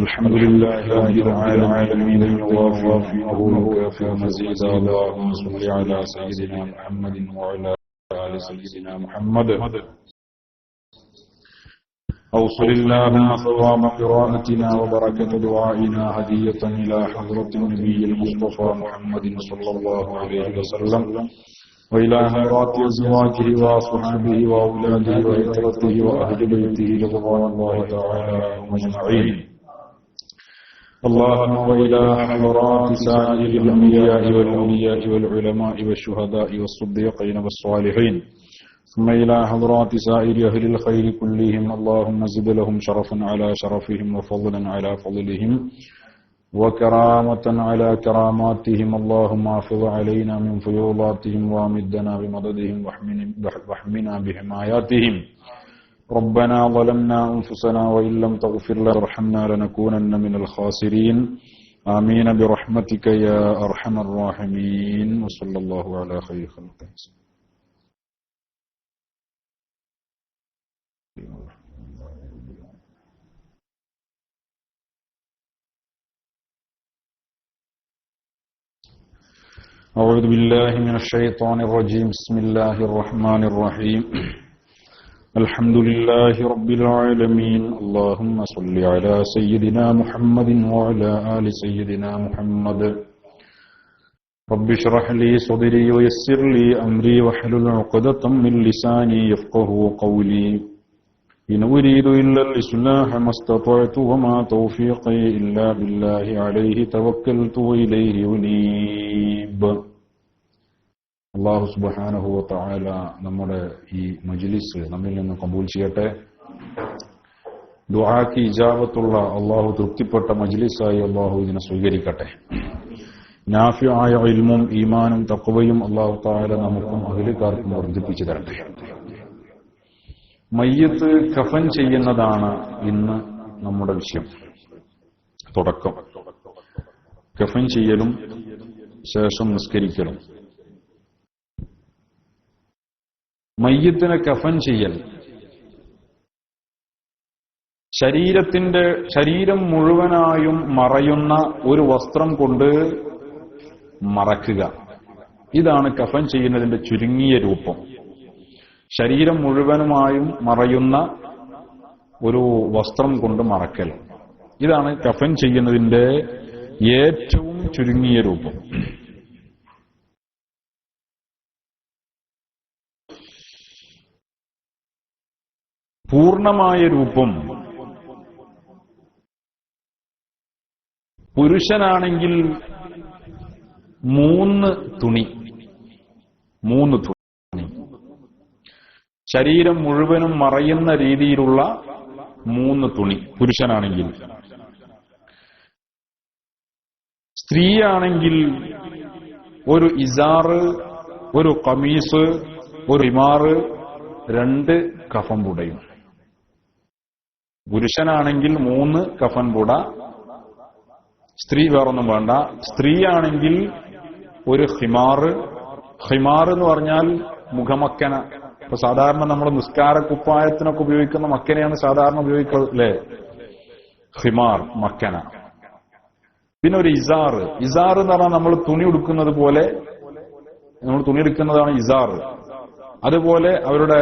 الحمد لله رب العالمين ووافقه وكافئ مزيدا. اللهم صل على سيدنا محمد وعلى آل سيدنا محمد. أوصل اللهم ثواب قراءتنا وبركة دعائنا هدية إلى حضرة النبي المصطفى محمد صلى الله عليه وسلم وإلى حضرات أزواجه وأصحابه وأولاده وعترته وأهل بيته رضوان الله تعالى أجمعين. اللهم وإلى حضرات سائر الأنبياء والأولياء والعلماء والشهداء والصديقين والصالحين، ثم إلى حضرات سائر أهل الخير كلهم. اللهم زد لهم شرفا على شرفهم وفضلا على فضلهم وكرامة على كراماتهم. اللهم احفظ علينا من فيوضاتهم وامدنا بمددهم واحمنا بحماياتهم. ربنا ظلمنا أنفسنا وإن لم تغفر لنا وارحمنا لنكونن من الخاسرين. آمين برحمتك يا أرحم الراحمين. وصلى الله على خير خلقه. أعوذ بالله من الشيطان الرجيم. بسم الله الرحمن الرحيم. الحمد لله رب العالمين. اللهم صل على سيدنا محمد وعلى آل سيدنا محمد. رب اشرح لي صدري ويسر لي أمري واحلل عقدة من لساني يفقه قولي. إن أريد إلا الإصلاح ما استطعت وما توفيقي إلا بالله عليه توكلت وإليه أنيب. അല്ലാഹു സുബ്ഹാനഹു വ തആല നമ്മുടെ ഈ മജ്ലിസ് നമ്മിൽ നിന്ന് കബൂൽ ചെയ്യട്ടെ. ദുആക്ക് ഇജാബത്തുള്ള അല്ലാഹു തൃപ്തിപ്പെട്ട മജ്ലിസായി അല്ലാഹു ഇതിനെ സ്വീകരിക്കട്ടെ. നാഫിആയ ഇൽമും ഈമാനും തഖ്വയും അല്ലാഹു തആല നമുക്കും അഹ്ലുകാർക്കും വർദ്ധിപ്പിച്ചു തരട്ടെ. മയ്യത്ത് കഫൻ ചെയ്യുന്നതാണ് ഇന്ന് നമ്മുടെ വിഷയം. തുടക്കം കഫൻ ചെയ്യലും ശേഷം നിസ്കരിക്കലും. മയ്യത്തിനെ കഫൻ ചെയ്യൽ, ശരീരം മുഴുവനായും മറയുന്ന ഒരു വസ്ത്രം കൊണ്ട് മറക്കുക. ഇതാണ് കഫൻ ചെയ്യുന്നതിന്റെ ചുരുങ്ങിയ രൂപം. ശരീരം മുഴുവനുമായും മറയുന്ന ഒരു വസ്ത്രം കൊണ്ട് മറക്കൽ, ഇതാണ് കഫൻ ചെയ്യുന്നതിന്റെ ഏറ്റവും ചുരുങ്ങിയ രൂപം. പൂർണ്ണമായ രൂപം പുരുഷനാണെങ്കിൽ 3 തുണി. ശരീരം മുഴുവനും മറയുന്ന രീതിയിലുള്ള 3 തുണി പുരുഷനാണെങ്കിൽ. സ്ത്രീയാണെങ്കിൽ ഒരു ഇസാറ്, ഒരു ഖമീസ്, ഒരു ഇമാറ്, 2 കഫൻ പുടയും. പുരുഷനാണെങ്കിൽ 3 കഫൻ പുട, സ്ത്രീ വേറൊന്നും വേണ്ട. സ്ത്രീയാണെങ്കിൽ ഒരു ഹിമാറ്. ഹിമാർ എന്ന് പറഞ്ഞാൽ മുഖമക്കന. ഇപ്പൊ സാധാരണ നമ്മൾ നിസ്കാര കുപ്പായത്തിനൊക്കെ ഉപയോഗിക്കുന്ന മക്കനെയാണ് സാധാരണ ഉപയോഗിക്കുന്നത്, അല്ലേ? ഹിമാർ, മക്കന. പിന്നെ ഒരു ഇസാറ്. ഇസാറ് എന്ന് പറഞ്ഞാൽ നമ്മൾ തുണി ഉടുക്കുന്നത് പോലെ, നമ്മൾ തുണി എടുക്കുന്നതാണ് ഇസാറ്. അതുപോലെ അവരുടെ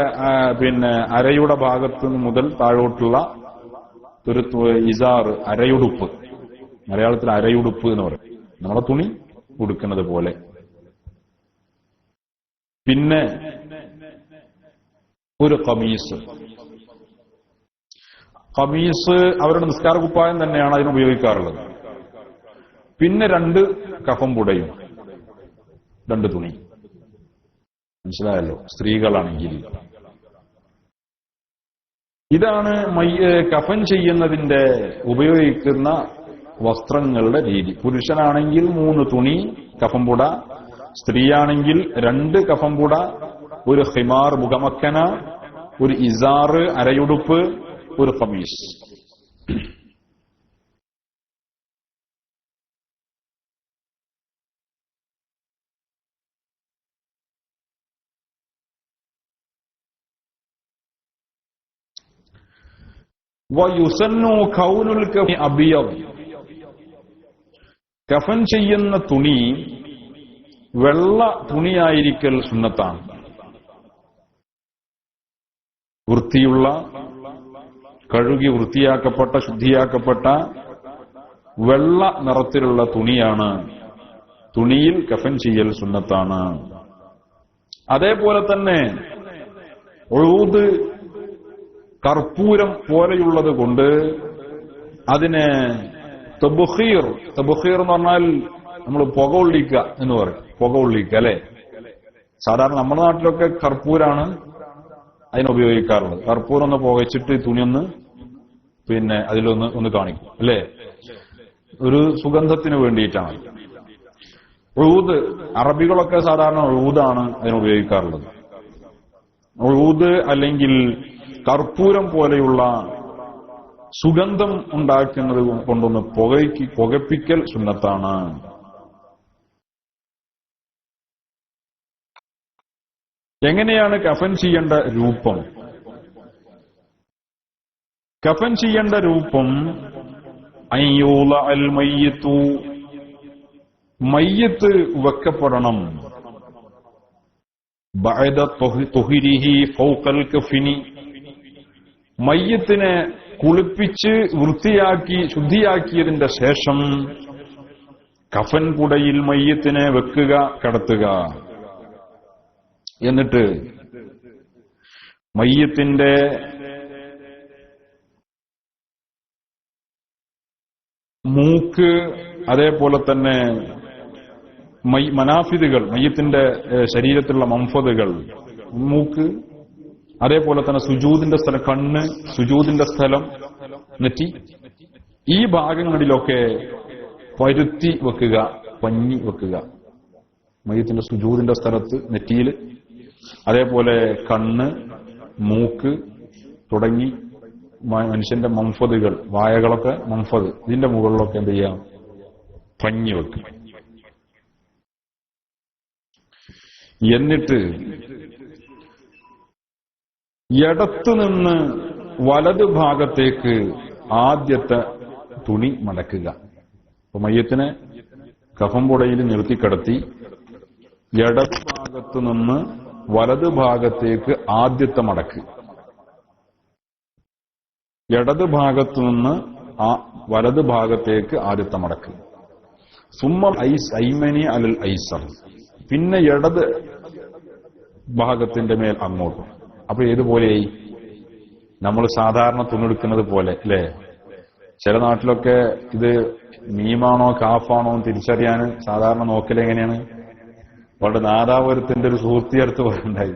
അരയുടെ ഭാഗത്ത് മുതൽ താഴോട്ടുള്ള ഒരു ഇസാറ്, അരയുടുപ്പ്. മലയാളത്തിൽ അരയുടുപ്പ് എന്ന് പറയും. നമ്മളെ തുണി ഉടുക്കുന്നത് പോലെ. പിന്നെ ഒരു ഖമീസ്. ഖമീസ് അവരുടെ നിസ്കാര കുപ്പായം തന്നെയാണ് അതിന് ഉപയോഗിക്കാറുള്ളത്. പിന്നെ 2 കഫൻ പുടയും, 2 തുണി. മനസ്സിലായല്ലോ? സ്ത്രീകളാണെങ്കിൽ ഇതാണ് കഫൻ ചെയ്യുന്നതിന്റെ ഉപയോഗിക്കുന്ന വസ്ത്രങ്ങളുടെ രീതി. പുരുഷനാണെങ്കിൽ 3 തുണി കഫംപുട, സ്ത്രീയാണെങ്കിൽ 2 കഫംപുട, ഒരു ഹിമാർ മുഖമക്കന, ഒരു ഇസാറ് അരയുടുപ്പ്, ഒരു ഖമീസ്. വയുസന്നു കൗനുൽ കഫനി അബിയദ്, കഫൻ ചെയ്യുന്ന തുണി വെള്ള തുണിയായിരിക്കൽ സുന്നത്താണ്. വൃത്തിയുള്ള, കഴുകി വൃത്തിയാക്കപ്പെട്ട, ശുദ്ധിയാക്കപ്പെട്ട വെള്ള നിറത്തിലുള്ള തുണിയാണ്. തുണിയിൽ കഫൻ ചെയ്യൽ സുന്നത്താണ്. അതേപോലെ തന്നെ ഉഊദ് കർപ്പൂരം പോലെയുള്ളത് കൊണ്ട് അതിനെ തബ്ഖീർ എന്ന് പറഞ്ഞാൽ നമ്മൾ പുക കൊള്ളിക്കുക എന്ന് പറയും. പുക കൊള്ളിക്കുക അല്ലെ? സാധാരണ നമ്മുടെ നാട്ടിലൊക്കെ കർപ്പൂരാണ് അതിനുപയോഗിക്കാറുള്ളത്. കർപ്പൂരം ഒന്ന് പുകച്ചിട്ട് തുണിയൊന്ന് അതിലൊന്ന് കാണിക്കും അല്ലെ? ഒരു സുഗന്ധത്തിന് വേണ്ടിയിട്ടാണ്. ഉഊദ് അറബികളൊക്കെ സാധാരണ ഉഊദാണ് അതിനുപയോഗിക്കാറുള്ളത്. ഉഊദ് അല്ലെങ്കിൽ കർപ്പൂരം പോലെയുള്ള സുഗന്ധം ഉണ്ടാക്കുന്നത് കൊണ്ടൊന്ന് പുകപ്പിക്കൽ സുന്നത്താണ്. എങ്ങനെയാണ് കഫൻ ചെയ്യേണ്ട രൂപം? കഫൻ ചെയ്യേണ്ട രൂപം അയ്യൂള അൽ മയ്യിത്തു, മയ്യിത്ത് വെക്കപ്പെടണം. ബഅദ തുഹ്രിഹി ഫൗഖൽ കഫിനി, മയ്യിത്തിനെ കുളിപ്പിച്ച് വൃത്തിയാക്കി ശുദ്ധിയാക്കിയതിന്റെ ശേഷം കഫൻ കുടയിൽ മയ്യിത്തിനെ വെക്കുക, കിടത്തുക. എന്നിട്ട് മയ്യിത്തിന്റെ മൂക്ക്, അതേപോലെ തന്നെ മനാഫിദുകൾ, മയ്യിത്തിന്റെ ശരീരത്തിലുള്ള മംഫദുകൾ, മൂക്ക്, അതേപോലെ തന്നെ സുജൂദിന്റെ സ്ഥലം, കണ്ണ്, സുജൂദിന്റെ സ്ഥലം, നെറ്റി, ഈ ഭാഗങ്ങളിലൊക്കെ പരുത്തി വെക്കുക, പഞ്ഞി വെക്കുക. മയ്യിത്തിന്റെ സുജൂദിന്റെ സ്ഥലത്ത്, നെറ്റിയിൽ, അതേപോലെ കണ്ണ്, മൂക്ക് തുടങ്ങി മനുഷ്യന്റെ മംഫദുകൾ, വായകളൊക്കെ മംഫദ്, ഇതിന്റെ മുകളിലൊക്കെ എന്ത് ചെയ്യാം? പഞ്ഞി വെക്കുക. എന്നിട്ട് ഇടത്തുനിന്ന് വലതു ഭാഗത്തേക്ക് ആദ്യത്തെ തുണി മടക്കുക. അപ്പൊ മയ്യത്തിനെ കഫംപുടയിൽ നിർത്തിക്കിടത്തി ഇടതു ഭാഗത്തു നിന്ന് വലതു ഭാഗത്തേക്ക് ആദ്യത്തെ മടക്ക്. ഇടതു ഭാഗത്തു നിന്ന് വലതു ഭാഗത്തേക്ക് ആദ്യത്തെ മടക്ക്. സുമ്മ ഐമനി അലൽ ഐസർ, പിന്നെ ഇടത് ഭാഗത്തിന്റെ മേൽ അങ്ങോട്ടും. അപ്പൊ ഏതുപോലെയായി? നമ്മൾ സാധാരണ തുണിയെടുക്കുന്നത് പോലെ അല്ലേ? ചില നാട്ടിലൊക്കെ ഇത് മീമാണോ കാഫാണോ തിരിച്ചറിയാൻ സാധാരണ നോക്കൽ എങ്ങനെയാണ്? പണ്ട് നാദാപുരത്തിന്റെ ഒരു സുഹൃത്തി അടുത്ത് പറയുണ്ടായി.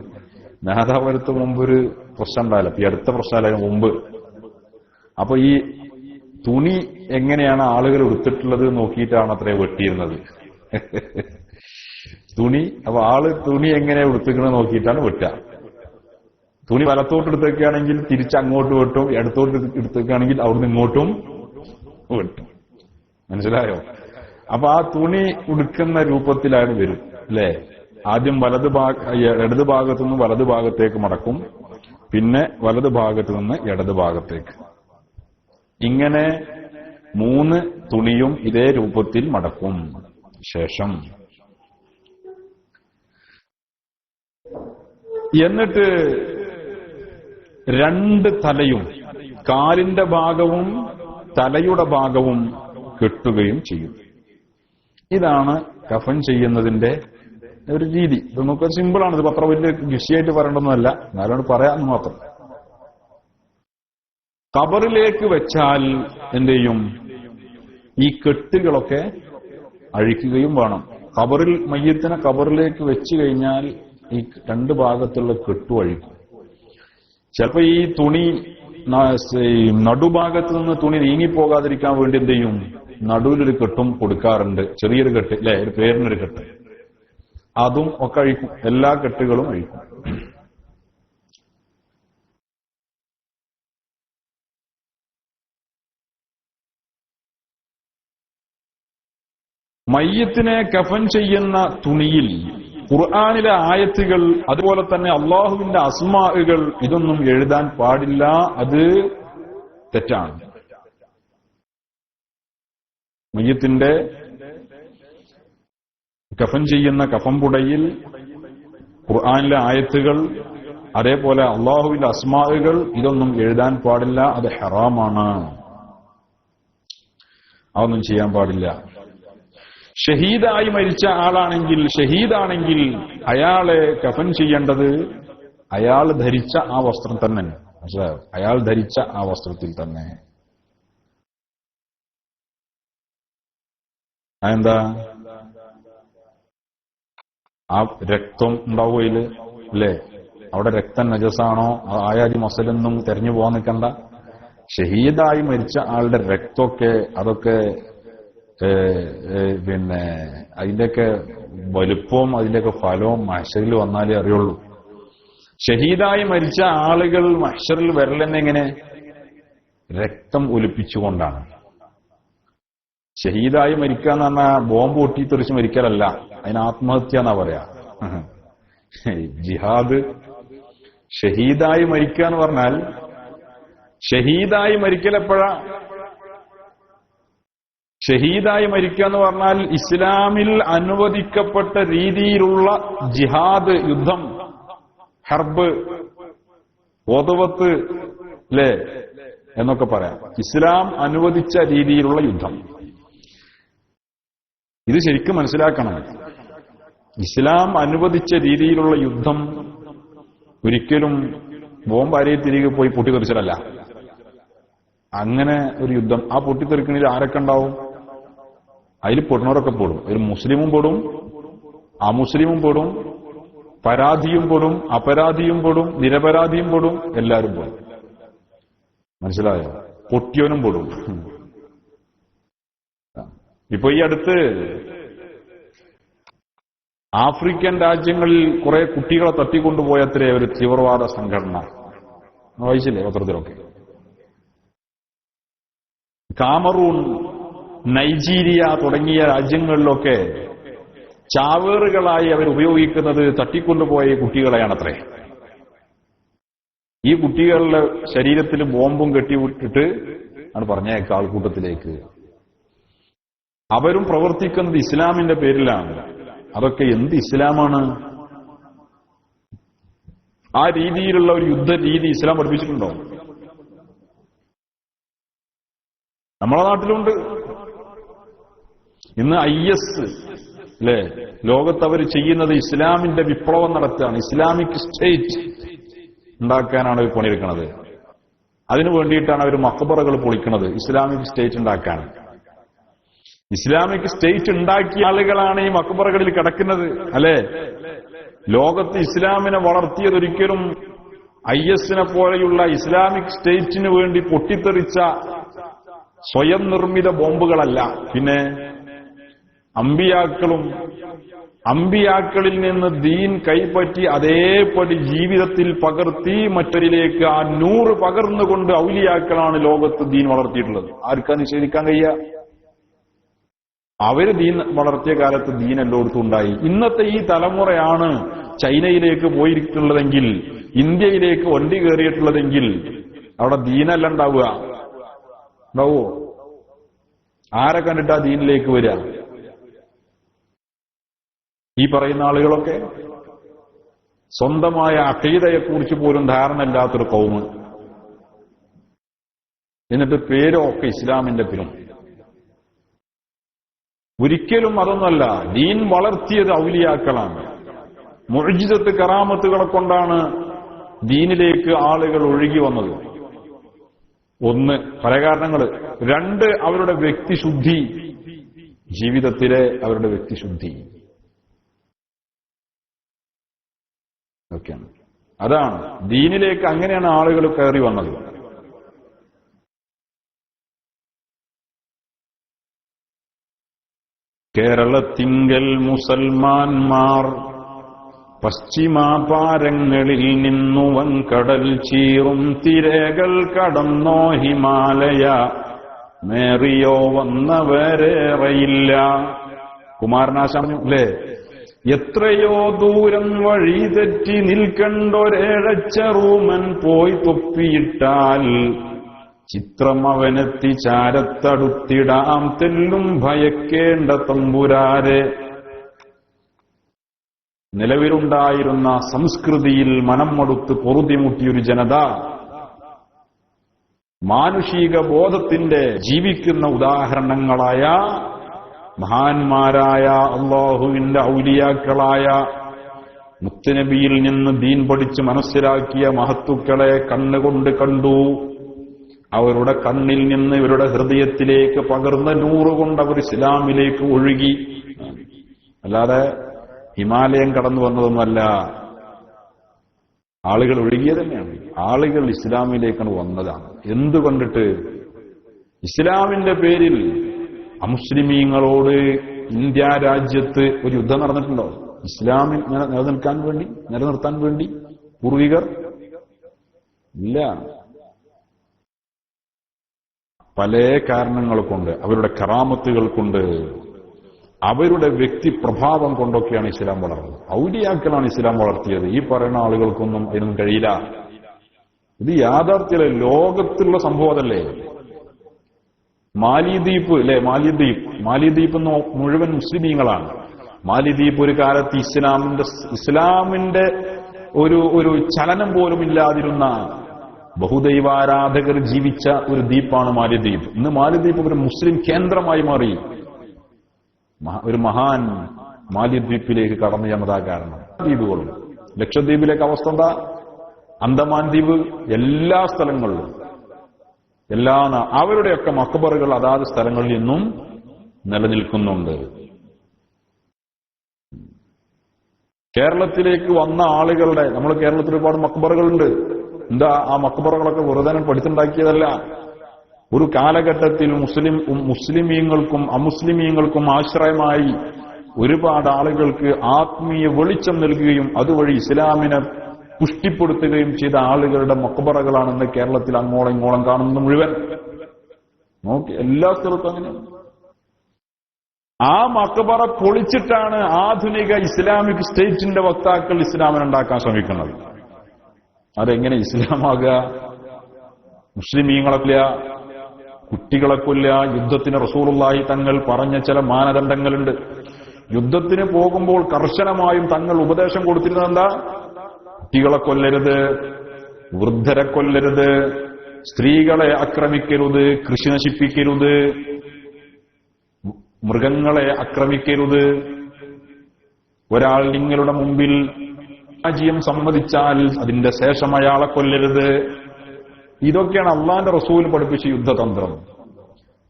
നാദാപുരത്ത് മുമ്പൊരു പ്രശ്നം ഉണ്ടായില്ല, ഈ അടുത്ത പ്രശ്നമായാലും മുമ്പ്. അപ്പൊ ഈ തുണി എങ്ങനെയാണ് ആളുകൾ എടുത്തിട്ടുള്ളത് നോക്കിയിട്ടാണ് അത്രേ വെട്ടിയിരുന്നത്. തുണി, അപ്പൊ ആള് തുണി എങ്ങനെ എടുത്തിക്കുന്നത് നോക്കിയിട്ടാണ് വെട്ടുക. തുണി വലത്തോട്ട് എടുത്തേക്കുകയാണെങ്കിൽ തിരിച്ചങ്ങോട്ട് വെട്ടും, ഇടത്തോട്ട് എടുത്തേക്കുകയാണെങ്കിൽ അവിടുന്ന് ഇങ്ങോട്ടും വെട്ടും. മനസ്സിലായോ? അപ്പൊ ആ തുണി ഉടുക്കുന്ന രൂപത്തിലാണ് വരും അല്ലെ? ആദ്യം ഇടത് ഭാഗത്തു നിന്ന് വലതു ഭാഗത്തേക്ക് മടക്കും, പിന്നെ വലതു ഭാഗത്തു നിന്ന് ഇടത് ഭാഗത്തേക്ക്. ഇങ്ങനെ 3 തുണിയും ഇതേ രൂപത്തിൽ മടക്കും. ശേഷം എന്നിട്ട് 2 തലയും, കാലിന്റെ ഭാഗവും തലയുടെ ഭാഗവും കെട്ടുകയും ചെയ്യും. ഇതാണ് കഫൻ ചെയ്യുന്നതിന്റെ ഒരു രീതി. ഇത് നമുക്ക് സിമ്പിളാണ്. ഇത് അത്ര വലിയ വിഷയമായിട്ട് പറയേണ്ടതൊന്നുമല്ല, എന്നാലും പറയാമെന്ന് മാത്രം. ഖബറിലേക്ക് വെച്ചാൽ എന്ത് ചെയ്യും? ഈ കെട്ടുകളൊക്കെ അഴിക്കുകയും വേണം. മയ്യത്തിനെ ഖബറിലേക്ക് വെച്ചു കഴിഞ്ഞാൽ ഈ 2 ഭാഗത്തുള്ള കെട്ടു അഴിക്കും. ചിലപ്പോ ഈ തുണി നടുഭാഗത്ത് നിന്ന് തുണി നീങ്ങിപ്പോകാതിരിക്കാൻ വേണ്ടി എന്ത് ചെയ്യും? നടുവിലൊരു കെട്ടും കൊടുക്കാറുണ്ട്, ചെറിയൊരു കെട്ട് അല്ലെ, ഒരു പേരിനൊരു കെട്ട്. അതും ഒക്കെ അഴിക്കും, എല്ലാ കെട്ടുകളും അഴിക്കും. മയ്യത്തിനെ കഫൻ ചെയ്യുന്ന തുണിയിൽ ഖുർആനിലെ ആയത്തുകൾ, അതുപോലെ തന്നെ അള്ളാഹുവിന്റെ അസ്മാഉകൾ, ഇതൊന്നും എഴുതാൻ പാടില്ല. അത് തെറ്റാണ്. മയ്യത്തിന്റെ കഫൻ ചെയ്യുന്ന കഫംപുടയിൽ ഖുർആനിലെ ആയത്തുകൾ, അതേപോലെ അള്ളാഹുവിന്റെ അസ്മാഉകൾ ഇതൊന്നും എഴുതാൻ പാടില്ല. അത് ഹറാമാണ്. അതൊന്നും ചെയ്യാൻ പാടില്ല. ഷഹീദായി മരിച്ച ഷഹീദാണെങ്കിൽ അയാളെ കഫൻ ചെയ്യേണ്ടത് അയാൾ ധരിച്ച ആ വസ്ത്രം തന്നെ. മനസ്സിലായോ? അയാൾ ധരിച്ച ആ വസ്ത്രത്തിൽ തന്നെ. അതെന്താ? ആ രക്തം ഉണ്ടാവും അതില്, അല്ലേ? അവിടെ രക്തം നജസാണോ ആയാതി മസലൊന്നും തെരഞ്ഞു പോകാൻ നിൽക്കണ്ട. ഷഹീദായി മരിച്ച ആളുടെ രക്തമൊക്കെ അതൊക്കെ പിന്നെ അതിന്റെയൊക്കെ വലുപ്പവും അതിന്റെയൊക്കെ ഫലവും മഹ്ശറിൽ വന്നാലേ അറിയുള്ളൂ. ഷഹീദായി മരിച്ച ആളുകൾ മഹ്ശറിൽ വരലെന്നെങ്ങനെ? രക്തം ഒലിപ്പിച്ചുകൊണ്ടാണ്. ഷഹീദായി മരിക്കുക എന്ന് പറഞ്ഞാൽ ബോംബ് പൊട്ടിത്തെറിച്ച് മരിക്കലല്ല, അതിന് ആത്മഹത്യ എന്നാ പറയാ. ജിഹാദ് ഷഹീദായി മരിക്കുക എന്ന് പറഞ്ഞാൽ, ഷഹീദായി മരിക്കലെപ്പോഴാ? ഷഹീദായി മരിക്കുക എന്ന് പറഞ്ഞാൽ ഇസ്ലാമിൽ അനുവദിക്കപ്പെട്ട രീതിയിലുള്ള ജിഹാദ്, യുദ്ധം, ഹർബ്, ഓതുവത്ത്, അല്ലേ എന്നൊക്കെ പറയാം. ഇസ്ലാം അനുവദിച്ച രീതിയിലുള്ള യുദ്ധം. ഇത് ശരിക്കും മനസ്സിലാക്കണം. ഇസ്ലാം അനുവദിച്ച രീതിയിലുള്ള യുദ്ധം ഒരിക്കലും ബോംബ് ആരെയും തിരികെ പോയി പൊട്ടിത്തെറിച്ചലല്ല. അങ്ങനെ ഒരു യുദ്ധം, ആ പൊട്ടിത്തെറിക്കണിൽ ആരൊക്കെ ഉണ്ടാവും? അതിൽ പെടുന്നവരൊക്കെ പെടും. ഒരു മുസ്ലിമും പെടും, അമുസ്ലിമും പെടും, പരാധിയും പെടും, അപരാധിയും പെടും, നിരപരാധിയും പെടും, എല്ലാവരും പെടും. മനസ്സിലായോ? പൊട്ടിയവനും പെടും. ഇപ്പൊ ഈ അടുത്ത് ആഫ്രിക്കൻ രാജ്യങ്ങളിൽ കുറെ കുട്ടികളെ തട്ടിക്കൊണ്ടുപോയത്രേ ഒരു തീവ്രവാദ സംഘടന. വായിച്ചില്ലേ പത്രത്തിലൊക്കെ? കാമറൂൺ, നൈജീരിയ തുടങ്ങിയ രാജ്യങ്ങളിലൊക്കെ ചാവേറുകളായി അവർ ഉപയോഗിക്കുന്നത് തട്ടിക്കൊണ്ടുപോയ കുട്ടികളെയാണത്രേ. ഈ കുട്ടികളുടെ ശരീരത്തിൽ ബോംബും കെട്ടിവിട്ടിട്ട് ആണ് പറഞ്ഞേക്ക ആൾക്കൂട്ടത്തിലേക്ക്. അവരും പ്രവർത്തിക്കുന്നത് ഇസ്ലാമിന്റെ പേരിലാണ്. അതൊക്കെ എന്ത് ഇസ്ലാമാണ്? ആ രീതിയിലുള്ള ഒരു യുദ്ധ രീതി ഇസ്ലാം പഠിപ്പിച്ചിട്ടുണ്ടോ? നമ്മളെ നാട്ടിലുണ്ട്. ഇന്ന് IS, അല്ലേ, ലോകത്ത് അവർ ചെയ്യുന്നത് ഇസ്ലാമിന്റെ വിപ്ലവം നടത്തുകയാണ്. ഇസ്ലാമിക് സ്റ്റേറ്റ് ഉണ്ടാക്കാനാണ് അവർ പണിയെടുക്കുന്നത്. അതിനു വേണ്ടിയിട്ടാണ് അവർ മഖബറകൾ പൊളിക്കുന്നത്, ഇസ്ലാമിക് സ്റ്റേറ്റ് ഉണ്ടാക്കാൻ. ഇസ്ലാമിക് സ്റ്റേറ്റ് ഉണ്ടാക്കിയ ആളുകളാണ് ഈ മഖബറകളിൽ കിടക്കുന്നത്, അല്ലേ? ലോകത്ത് ഇസ്ലാമിനെ വളർത്തിയതൊരിക്കലും IS-നെ പോലെയുള്ള ഇസ്ലാമിക് സ്റ്റേറ്റിന് വേണ്ടി പൊട്ടിത്തെറിച്ച സ്വയം നിർമ്മിത ബോംബുകളല്ല. പിന്നെ അമ്പിയാക്കളിൽ നിന്ന് ദീൻ കൈപ്പറ്റി അതേപടി ജീവിതത്തിൽ പകർത്തി മറ്റൊരിലേക്ക് ആ 100 പകർന്നുകൊണ്ട് ഔലിയാക്കളാണ് ലോകത്ത് ദീൻ വളർത്തിയിട്ടുള്ളത്. ആർക്കാ നിഷേധിക്കാൻ കഴിയുക? അവര് ദീൻ വളർത്തിയ കാലത്ത് ദീൻ എല്ലായിടത്തും ഉണ്ടായി. ഇന്നത്തെ ഈ തലമുറയാണ് ചൈനയിലേക്ക് പോയിട്ടുള്ളതെങ്കിൽ, ഇന്ത്യയിലേക്ക് വണ്ടി കയറിയിട്ടുള്ളതെങ്കിൽ അവിടെ ദീനല്ല ഉണ്ടാവുക. ഉണ്ടാവോ? ആരെ കണ്ടിട്ടാ ദീനിലേക്ക് വരിക? ഈ പറയുന്ന ആളുകളൊക്കെ സ്വന്തമായ അഖീദയെക്കുറിച്ച് പോലും ധാരണ ഇല്ലാത്തൊരു കൗമ്. എന്നിട്ട് പേരൊക്കെ ഇസ്ലാമിന്റെ പേരും. ഒരിക്കലും അതൊന്നല്ല. ദീൻ വളർത്തിയത് ഔലിയാക്കളാണ്. മുഅ്ജിസത്ത്, കറാമത്തുകളെ കൊണ്ടാണ് ദീനിലേക്ക് ആളുകൾ ഒഴുകി വന്നത്. 1, പല കാരണങ്ങൾ. 2, അവരുടെ വ്യക്തിശുദ്ധി, ജീവിതത്തിലെ അവരുടെ വ്യക്തിശുദ്ധി. ഒക്കെയാണ്. അതാണ് ദീനിലേക്ക് അങ്ങനെയാണ് ആളുകൾ കയറി വന്നത്. കേരളത്തിങ്കൽ മുസൽമാന്മാർ പശ്ചിമാപാരങ്ങളിൽ നിന്നു വൻകടൽ ചീറും തിരകൾ കടന്നോ ഹിമാലയ മേറിയോ വന്നവരേറെയില്ല. കുമാരനാശാൻ അല്ലേ? എത്രയോ ദൂരം വഴി തെറ്റി നിൽക്കണ്ടൊരേഴച്ചറൂമൻ പോയി തൊപ്പിയിട്ടാൽ ചിത്രം അവനെത്തി ചാരത്തടുത്തിടാം തെല്ലും ഭയക്കേണ്ട തമ്പുരാരെ. നിലവിലുണ്ടായിരുന്ന സംസ്കൃതിയിൽ മനം മടുത്ത് പൊറുതിമുട്ടിയൊരു ജനത മാനുഷിക ബോധത്തിന്റെ ജീവിക്കുന്ന ഉദാഹരണങ്ങളായ മഹാന്മാരായ അല്ലാഹുവിന്റെ ഔലിയാക്കളായ മുത്തുനബിയിൽ നിന്ന് ദീൻ പഠിച്ച് മനസ്സിലാക്കിയ മഹത്തുക്കളെ കണ്ണുകൊണ്ട് കണ്ടു. അവരുടെ കണ്ണിൽ നിന്ന് ഇവരുടെ ഹൃദയത്തിലേക്ക് പകർന്ന നൂറുകൊണ്ട് അവർ ഇസ്ലാമിലേക്ക് ഒഴുകി. അല്ലാതെ ഹിമാലയം കടന്നു വന്നതൊന്നുമല്ല, ആളുകൾ ഒഴുകിയത് തന്നെയാണ്. ആളുകൾ ഇസ്ലാമിലേക്കാണ് വന്നതാണ്. എന്തുകൊണ്ടിട്ട്? ഇസ്ലാമിന്റെ പേരിൽ അമുസ്ലിമീങ്ങളോട് ഇന്ത്യ രാജ്യത്ത് ഒരു യുദ്ധം നടന്നിട്ടുണ്ടോ? ഇസ്ലാമിൽ നിലനിർത്താൻ വേണ്ടി പൂർവികർ ഇല്ല. പല കാരണങ്ങൾ കൊണ്ട്, അവരുടെ കറാമത്തുകൾ കൊണ്ട്, അവരുടെ വ്യക്തിപ്രഭാവം കൊണ്ടൊക്കെയാണ് ഇസ്ലാം വളർന്നത്. ഔലിയാക്കളാണ് ഇസ്ലാം വളർത്തിയത്. ഈ പറയുന്ന ആളുകൾക്കൊന്നും അതിനൊന്നും കഴിയില്ല. ഇത് യാഥാർത്ഥ്യ ലോകത്തിലുള്ള സംഭവം അതല്ലേ. മാലിദ്വീപ് അല്ലെ, മാലിദ്വീപ് എന്ന് മുഴുവൻ മുസ്ലിമീങ്ങളാണ്. മാലിദ്വീപ് ഒരു കാലത്ത് ഇസ്ലാമിന്റെ ഒരു ചലനം പോലും ഇല്ലാതിരുന്ന ബഹുദൈവാരാധകർ ജീവിച്ച ഒരു ദ്വീപാണ് മാലിദ്വീപ്. ഇന്ന് മാലിദ്വീപ് ഒരു മുസ്ലിം കേന്ദ്രമായി മാറി. ഒരു മഹാൻ മാലിദ്വീപിലേക്ക് കടന്നു ചെന്നതാ കാരണം. ദ്വീപുകളും ലക്ഷദ്വീപിലേക്ക് അവസ്ഥ എന്താ? അന്തമാൻ ദ്വീപ്, എല്ലാ സ്ഥലങ്ങളിലും അവരുടെയൊക്കെ മക്ബറുകൾ അതാത് സ്ഥലങ്ങളിൽ നിന്നും നിലനിൽക്കുന്നുണ്ട്. കേരളത്തിലേക്ക് വന്ന ആളുകളുടെ, നമ്മൾ കേരളത്തിൽ ഒരുപാട് മക്ബറുകളുണ്ട്. എന്താ ആ മക്ബറകളൊക്കെ വെറുതെ പഠിച്ചുണ്ടാക്കിയതല്ല. ഒരു കാലഘട്ടത്തിൽ മുസ്ലിമീങ്ങൾക്കും അമുസ്ലിമീങ്ങൾക്കും ആശ്രയമായി ഒരുപാട് ആളുകൾക്ക് ആത്മീയ വെളിച്ചം നൽകുകയും അതുവഴി ഇസ്ലാമിനെ പുഷ്ടിപ്പെടുത്തുകയും ചെയ്ത ആളുകളുടെ മക്ബറകളാണെന്ന് കേരളത്തിൽ അങ്ങോളം ഇങ്ങോളം കാണുന്നത് മുഴുവൻ. നോക്കി എല്ലാ സ്ഥലത്തും അങ്ങനെ. ആ മക്ബറ പൊളിച്ചിട്ടാണ് ആധുനിക ഇസ്ലാമിക് സ്റ്റേറ്റിന്റെ വക്താക്കൾ ഇസ്ലാമിനെ ഉണ്ടാക്കാൻ ശ്രമിക്കുന്നത്. അതെങ്ങനെ ഇസ്ലാമാകുക? മുസ്ലിമീങ്ങളെ കൊല്ല, കുട്ടികളെ കൊല്ല. യുദ്ധത്തിന് റസൂലുള്ളാഹി തങ്ങൾ പറഞ്ഞ ചില മാനദണ്ഡങ്ങളുണ്ട്. യുദ്ധത്തിന് പോകുമ്പോൾ കർശനമായും തങ്ങൾ ഉപദേശം കൊടുത്തിരുന്നത് എന്താ? കുട്ടികളെ കൊല്ലരുത്, വൃദ്ധരെ കൊല്ലരുത്, സ്ത്രീകളെ ആക്രമിക്കരുത്, കൃഷി നശിപ്പിക്കരുത്, മൃഗങ്ങളെ ആക്രമിക്കരുത്, ഒരാൾ നിങ്ങളുടെ മുമ്പിൽ രാജ്യം സമ്മതിച്ചാൽ അതിന്റെ ശേഷം അയാളെ കൊല്ലരുത്. ഇതൊക്കെയാണ് അള്ളാന്റെ റസൂൽ പഠിപ്പിച്ച യുദ്ധതന്ത്രം.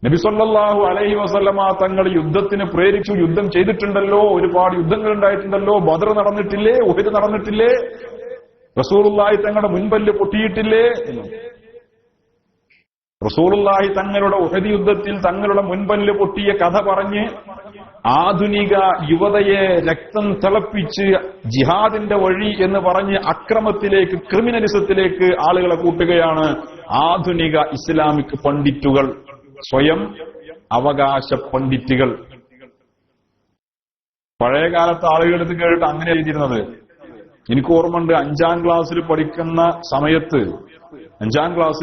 നബി സല്ലല്ലാഹു അലൈഹി വസല്ലമ തങ്ങൾ യുദ്ധത്തിന് പ്രേരിച്ചു. യുദ്ധം ചെയ്തിട്ടുണ്ടല്ലോ, ഒരുപാട് യുദ്ധങ്ങൾ ഉണ്ടായിട്ടുണ്ടല്ലോ. ബദർ നടന്നിട്ടില്ലേ? ഉഹദ് നടന്നിട്ടില്ലേ? റസൂലുള്ളാഹി തങ്ങളുടെ മുൻപല്ല് പൊട്ടിയിട്ടില്ലേ? റസൂലുള്ളാഹി തങ്ങളുടെ ഉഹദ് യുദ്ധത്തിൽ തങ്ങളുടെ മുൻപല്ല് പൊട്ടിയ കഥ പറഞ്ഞ് ആധുനിക യുവതയെ രക്തം തിളപ്പിച്ച് ജിഹാദിന്റെ വഴി എന്ന് പറഞ്ഞ് അക്രമത്തിലേക്ക്, ക്രിമിനലിസത്തിലേക്ക് ആളുകളെ കൂട്ടുകയാണ് ആധുനിക ഇസ്ലാമിക് പണ്ഡിറ്റുകൾ, സ്വയം അവകാശ പണ്ഡിറ്റുകൾ. പഴയകാലത്ത് ആളുകളെടുത്ത് കേട്ടിട്ട് അങ്ങനെ എഴുതിയിരുന്നത് എനിക്ക് ഓർമ്മയുണ്ട്. 5ാം ക്ലാസ്സിൽ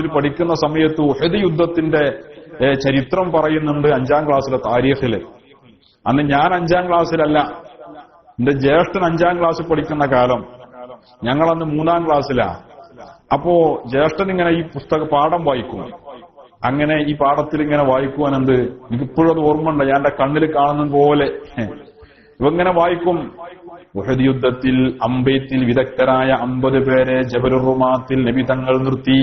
പഠിക്കുന്ന സമയത്ത് ഉഹദ് യുദ്ധത്തിന്റെ ചരിത്രം പറയുന്നുണ്ട് 5ാം ക്ലാസ്സിലെ താരീഖില്. അന്ന് ഞാൻ 5ാം ക്ലാസ്സിലല്ല, എന്റെ ജ്യേഷ്ഠൻ 5ാം ക്ലാസ്സിൽ പഠിക്കുന്ന കാലം. ഞങ്ങളന്ന് 3ാം ക്ലാസ്സിലാ. അപ്പോ ജ്യേഷ്ഠൻ ഇങ്ങനെ ഈ പാഠം വായിക്കും. അങ്ങനെ ഈ പാഠത്തിൽ ഇങ്ങനെ വായിക്കുവാനെന്ത് എനിക്കിപ്പോഴും അത് ഓർമ്മയുണ്ട്. ഞാൻ എന്റെ കണ്ണിൽ കാണുന്ന പോലെ ഇവങ്ങനെ വായിക്കും. ഉഹദ് യുദ്ധത്തിൽ അമ്പെയ്ത്തിൽ വിദഗ്ധരായ 50 പേരെ ജബലുർ റുമാത്തിൽ നബി തങ്ങൾ നിർത്തി.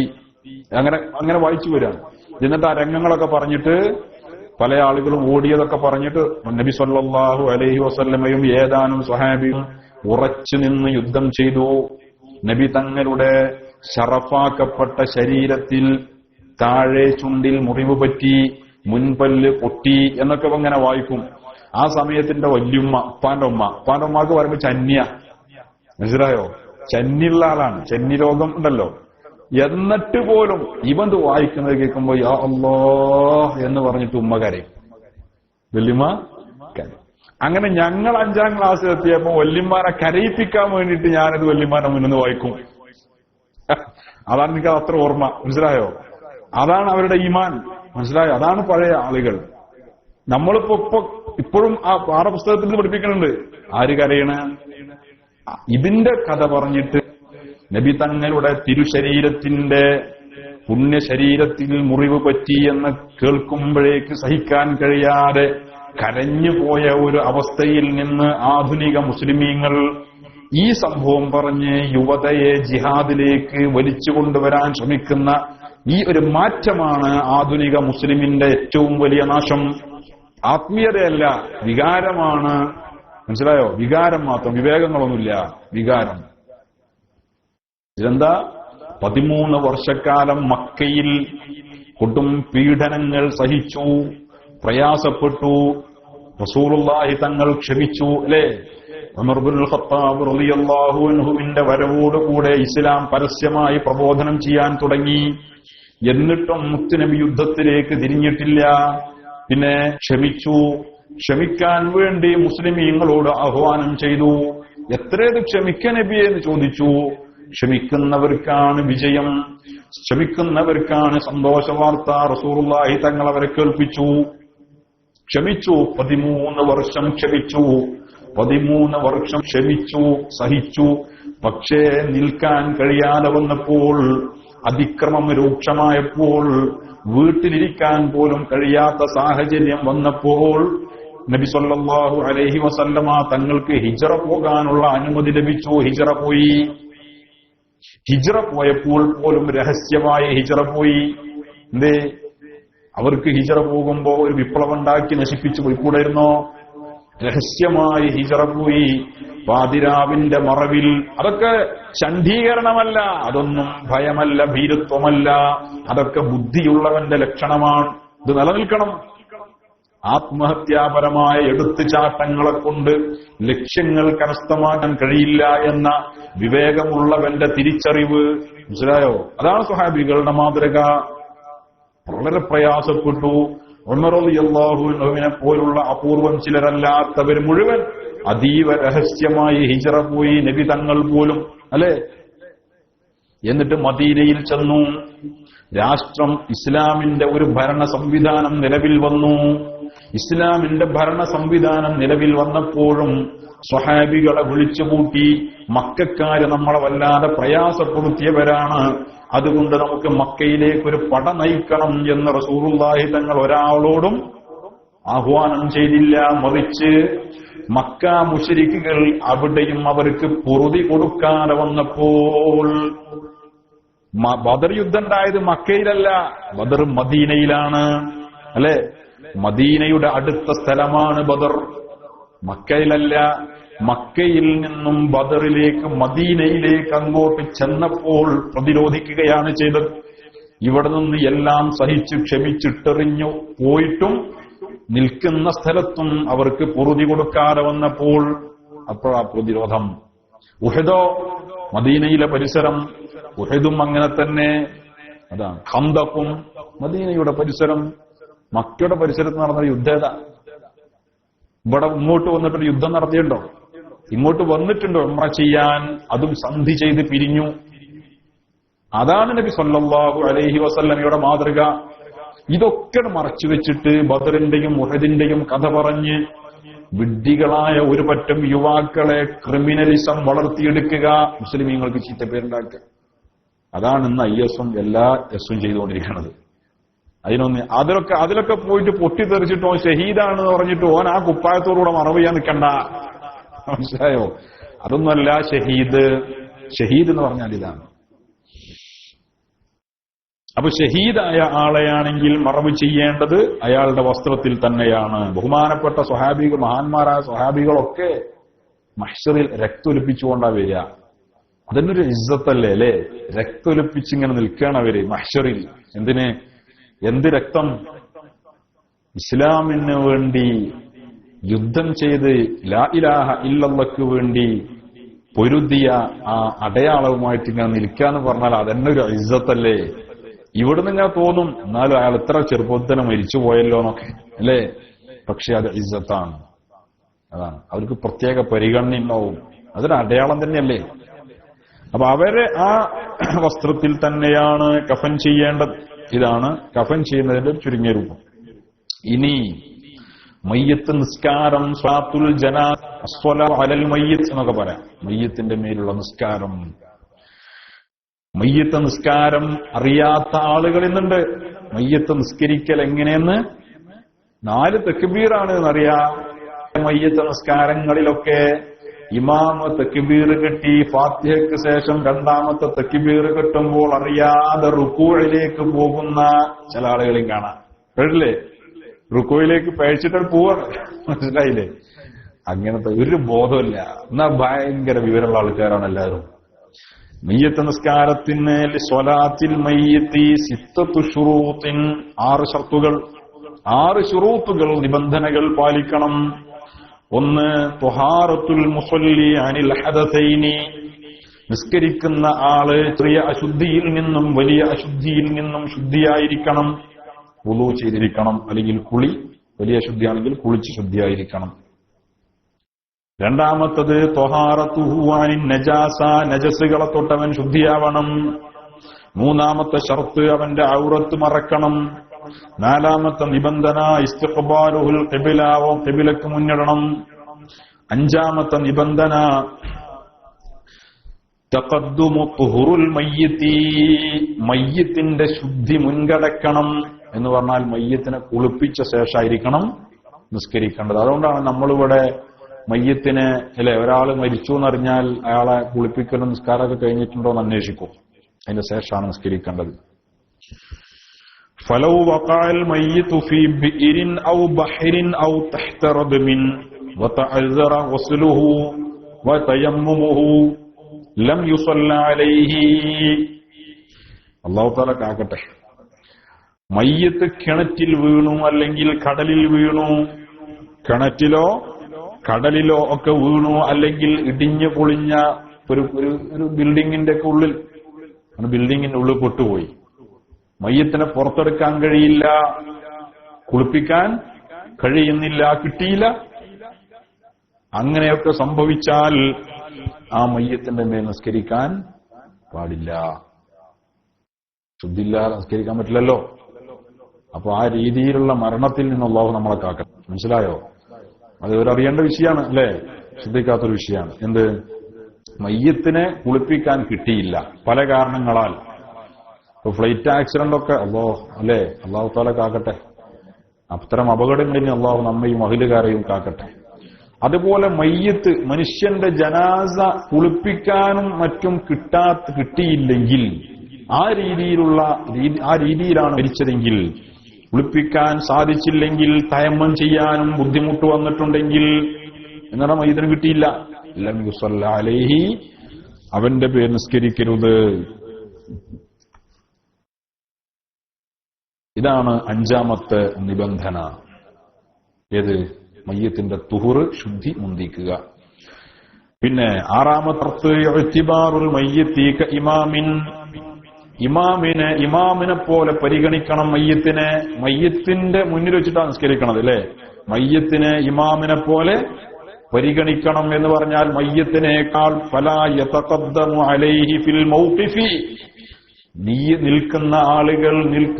അങ്ങനെ വായിച്ചു വരാണ്. എന്നിട്ട് ആ രംഗങ്ങളൊക്കെ പറഞ്ഞിട്ട് പല ആളുകളും ഓടിയതൊക്കെ പറഞ്ഞിട്ട് നബി സല്ലല്ലാഹു അലൈഹി വസല്ലമയും ഏതാനും സ്വഹാബിയും ഉറച്ചു നിന്ന് യുദ്ധം ചെയ്തു. നബി തങ്ങളുടെ ശറഫാക്കപ്പെട്ട ശരീരത്തിൽ താഴെ ചുണ്ടിൽ മുറിവ് പറ്റി, മുൻപല്ല് പൊട്ടി എന്നൊക്കെ ഇങ്ങനെ വായിക്കും. ആ സമയത്തിന്റെ വല്യുമ്മ, ഉപ്പാന്റെ ഉമ്മാക്ക് പറയുമ്പോ ചന്നിയ, മനസ്സിലായോ? ചന്നിയുള്ള ആളാണ്, ചന്നി രോഗം ഉണ്ടല്ലോ. എന്നിട്ട് പോലും ഇവന്ത് വായിക്കുന്നത് കേൾക്കുമ്പോ യാ അല്ലാഹ് എന്ന് പറഞ്ഞിട്ട് ഉമ്മ കരയും, വല്യമ്മ കരയും. അങ്ങനെ ഞങ്ങൾ 5ാം ക്ലാസ്സിൽ എത്തിയപ്പോ വല്യമ്മാനെ കരയിപ്പിക്കാൻ വേണ്ടിയിട്ട് ഞാനത് വല്യമ്മാനെ മുന്നിൽ വായിക്കും. അതാണ് എനിക്ക് അത്ര ഓർമ്മ, മനസ്സിലായോ? അതാണ് അവരുടെ ഈമാൻ. മനസ്സിലായോ? അതാണ് പഴയ ആളുകൾ. നമ്മളിപ്പോ ഇപ്പോഴും ആ പാഠപുസ്തകത്തിൽ നിന്ന് പഠിപ്പിക്കുന്നുണ്ട്. ആര് കരയണ? ഇതിന്റെ കഥ പറഞ്ഞിട്ട് നബി തങ്ങളുടെ തിരുശരീരത്തിന്റെ പുണ്യശരീരത്തിൽ മുറിവ് പറ്റി എന്ന് കേൾക്കുമ്പോഴേക്ക് സഹിക്കാൻ കഴിയാതെ കരഞ്ഞുപോയ ഒരു അവസ്ഥയിൽ നിന്ന് ആധുനിക മുസ്ലിമീങ്ങൾ ഈ സംഭവം പറഞ്ഞ് യുവതയെ ജിഹാദിലേക്ക് വലിച്ചു കൊണ്ടുവരാൻ ശ്രമിക്കുന്ന ഈ ഒരു മാറ്റമാണ് ആധുനിക മുസ്ലിമിന്റെ ഏറ്റവും വലിയ നാശം. ആത്മീയതയല്ല, വികാരമാണ്. മനസ്സിലായോ? വികാരം മാത്രം, വിവേകങ്ങളൊന്നുമില്ല, വികാരം. ഇതെന്താ? 13 വർഷക്കാലം മക്കയിൽ കൊടും പീഡനങ്ങൾ സഹിച്ചു, പ്രയാസപ്പെട്ടു. റസൂലുള്ളാഹി തങ്ങൾ ക്ഷമിച്ചു, അല്ലേ? ഉമർ ഇബ്നുൽ ഖത്താബ് റളിയല്ലാഹു അൻഹുവിന്റെ വരവോടുകൂടെ ഇസ്ലാം പരസ്യമായി പ്രബോധനം ചെയ്യാൻ തുടങ്ങി. എന്നിട്ടും മുത്തുനബി യുദ്ധത്തിലേക്ക് തിരിഞ്ഞിട്ടില്ല. പിന്നെ ക്ഷമിച്ചു. ക്ഷമിക്കാൻ വേണ്ടി മുസ്ലിമീങ്ങളോട് ആഹ്വാനം ചെയ്തു. എത്രയത് ക്ഷമിക്ക നബിയെ എന്ന് ചോദിച്ചു. ക്ഷമിക്കുന്നവർക്കാണ് വിജയം, ക്ഷമിക്കുന്നവർക്കാണ് സന്തോഷ വാർത്ത. റസൂലുള്ളാഹി തങ്ങൾ അവരെ കേൾപ്പിച്ചു. ക്ഷമിച്ചു. 13 വർഷം ക്ഷമിച്ചു. 13 വർഷം ക്ഷമിച്ചു, സഹിച്ചു. പക്ഷേ നിൽക്കാൻ കഴിയാതെ വന്നപ്പോൾ, അതിക്രമം രൂക്ഷമായപ്പോൾ, വീട്ടിലിരിക്കാൻ പോലും കഴിയാത്ത സാഹചര്യം വന്നപ്പോൾ നബി സല്ലല്ലാഹു അലൈഹി വസല്ലമ തങ്ങൾക്ക് ഹിജ്റ പോകാനുള്ള അനുമതി ലഭിച്ചു. ഹിജ്റ പോയി. ഹിജ്റ പോയപ്പോൾ പോലും രഹസ്യമായ ഹിജ്റ പോയി. എന്തേ? അവർക്ക് ഹിജ്റ പോകുമ്പോ ഒരു വിപ്ലവം ഉണ്ടാക്കി നശിപ്പിച്ചു പോയിക്കൂടായിരുന്നോ? രഹസ്യമായി ഹിജ്റ പോയി, പാതിരാവിന്റെ മറവിൽ. അതൊക്കെ ചണ്ഡീകരണമല്ല, അതൊന്നും ഭയമല്ല, ഭീരുത്വമല്ല, അതൊക്കെ ബുദ്ധിയുള്ളവന്റെ ലക്ഷണമാണ്. ഇത് നിലനിൽക്കണം. ആത്മഹത്യാപരമായ എടുത്തുചാട്ടങ്ങളെ കൊണ്ട് ലക്ഷ്യങ്ങൾ കരസ്ഥമാക്കാൻ കഴിയില്ല എന്ന വിവേകമുള്ളവന്റെ തിരിച്ചറിവ്. മനസ്സിലായോ? അതാണ് സ്വഹാബികളുടെ മാതൃക. വളരെ പ്രയാസപ്പെട്ടു. ഉമർ റളിയല്ലാഹു അൻഹുവിനെ പോലുള്ള അപൂർവം ചിലരല്ലാത്തവർ മുഴുവൻ അതീവ രഹസ്യമായി ഹിജ്റ പോയി, നബി തങ്ങൾ പോലും, അല്ലെ? എന്നിട്ട് മദീനയിൽ ചെന്നു. രാഷ്ട്രം, ഇസ്ലാമിന്റെ ഒരു ഭരണ സംവിധാനം നിലവിൽ വന്നു. ഇസ്ലാമിന്റെ ഭരണ സംവിധാനം നിലവിൽ വന്നപ്പോഴും സ്വഹാബികളെ വിളിച്ചുകൂട്ടി, മക്കക്കാര് നമ്മളെ വല്ലാതെ പ്രയാസപ്പെടുത്തിയവരാണ്, അതുകൊണ്ട് നമുക്ക് മക്കയിലേക്ക് ഒരു പട നയിക്കണം എന്ന് റസൂലുള്ളാഹി തങ്ങൾ ഒരാളോടും ആഹ്വാനം ചെയ്തില്ല. മറിച്ച് മക്ക മുശ്രിക്കുകൾ അവിടെയും അവർക്ക് പൊറുതി കൊടുക്കാതെ വന്നപ്പോൾ, ബദർ യുദ്ധം ഉണ്ടായത് മക്കയിലല്ല, ബദർ മദീനയിലാണ്, അല്ലെ? മദീനയുടെ അടുത്ത സ്ഥലമാണ് ബദർ, മക്കയിലല്ല. മക്കയിൽ നിന്നും ബദറിലേക്ക്, മദീനയിലേക്ക് അങ്ങോട്ട് ചെന്നപ്പോൾ പ്രതിരോധിക്കുകയാണ് ചെയ്തത്. ഇവിടെ നിന്ന് എല്ലാം സഹിച്ച് ക്ഷമിച്ചിട്ടെറിഞ്ഞു പോയിട്ടും നിൽക്കുന്ന സ്ഥലത്തും അവർക്ക് പൊറുതി കൊടുക്കാതെ വന്നപ്പോൾ അപ്പോഴാ പ്രതിരോധം. ഉഹദോ, മദീനയിലെ പരിസരം, ഉഹദും അങ്ങനെ തന്നെ. അതാണ് ഖന്തഖും മദീനയുടെ പരിസരം. മക്കയുടെ പരിസരത്ത് നടന്ന യുദ്ധേത. ഇവിടെ ഇങ്ങോട്ട് വന്നിട്ടൊരു യുദ്ധം നടത്തിയിട്ടുണ്ടോ? ഇങ്ങോട്ട് വന്നിട്ടുണ്ടോ ഉംറ ചെയ്യാൻ? അതും സന്ധി ചെയ്ത് പിരിഞ്ഞു. അതാണ് നബി സല്ലല്ലാഹു അലൈഹി വസല്ലമയുടെ മാതൃക. ഇതൊക്കെ മറച്ചു വെച്ചിട്ട് ബദറിന്റെയും ഉഹദിന്റെയും കഥ പറഞ്ഞ് വിഡ്ഢികളായ ഒരു പറ്റം യുവാക്കളെ ക്രിമിനലിസം വളർത്തിയെടുക്കുക, മുസ്ലിമീങ്ങൾക്ക് ചീത്തപ്പേരുണ്ടാക്കുക. അതാണ് ഇന്ന് IS എല്ലാ എസും ചെയ്തുകൊണ്ടിരിക്കുന്നത്. അതിലൊക്കെ പോയിട്ട് പൊട്ടിത്തെറിച്ചിട്ടോ ഷഹീദാണെന്ന് പറഞ്ഞിട്ട് ഓൻ ആ കുപ്പായത്തോടുകൂടെ മറവ് ചെയ്യാൻ നിൽക്കണ്ട. മനസ്സിലായോ? അതൊന്നുമല്ല ഷഹീദ്. ഷഹീദ് എന്ന് പറഞ്ഞാൽ ഇതാണ്. അപ്പൊ ഷഹീദായ ആളെയാണെങ്കിൽ മറവ് ചെയ്യേണ്ടത് അയാളുടെ വസ്ത്രത്തിൽ തന്നെയാണ്. ബഹുമാനപ്പെട്ട സ്വഹാബികൾ, മഹാന്മാരായ സ്വഹാബികളൊക്കെ മഹ്ശറിൽ രക്തൊലിപ്പിച്ചുകൊണ്ടാ വരിക. അതിനൊരു ഇസ്സത്തല്ലേ, അല്ലെ? രക്തൊലിപ്പിച്ചിങ്ങനെ നിൽക്കുകയാണ് അവര് മഹ്ശറിൽ. എന്തിന്? എന്ത് രക്തം? ഇസ്ലാമിന് വേണ്ടി യുദ്ധം ചെയ്ത് ലാ ഇലാഹ ഇല്ലല്ലാഹ്ക്ക് വേണ്ടി പൊരുതിയ ആ അടയാളവുമായിട്ട് ഇങ്ങനെ നിൽക്കാന്ന് പറഞ്ഞാൽ അതെന്നെ ഒരു ഇസ്സത്തല്ലേ? ഇവിടുന്ന് ഇങ്ങനെ തോന്നും, എന്നാലും അയാൾ ഇത്ര ചെറുപ്പത്തിന് മരിച്ചു പോയല്ലോ എന്നൊക്കെ, അല്ലേ? പക്ഷെ അത് ഇസ്സത്താണ്. അതാണ് അവർക്ക് പ്രത്യേക പരിഗണന ഉണ്ടാവും. അതൊരു അടയാളം തന്നെയല്ലേ? അപ്പൊ അവരെ ആ വസ്ത്രത്തിൽ തന്നെയാണ് കഫൻ ചെയ്യേണ്ടത്. ഇതാണ് കഫൻ ചെയ്യുന്നതിന്റെ ചുരുങ്ങിയ രൂപം. ഇനി മയ്യത്ത് നിസ്കാരം, സ്വലാത്തുൽ ജനാസ, അസ്സലാത്തു അലൽ മയ്യിത്ത് എന്നൊക്കെ പറയാം. മയ്യത്തിന്റെ മേലുള്ള നിസ്കാരം. മയ്യത്ത് നിസ്കാരം അറിയാത്ത ആളുകൾ ഇന്നുണ്ട്. മയ്യത്ത് നിസ്കരിക്കൽ എങ്ങനെയെന്ന് 4 തക്ബീറാണ് എന്നറിയാം. മയ്യത്ത് നിസ്കാരങ്ങളിലൊക്കെ ഇമാമ് തക്ബീർ കെട്ടി ഫാത്തിഹയ്ക്ക് ശേഷം 2ാമത്തെ തക്ബീർ കെട്ടുമ്പോൾ അറിയാതെ റുക്കൂഇലേക്ക് പോകുന്ന ചില ആളുകളെയും കാണാം. കേട്ടില്ലേ? റുക്കൂയിലേക്ക് പഴിച്ചിട്ട് പോവാണ്. മനസ്സിലായില്ലേ? അങ്ങനത്തെ ഒരു ബോധമില്ല. എന്നാ ഭയങ്കര വിവരമുള്ള ആൾക്കാരാണ് എല്ലാവരും. മയ്യത്ത് നിസ്കാരത്തിന് സ്വലാത്തിൽ മയ്യത്തി സിത്തത്തു ശുറൂത്തിൻ 6 ഷർത്തുകൾ, 6 ശുറൂത്തുകൾ, നിബന്ധനകൾ പാലിക്കണം. 1 ത്വഹാറത്തുൽ മുസല്ലി അനിൽ ഹദസൈനി, നിസ്കരിക്കുന്ന ആള് ചെറിയ അശുദ്ധിയിൽ നിന്നും വലിയ അശുദ്ധിയിൽ നിന്നും ശുദ്ധിയായിരിക്കണം. വുളു ചെയ്തിരിക്കണം, അല്ലെങ്കിൽ കുളി, വലിയ ശുദ്ധിയാണെങ്കിൽ കുളിച്ച് ശുദ്ധിയായിരിക്കണം. 2ാമത്തത് ത്വഹാറത്തുഹു അനിൻ നജാസ, നജസുകളെ തൊട്ടവൻ ശുദ്ധിയാവണം. 3ാമത്തെ ഷർത്ത് അവന്റെ ഔറത്ത് മറക്കണം. 4ാമത്തെ നിബന്ധന ഇസ്തിഖ്ബാലുൽ ഖിബ്ല, ഖിബ്ലക്ക് മുന്നിടണം. 5ാമത്തെ നിബന്ധന തഖദ്ദുമു തുഹുറുൽ മയ്യിത്തി, മയ്യത്തിന്റെ ശുദ്ധി മുൻകടക്കണം. എന്ന് പറഞ്ഞാൽ മയ്യത്തിനെ കുളിപ്പിച്ച ശേഷമായിരിക്കണം നിസ്കരിക്കേണ്ടത്. അതുകൊണ്ടാണ് നമ്മളിവിടെ മയ്യത്തിന് ഒരാൾ മരിച്ചു എന്നറിഞ്ഞാൽ അയാളെ കുളിപ്പിക്കലും നിസ്കാരമൊക്കെ കഴിഞ്ഞിട്ടുണ്ടോ എന്ന് അന്വേഷിക്കും. അതിന്റെ ശേഷമാണ് നിസ്കരിക്കേണ്ടത്. ഫലൗ വഖഅൽ മയ്യിതു ഫീ ബിഇരിൻ ഔ ബഹ്റിൻ ഔ തഹ്ത റദ്മിൻ വതഅസ്സറ ഗസ്ലുഹു വതയമ്മുമുഹു ലം യുസല്ല അലൈഹി. അല്ലാഹു തആല കാക്കട്ടെ. മയ്യത്ത് കിണറ്റിൽ വീണു, അല്ലെങ്കിൽ കടലിൽ വീണു, കിണറ്റിലോ കടലിലോ ഒക്കെ വീണു, അല്ലെങ്കിൽ ഇടിഞ്ഞു പൊളിഞ്ഞ ഒരു ബിൽഡിങ്ങിന്റെ ഒക്കെ ഉള്ളിൽ, ബിൽഡിങ്ങിന്റെ ഉള്ളിൽ പൊട്ടുപോയി, മയ്യത്തിനെ പുറത്തെടുക്കാൻ കഴിയില്ല, കുളിപ്പിക്കാൻ കഴിയുന്നില്ല, കിട്ടിയില്ല. അങ്ങനെയൊക്കെ സംഭവിച്ചാൽ ആ മയ്യത്തിന്റെ മേൽ നിസ്കരിക്കാൻ പാടില്ല. ശുദ്ധിയില്ലാതെ നിസ്കരിക്കാൻ പറ്റില്ലല്ലോ. അപ്പൊ ആ രീതിയിലുള്ള മരണത്തിൽ നിന്ന് അല്ലാഹു നമ്മളെ കാക്കട്ടെ. മനസ്സിലായോ? അത് ഇവരറിയേണ്ട വിഷയമാണ് അല്ലേ? ശ്രദ്ധിക്കാത്തൊരു വിഷയമാണ്. എന്ത്? മയ്യത്തിനെ കുളിപ്പിക്കാൻ കിട്ടിയില്ല പല കാരണങ്ങളാൽ. ഇപ്പൊ ഫ്ലൈറ്റ് ആക്സിഡന്റ് ഒക്കെ അല്ലേ, അല്ലാഹു തആല കാക്കട്ടെ. അത്തരം അപകടങ്ങളിൽ അല്ലാഹു നമ്മയും അഹ്ലുകാരെയും കാക്കട്ടെ. അതുപോലെ മയ്യത്ത്, മനുഷ്യന്റെ ജനാസ കുളിപ്പിക്കാനും മറ്റും കിട്ടിയില്ലെങ്കിൽ, ആ രീതിയിലാണ് മരിച്ചതെങ്കിൽ, കുളിപ്പിക്കാൻ സാധിച്ചില്ലെങ്കിൽ, തയമ്മം ചെയ്യാനും ബുദ്ധിമുട്ട് വന്നിട്ടുണ്ടെങ്കിൽ, എന്നാണ് മയ്യത്തിന് കിട്ടിയില്ല, ലം യുസല്ല അലൈഹി, അവന്റെ പേര് നിസ്കരിക്കരുത്. ഇതാണ് 5ാമത്തെ നിബന്ധന. ഏത്? മയ്യത്തിന്റെ തുഹുർ, ശുദ്ധി മുന്തിക്കുക. പിന്നെ 6ാമത്തെ ഇഅ്തിബാറുൽ മയ്യിത്തി കഇമാമിൻ, ഇമാമിനെ പോലെ പരിഗണിക്കണം മയ്യത്തിനെ. മയ്യത്തിന്റെ മുന്നിൽ വെച്ചിട്ടാണ് നിസ്കരിക്കണത് അല്ലെ? മയ്യത്തിനെ ഇമാമിനെ പോലെ പരിഗണിക്കണം എന്ന് പറഞ്ഞാൽ മയ്യത്തിനേക്കാൾ ഫലാ യതഖദ്ദമു അലൈഹി ഫിൽ മൗഖിഫി, നിൽക്കുന്ന ആളുകൾ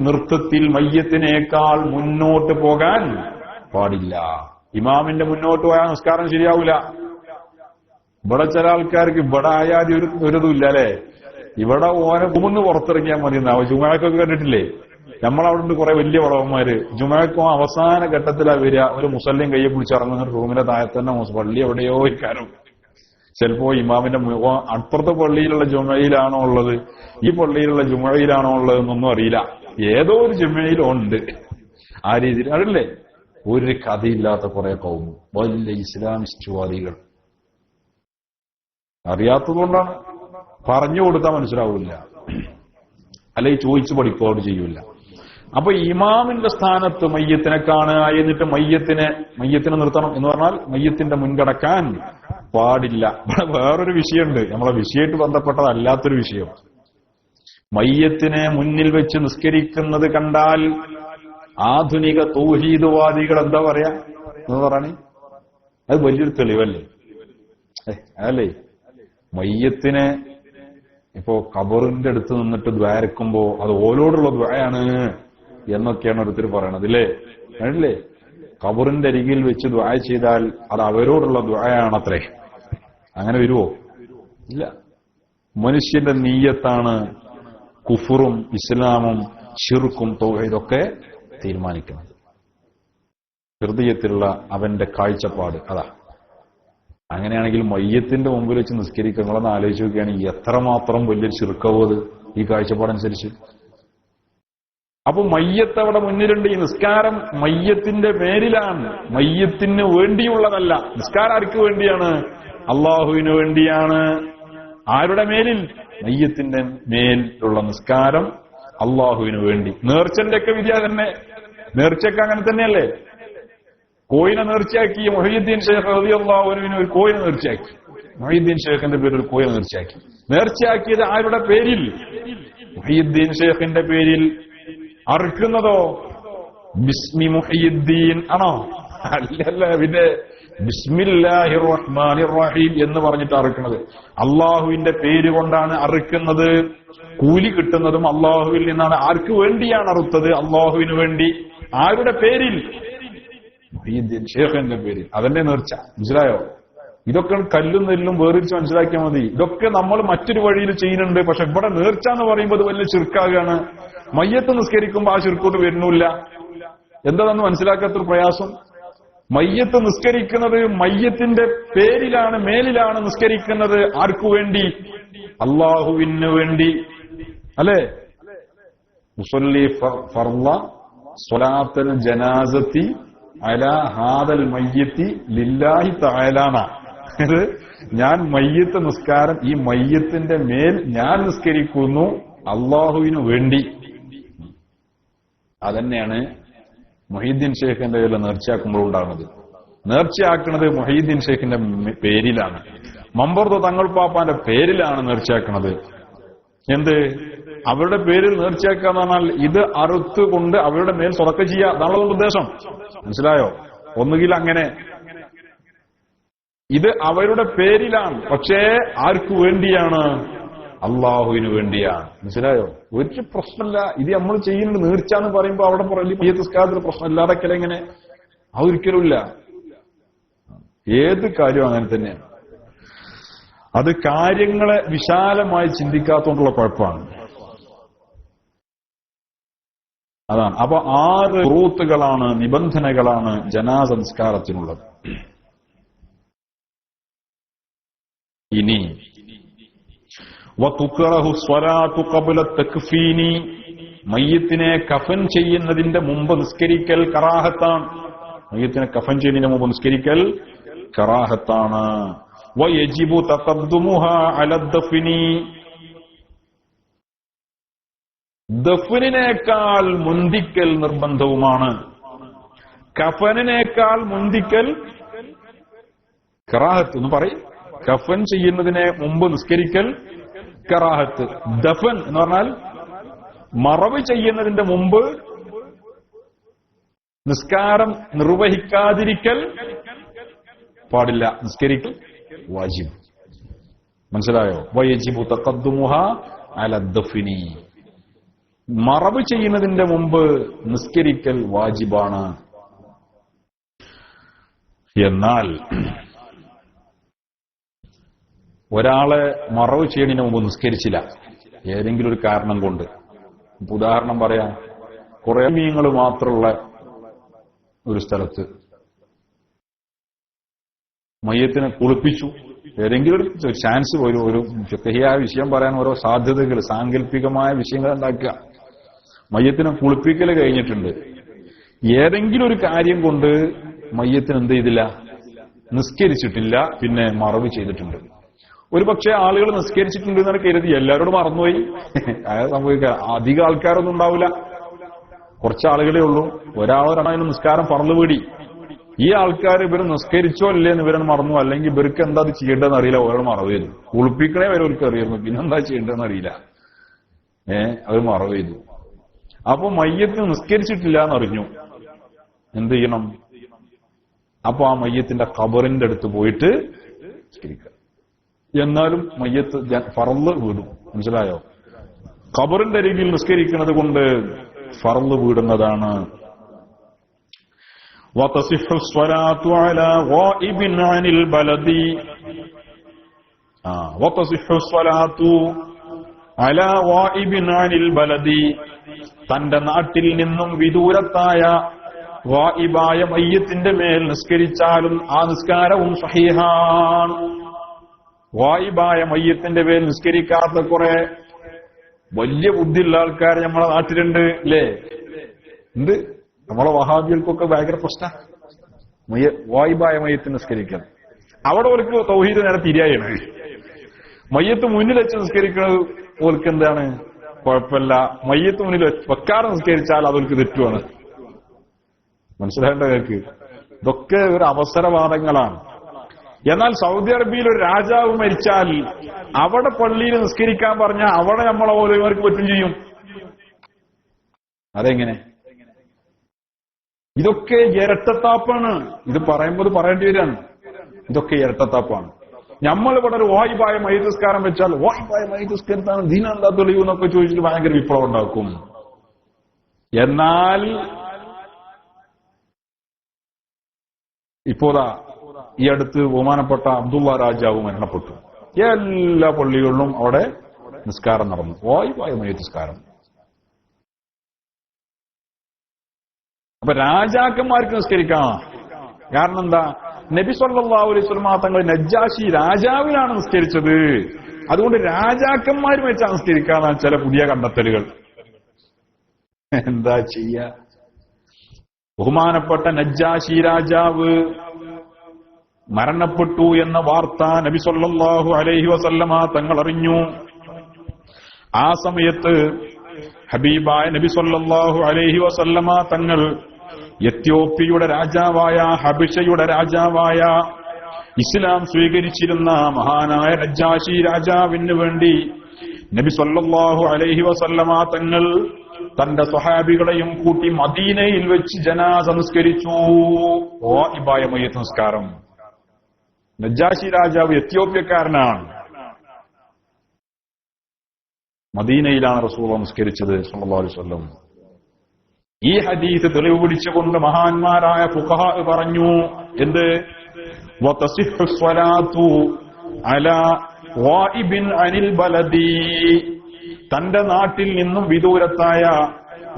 നൃത്തത്തിൽ മയ്യത്തിനേക്കാൾ മുന്നോട്ട് പോകാൻ പാടില്ല. ഇമാമിന്റെ മുന്നോട്ട് പോയാൽ നിസ്കാരം ശരിയാവില്ല. ഇവിടെ ചില ആൾക്കാർക്ക് ഇവിടെ ആയാലും ഒരുതുമില്ല അല്ലെ? ഇവിടെ ഓനെ കുമുന്ന് പുറത്തിറങ്ങിയാൽ മതി എന്നാവും. ജുമാക്കൊക്കെ കണ്ടിട്ടില്ലേ? നമ്മളവിടെ കുറെ വലിയ വളവന്മാര് ജുമാക്കും അവസാന ഘട്ടത്തിലാ വരിക. ഒരു മുസല്ലിം കയ്യെ പിടിച്ചിറങ്ങുന്ന റൂമിന്റെ താഴെ തന്നെ പള്ളി എവിടെയോ ഇക്കാരം. ചിലപ്പോ ഇമാമിന്റെ അപ്പുറത്തെ പള്ളിയിലുള്ള ജുമയിലാണോ ഉള്ളത്, ഈ പള്ളിയിലുള്ള ജുമയിലാണോ ഉള്ളത് എന്നൊന്നും അറിയില്ല. ഏതോ ഒരു ജുമയിലും ഉണ്ട്. ആ രീതിയിൽ അതല്ലേ ഒരു കഥയില്ലാത്ത കുറെ കൗമ്, വലിയ ഇസ്ലാമിസ്റ്റ്വാദികൾ. അറിയാത്തതുകൊണ്ടാണ്. പറഞ്ഞു കൊടുത്താൽ മനസ്സിലാവില്ല, അല്ലെങ്കിൽ ചോദിച്ചു പഠിക്കോട് ചെയ്യൂല. അപ്പൊ ഇമാമിന്റെ സ്ഥാനത്ത് മയ്യത്തിനെ കാണുക, എന്നിട്ട് മയ്യത്തിനെ നിർത്തണം എന്ന് പറഞ്ഞാൽ മയ്യത്തിന്റെ മുൻകടക്കാൻ പാടില്ല. വേറൊരു വിഷയമുണ്ട്, നമ്മളെ വിഷയമായിട്ട് ബന്ധപ്പെട്ടതല്ലാത്തൊരു വിഷയം. മയ്യത്തിനെ മുന്നിൽ വെച്ച് നിസ്കരിക്കുന്നത് കണ്ടാൽ ആധുനിക തൗഹീദ്വാദികൾ എന്താ പറയാ എന്ന് പറയണേ? അത് വലിയൊരു തെളിവല്ലേ? അതല്ലേ? മയ്യത്തിനെ ഇപ്പോ ഖബറിന്റെ അടുത്ത് നിന്നിട്ട് ദ്വാരക്കുമ്പോ അത് ഓലോടുള്ള ദ്വായാണ് എന്നൊക്കെയാണ് ഓരോരുത്തർ പറയണത്, ഇല്ലേ? അല്ലേ? ഖബറിന്റെ അരികിൽ വെച്ച് ദ്വാ ചെയ്താൽ അത് അവരോടുള്ള ദ്വായാണത്രേ. അങ്ങനെ വരുവോ? ഇല്ല. മനുഷ്യന്റെ നീയത്താണ് കുഫറും ഇസ്ലാമും ശിർക്കും തൗഹീദൊക്കെ തീരുമാനിക്കുന്നത്. ഹൃദയത്തിലുള്ള അവന്റെ കാഴ്ചപ്പാട് അതാ. അങ്ങനെയാണെങ്കിൽ മയ്യത്തിന്റെ മുമ്പിൽ വെച്ച് നിസ്കരിക്കുക, നിങ്ങളൊന്ന് ആലോചിച്ച് നോക്കുകയാണെങ്കിൽ എത്രമാത്രം വലിയൊരു ശിർക്കാവത് ഈ കാഴ്ചപ്പാടനുസരിച്ച്. അപ്പൊ മയ്യത്ത് അവിടെ മുന്നിലുണ്ട്. ഈ നിസ്കാരം മയ്യത്തിന്റെ പേരിലാണ്, മയ്യത്തിന് വേണ്ടിയുള്ളതല്ല. നിസ്കാരം ആർക്ക് വേണ്ടിയാണ്? അള്ളാഹുവിന് വേണ്ടിയാണ്. ആരുടെ മേലിൽ? മയ്യത്തിന്റെ മേലുള്ള നിസ്കാരം അള്ളാഹുവിന് വേണ്ടി. നേർച്ചന്റെ ഒക്കെ വിദ്യ തന്നെ. നേർച്ചയൊക്കെ അങ്ങനെ തന്നെയല്ലേ? കോയിനെ നേർച്ചയാക്കി മുഹയ്യിദ്ദീൻ ഷേഖ് റളിയല്ലാഹു അൻഹുവിന് ഒരു കോയിനെ നേർച്ചയാക്കി. മുഹയ്യിദ്ദീൻ ഷേഖിന്റെ പേരിൽ ഒരു കോയിനെ നേർച്ചയാക്കി. നേർച്ചയാക്കിയത് ആരുടെ പേരിൽ? മുഹയ്യിദ്ദീൻ ഷേഖിന്റെ പേരിൽ. അറുക്കുന്നതോ ബിസ്മി മുഹയ്യിദ്ദീൻ ആണോ? അല്ലല്ല, പിന്നെ ബിസ്മില്ലാഹിർ റഹ്മാനിർ റഹീം എന്ന് പറഞ്ഞിട്ട് അറുക്കുന്നത്. അള്ളാഹുവിന്റെ പേര് കൊണ്ടാണ് അറുക്കുന്നത്. കൂലി കിട്ടുന്നതും അള്ളാഹുവിൽ നിന്നാണ്. ആർക്ക് വേണ്ടിയാണ് അറുത്തത്? അള്ളാഹുവിന് വേണ്ടി. ആരുടെ പേരിൽ? മുഹയ്യിദ്ദീൻ ഷേഖിന്റെ പേരിൽ. അതന്നെ നേർച്ച. മനസ്സിലായോ? ഇതൊക്കെ കല്ലും നെല്ലും വേറിച്ച് മനസ്സിലാക്കിയാൽ മതി. ഇതൊക്കെ നമ്മൾ മറ്റൊരു വഴിയിൽ ചെയ്യുന്നുണ്ട്. പക്ഷെ ഇവിടെ നേർച്ച എന്ന് പറയുമ്പോൾ അത് വലിയ ശിർക്കാകാണ്. മയ്യത്ത് നിസ്കരിക്കുമ്പോൾ ആ ശിർക്കോട്ട് വരുന്നില്ല. എന്താണെന്ന് മനസ്സിലാക്കാത്തൊരു പ്രയാസം. മയ്യത്ത് നിസ്കരിക്കുന്നത് മയ്യത്തിന്റെ പേരിലാണ്, മേലിലാണ് നിസ്കരിക്കുന്നത്. ആർക്കു വേണ്ടി? അള്ളാഹുവിന് വേണ്ടി. അല്ലേ? മുസല്ലി ഫർള സ്വലാത്തുൽ ജനാസത്തി അലാ ഹാദൽ മയ്യത്തി ലില്ലാഹി തആലാന. ഞാൻ മയ്യത്ത് നിസ്കാരം ഈ മയ്യത്തിന്റെ മേൽ ഞാൻ നിസ്കരിക്കുന്നു അള്ളാഹുവിന് വേണ്ടി. അതന്നെയാണ് മുഹയ്യിദ്ദീൻ ഷേഖിന്റെ പേരിൽ നേർച്ചയാക്കുമ്പോൾ ഉണ്ടാകുന്നത്. നേർച്ചയാക്കുന്നത് മുഹയ്യിദ്ദീൻ ഷേഖിന്റെ പേരിലാണ്. മമ്പർദ് തങ്ങൾ പാപ്പാന്റെ പേരിലാണ് നേർച്ചയാക്കുന്നത്. എന്ത്? അവരുടെ പേരിൽ നേർച്ചയാക്കുക എന്ന് പറഞ്ഞാൽ ഇത് അറുത്തുകൊണ്ട് അവരുടെ മേൽ സ്വതക്ക ചെയ്യുക, അതാണുള്ള ഉദ്ദേശം. മനസ്സിലായോ? ഒന്നുകിൽ അങ്ങനെ, ഇത് അവരുടെ പേരിലാണ്, പക്ഷേ ആർക്കു വേണ്ടിയാണ്? അള്ളാഹുവിന് വേണ്ടിയാണ്. മനസ്സിലായോ? ഒരു പ്രശ്നമില്ല. ഇത് നമ്മൾ ചെയ്യുന്നുണ്ട്. നേർച്ച എന്ന് പറയുമ്പോൾ അവിടെ പറയില്ല നിസ്കാരത്തിൽ പ്രശ്നം ഇല്ലാതൊക്കെ എങ്ങനെ? അതൊരിക്കലുമില്ല. ഏത് കാര്യവും അങ്ങനെ തന്നെയാണ്. അത് കാര്യങ്ങളെ വിശാലമായി ചിന്തിക്കാത്തോണ്ടുള്ള കുഴപ്പമാണ്. അതാണ്. അപ്പൊ 6 റൂത്തുകളാണ്, നിബന്ധനകളാണ് ജനാസ സംസ്കാരത്തിനുള്ളത്. ഇനി വതുക്റഹു സ്വലാത്തു ഖബ്ല തക്ഫീനി, മയ്യിത്തിനെ കഫൻ ചെയ്യുന്നതിന്റെ മുമ്പ് നിസ്കരിക്കൽ കറാഹത്താണ്. മയ്യിത്തിനെ കഫൻ ചെയ്യുന്നതിന് മുമ്പ് നിസ്കരിക്കൽ കറാഹത്താണ്. വയജിബു തഖദ്ദുമുഹാ അല ദഫ്നി, ദഫ്നിനേക്കാൾ മുന്തിക്കൽ നിർബന്ധവുമാണ്. കഫനിനേക്കാൾ മുന്തിക്കൽ കറാഹത്ത് എന്ന് പറയും. കഫൻ ചെയ്യുന്നതിനെ മുമ്പ് നിസ്കരിക്കൽ കറാഹത്ത്. ദഫൻ എന്ന് പറഞ്ഞാൽ മറവ് ചെയ്യുന്നതിന്റെ മുമ്പ് നിസ്കാരം നിർവഹിക്കാതിരിക്കൽ പാടില്ല. നിസ്കരിക്കൽ വാജിബ്. മനസ്സിലായോ? വയജിബു തഖദ്ദുമുഹാ അല ദഫ്നി, മറവ് ചെയ്യുന്നതിന്റെ മുമ്പ് നിസ്കരിക്കൽ വാജിബാണ്. എന്നാൽ ഒരാളെ മറവ് ചെയ്യുന്നതിന് മുമ്പ് നിസ്കരിച്ചില്ല, ഏതെങ്കിലും ഒരു കാരണം കൊണ്ട്. ഉദാഹരണം പറയാം. കുറെ മീങ്ങൾ മാത്രമുള്ള ഒരു സ്ഥലത്ത് മയ്യത്തിനെ കുളിപ്പിച്ചു. ഏതെങ്കിലും ഒരു ചാൻസ്, ഒരു ഫിഖഹിയായ വിഷയം പറയാൻ ഓരോ സാധ്യതകൾ, സാങ്കല്പികമായ വിഷയങ്ങൾ ഉണ്ടാക്കുക. മയ്യത്തിനെ കുളിപ്പിക്കൽ കഴിഞ്ഞിട്ടുണ്ട്. ഏതെങ്കിലും ഒരു കാര്യം കൊണ്ട് മയ്യത്തിന് എന്ത് ചെയ്തില്ല? നിസ്കരിച്ചിട്ടില്ല. പിന്നെ മറവ് ചെയ്തിട്ടുണ്ട്. ഒരു പക്ഷേ ആളുകൾ നിസ്കരിച്ചിട്ടുണ്ട് എന്നാണ് കരുതി, എല്ലാവരോടും മറന്നുപോയി. അത് സംഭവിക്കുക. അധികം ആൾക്കാരൊന്നും ഉണ്ടാവില്ല, കുറച്ച് ആളുകളേ ഉള്ളൂ. ഒരാളൊരാളും നിസ്കാരം പറന്നു വീടി. ഈ ആൾക്കാർ ഇവർ നിസ്കരിച്ചോ അല്ലേ എന്ന് ഇവരെ മറന്നു, അല്ലെങ്കിൽ ഇവർക്ക് എന്താ അത് ചെയ്യേണ്ടതെന്ന് അറിയില്ല. ഒരാൾ മറവ് ചെയ്തു. കുളിപ്പിക്കണേ വരെ അവർക്ക് അറിയുന്നു, പിന്നെന്താ ചെയ്യേണ്ടതെന്ന് അറിയില്ല. അവർ മറവ് ചെയ്തു. അപ്പൊ മയ്യത്തിന് നിസ്കരിച്ചിട്ടില്ല എന്നറിഞ്ഞു. എന്ത് ചെയ്യണം? അപ്പൊ ആ മയ്യത്തിന്റെ ഖബറിന്റെ അടുത്ത് പോയിട്ട് നിസ്കരിക്കുക. എന്നാലും മയ്യത്ത് ഫർള് വീടും. മനസ്സിലായോ? ഖബറിന്റെ അരികിൽ നിസ്കരിക്കുന്നത് കൊണ്ട് ഫർള് വീടുന്നതാണ്. വതസിഹു സ്വലാത്തു അലാ ഗായിബിൻ അനിൽ ബലദി. വതസിഹു സ്വലാത്തു അലാ ഗായിബിൻ അനിൽ ബലദി. തന്റെ നാട്ടിൽ നിന്നും വിദൂരത്തായ ഗായിബായ മയ്യത്തിന്റെ മേൽ നിസ്കരിച്ചാലും ആ നിസ്കാരവും സഹീഹാണ്. ഗായിബായ മയ്യത്തിന്റെ മേൽ നിസ്കരിക്കാത്ത കുറെ വലിയ ബുദ്ധിയുള്ള ആൾക്കാർ നമ്മളെ നാട്ടിലുണ്ട് അല്ലേ? എന്ത് നമ്മളെ വഹാബികൾക്കൊക്കെ ഭയങ്കര പ്രശ്ന ഗായിബായ മയ്യത്തിന് നിസ്കരിക്കണം. അവിടെ ഓർക്ക് തൗഹീദ് നേരെ തിരിയാണ്. മയ്യത്ത് മുന്നിൽ വെച്ച് നിസ്കരിക്കുന്നത് ഓർക്ക് എന്താണ് കുഴപ്പമില്ല. മയ്യത്ത് മുന്നിൽ വെക്കാതെ നിസ്കരിച്ചാൽ അതൊർക്ക് തെറ്റുമാണ്. മനസ്സിലാകേണ്ട കേൾക്ക്. ഇതൊക്കെ ഒരു അവസരവാദങ്ങളാണ്. എന്നാൽ സൗദി അറേബ്യയിൽ ഒരു രാജാവ് മരിച്ചാൽ അവിടെ പള്ളിയിൽ നിസ്കരിക്കാൻ പറഞ്ഞാൽ അവിടെ നമ്മളെ ഓരോരുത്തർക്ക് പറ്റും ചെയ്യും. അതെങ്ങനെ? ഇതൊക്കെ ഇരട്ടത്താപ്പാണ്. ഇത് പറയുമ്പോൾ പറയേണ്ടി വരികയാണ്. ഇതൊക്കെ ഇരട്ടത്താപ്പാണ്. നമ്മളിവിടെ ഒരു വായിബായ മയ്യിത്ത് നിസ്കാരം വെച്ചാൽ വായിബായ മയ്യിത്ത് നിസ്കരിച്ചാണ് ദീനെന്താ തെളിവെന്നൊക്കെ ചോദിച്ചിട്ട് ഭയങ്കര വിപ്ലവം ഉണ്ടാക്കും. എന്നാൽ ഇപ്പോതാ ഈ അടുത്ത് ബഹുമാനപ്പെട്ട അബ്ദുള്ള രാജാവ് മരണപ്പെട്ടു. എല്ലാ പള്ളികളിലും അവിടെ നിസ്കാരം നടന്നു. വായിബായ മയ്യിത്ത് നിസ്കാരം. അപ്പൊ രാജാക്കന്മാർക്ക് നിസ്കരിക്കാം. കാരണം എന്താ? നബി സല്ലല്ലാഹു അലൈഹി വസല്ലം തങ്ങൾ നജ്ജാശി രാജാവിനാണ് നിസ്കരിച്ചത്. അതുകൊണ്ട് രാജാക്കന്മാർ വെച്ചാൽ നിസ്കരിക്കാന്നാണ് ചില പുതിയ കണ്ടെത്തലുകൾ. എന്താ ചെയ്യ? ബഹുമാനപ്പെട്ട നജ്ജാശി രാജാവ് മരണപ്പെട്ടു എന്ന വാർത്ത നബി സല്ലല്ലാഹു അലൈഹി വസല്ലമ തങ്ങൾ അറിഞ്ഞു. ആ സമയത്ത് ഹബീബായ നബി സല്ലല്ലാഹു അലൈഹി വസല്ലമ തങ്ങൾ എത്യോപ്യയുടെ രാജാവായ ഹബിഷയുടെ രാജാവായ ഇസ്ലാം സ്വീകരിച്ചിരുന്ന മഹാനായ നജ്ജാശി രാജാവിന് വേണ്ടി നബി സല്ലല്ലാഹു അലൈഹി വസല്ലമ തങ്ങൾ തന്റെ സ്വഹാബികളെയും കൂട്ടി മദീനയിൽ വെച്ച് ജനാസ നിസ്കരിച്ചു. ഗായിബായ മയ്യിത്ത് നിസ്കാരം. നജ്ജാശി രാജാവ് എത്യോപ്യക്കാരനാണ്. മദീനയിലാണ് റസൂലുള്ളാഹി നിസ്കരിച്ചത് സല്ലല്ലാഹു അലൈഹി വസല്ലം. ഈ ഹദീസ് തെളിവ് പിടിച്ചുകൊണ്ട് മഹാന്മാരായ ഫുഖഹാ പറഞ്ഞു, എന്ത്? വതസിഹു സ്വലാത്തു അലാ ഗായിബിൻ അനിൽ ബലദി. തന്റെ നാട്ടിൽ നിന്നും വിദൂരത്തായ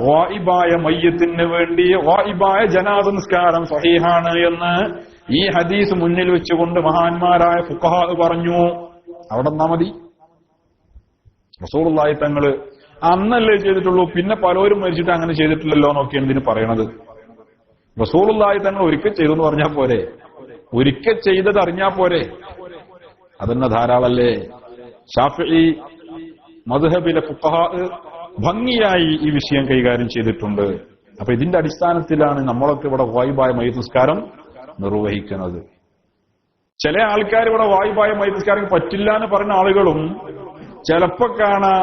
ഗായിബായ മയ്യത്തിന് വേണ്ടി ഗായിബായ ജനാസ നിസ്കാരം സഹീഹാണ് എന്ന് ഈ ഹദീസ് മുന്നിൽ വെച്ചുകൊണ്ട് മഹാന്മാരായ ഫുഖഹാ പറഞ്ഞു. അവിടെ നിന്നാ മതി. റസൂലുള്ളാഹി തങ്ങള് അന്നല്ലേ ചെയ്തിട്ടുള്ളൂ, പിന്നെ പലരും മരിച്ചിട്ട് അങ്ങനെ ചെയ്തിട്ടില്ലല്ലോ എന്നൊക്കെ എന്തിനു പറയണത്? റസൂലുള്ളാഹി തങ്ങൾ ഒരിക്കൽ ചെയ്തു എന്ന് പറഞ്ഞാൽ പോരെ? ഒരിക്കൽ ചെയ്തത് അറിഞ്ഞാൽ പോരെ? അതന്നെ ധാരാളല്ലേ. ശാഫിഈ മദ്ഹബിലെ ഫുഖഹാ ഭംഗിയായി ഈ വിഷയം കൈകാര്യം ചെയ്തിട്ടുണ്ട്. അപ്പൊ ഇതിന്റെ അടിസ്ഥാനത്തിലാണ് നമ്മളൊക്കെ ഇവിടെ ഗായിബായ മയ്യിത്ത് നിസ്കാരം നിർവഹിക്കുന്നത്. ചില ആൾക്കാർ ഇവിടെ ഗായിബായ മയ്യിത്ത് നിസ്കാരം പറ്റില്ല എന്ന് പറഞ്ഞ ആളുകളും ചിലപ്പോ കാണാ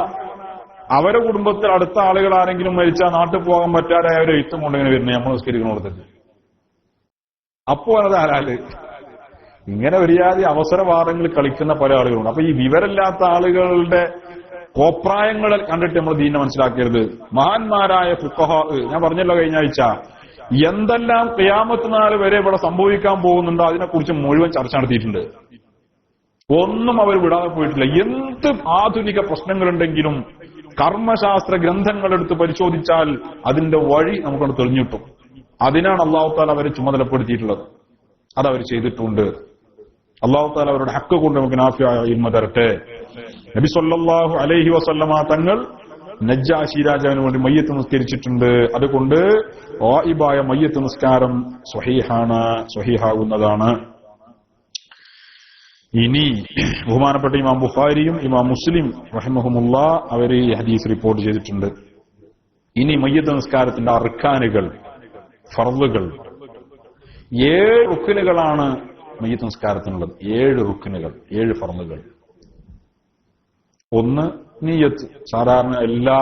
അവരെ കുടുംബത്തിൽ അടുത്ത ആളുകൾ ആരെങ്കിലും മരിച്ചാൽ നാട്ടിൽ പോകാൻ പറ്റാതായ ഒരു എഴുത്തും കൊണ്ടിങ്ങനെ വരുന്നത് നമ്മൾ നിസ്കരിക്കുന്ന കൊടുത്തിട്ട്. അപ്പോ അത് ആരാല് ഇങ്ങനെ ഒരുജാതി അവസരവാദങ്ങൾ കളിക്കുന്ന പല ആളുകളുണ്ട്. അപ്പൊ ഈ വിവരമില്ലാത്ത ആളുകളുടെ കോപ്രായങ്ങൾ കണ്ടിട്ട് നമ്മൾ ദീനെ മനസ്സിലാക്കരുത്. മഹാന്മാരായ ഫുഖഹാ, ഞാൻ പറഞ്ഞല്ലോ കഴിഞ്ഞ ആഴ്ച, എന്തെല്ലാം ഖിയാമത്ത് നാൾ വരെ ഇവിടെ സംഭവിക്കാൻ പോകുന്നുണ്ടോ അതിനെക്കുറിച്ച് മുഴുവൻ ചർച്ച നടത്തിയിട്ടുണ്ട്. ഒന്നും അവർ വിടാതെ പോയിട്ടില്ല. എന്ത് ആധുനിക പ്രശ്നങ്ങളുണ്ടെങ്കിലും കർമ്മശാസ്ത്ര ഗ്രന്ഥങ്ങളെടുത്ത് പരിശോധിച്ചാൽ അതിന്റെ വഴി നമുക്കത് തെളിഞ്ഞിട്ടും. അതിനാണ് അല്ലാഹു തആല അവരെ ചുമതലപ്പെടുത്തിയിട്ടുള്ളത്. അതവർ ചെയ്തിട്ടുണ്ട്. അല്ലാഹു തആല അവരുടെ ഹക്ക് കൊണ്ട് നമുക്ക് നാഫിയായ ഇൽമ തരട്ടെ. നബി സല്ലല്ലാഹു അലൈഹി വസല്ലമ തങ്ങൾ നജ്ജാശി രാജാവിന് വേണ്ടി മയ്യത്ത് നിസ്കരിച്ചിട്ടുണ്ട്. അതുകൊണ്ട് ഗായിബായ മയ്യത്ത് നിസ്കാരം സ്വഹീഹാണ്, സ്വഹീഹാകുന്നതാണ്. ഇനി ബഹുമാനപ്പെട്ട ഇമാം ബുഖാരിയും ഇമാം മുസ്ലിം റഹിമഹുമുല്ലാ അവർ ഈ ഹദീസ് റിപ്പോർട്ട് ചെയ്തിട്ടുണ്ട്. ഇനി മയ്യത്ത് നിസ്കാരത്തിന്റെ അർക്കാനുകൾ, ഫർളുകൾ, 7 റുക്നുകളാണ് മയ്യത്ത് നിസ്കാരത്തിനുള്ളത്. 7 റുക്നുകൾ, 7 ഫർളുകൾ. ഒന്ന് നിയ്യത്ത്. സാധാരണ എല്ലാ